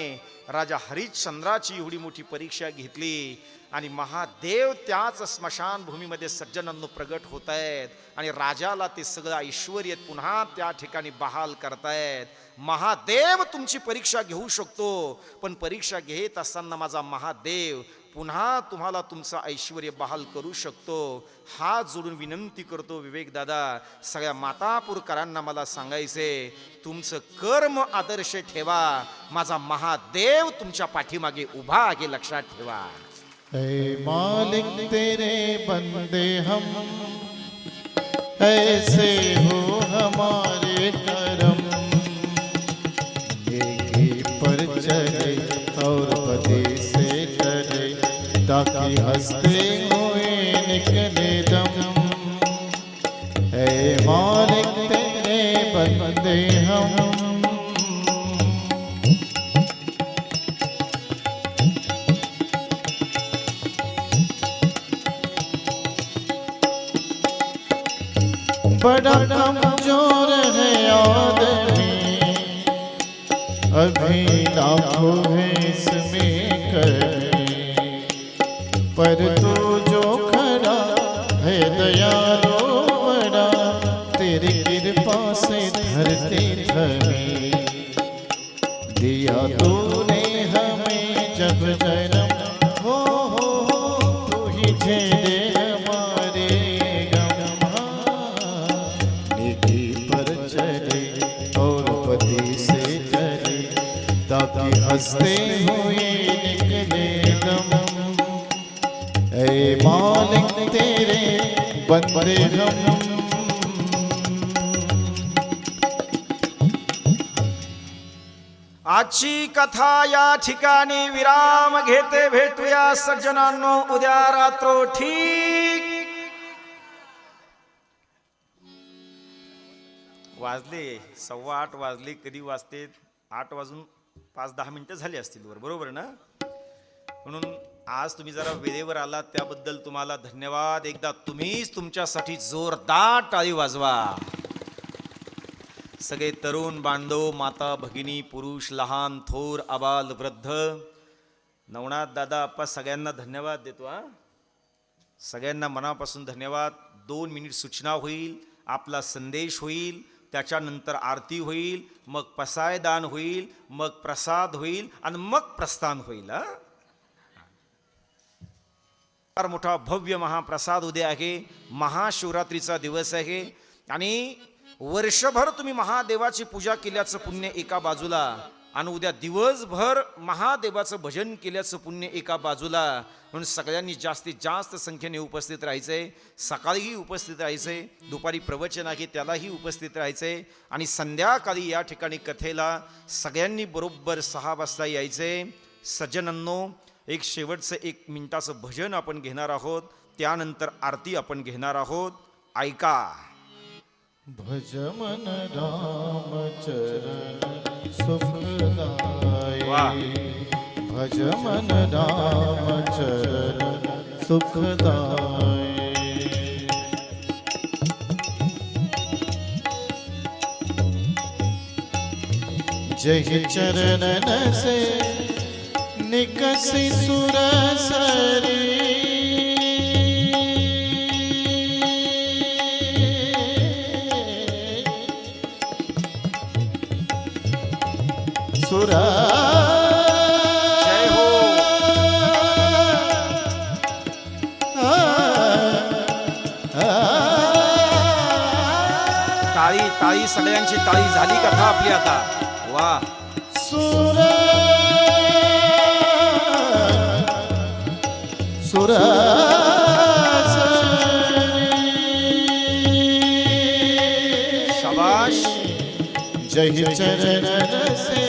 राजा हरिश्चंद्राची एवढी मोठी परीक्षा घेतली आणि महादेव त्याच स्मशान भूमीमध्ये सज्जनांनो प्रगट होत आहेत आणि राजाला ते सगळं ऐश्वर्य पुन्हा त्या ठिकाणी बहाल करतायत. महादेव तुमची परीक्षा घेऊ शकतो, पण परीक्षा घेत असताना माझा महादेव पुन्हा तुम्हाला तुमचं ऐश्वर्य बहाल करू शकतो. हात जोडून विनंती करतो विवेक दादा, सगळ्या मातापुरकरांना मला सांगायचे, तुमचं कर्म आदर्श ठेवा, माझा महादेव तुमच्या पाठीमागे उभा आहे, लक्षात ठेवा. ऐ मालिक तेरे बंदे हम, ऐसे हो हमारे करम, नेकी पर चले और बदी से करे, ताकि हंसते हुए निकले दम. ऐ मालिक तेरे बंदे हम. बड़ा कमजोर है आदमी, अभी लाखों है इसमें करने, पर तू जो खड़ा है दयालु बड़ा, तेरी कृपा से धरती थमी, दिया तूने हमें जब जन्म, हो तू ही झेले हमारे गम. नेकी पर चले और पति से चले, ताकि हंसते हुए निकले दम. ऐ मालिक तेरे बंदे हम. आजची कथा या ठिकाणी विराम घेते. भेटूया सज्जनांनो उद्या रात्र ठीक वाजले 8:15 वाजले. कधी वाजते? 8 वाजून 5-10 मिनिटं झाली असतील, बरोबर ना? म्हणून आज तुम्ही जरा वेळेवर आलात त्याबद्दल तुम्हाला धन्यवाद. एकदा तुम्हीच तुमच्यासाठी जोरदार टाळी वाजवा. सगळे तरुण बांधव, माता भगिनी, पुरुष, लहान थोर, आबाल वृद्ध, नवनाथ दादा आप्पा सगळ्यांना धन्यवाद देतो. सगळ्यांना मनापासून धन्यवाद. 2 मिनिट सूचना होईल, आपला संदेश होईल, त्याच्यानंतर आरती होईल, मग पसायदान होईल, मग प्रसाद होईल आणि मग प्रस्थान होईल. फार मोठा भव्य महाप्रसाद उद्या आहे. महाशिवरात्रीचा दिवस आहे आणि वर्षभर तुम्ही महादेवाची पूजा केल्याचं पुण्य एका बाजूला आणि उद्या दिवसभर महादेवाचं भजन केल्याचं पुण्य एका बाजूला. म्हणून सगळ्यांनी जास्तीत जास्त संख्येने उपस्थित राहायचंय. सकाळीही उपस्थित राहायचंय, दुपारी प्रवचन आहे त्यालाही उपस्थित राहायचंय आणि संध्याकाळी या ठिकाणी कथेला सगळ्यांनी बरोबर 6 वाजता यायचंय. सज्जनांनो, एक शेवटचं 1 मिनिटाचं भजन आपण घेणार आहोत, त्यानंतर आरती आपण घेणार आहोत. ऐका. भज मन राम चरण सुखदाई वाह. भज मन राम चरण सुखदाई जय चरणन से निकसी सुरसरी सुरा जय हो. टाळी टाळी सगळ्यांची टाळी झाली कथा आपली आता. वा. सुर सुर शाबाश. जय चरण से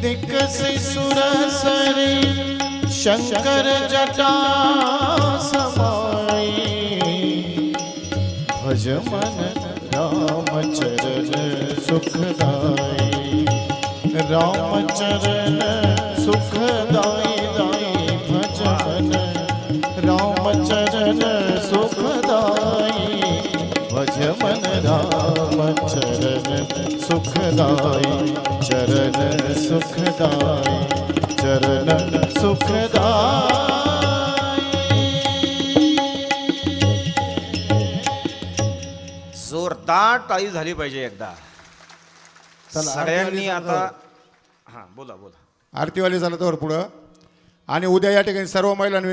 दिकसी सुरसरी शंकर जटा समाई भज मन राम चरण सुखदाई राम चरण सुखदाई दाई भज मन राम चरण सुखदाई भज मन राम चरण सुखदाई चरण सुखदाई चरण सुखदाई जोरदार टाळी झाली पाहिजे एकदा. चला, सगळ्यांनी आरतीवाली आता झालं. हा बोला बोला. आरतीवाली झालं तर पुढं आणि उद्या या ठिकाणी सर्व महिलांनी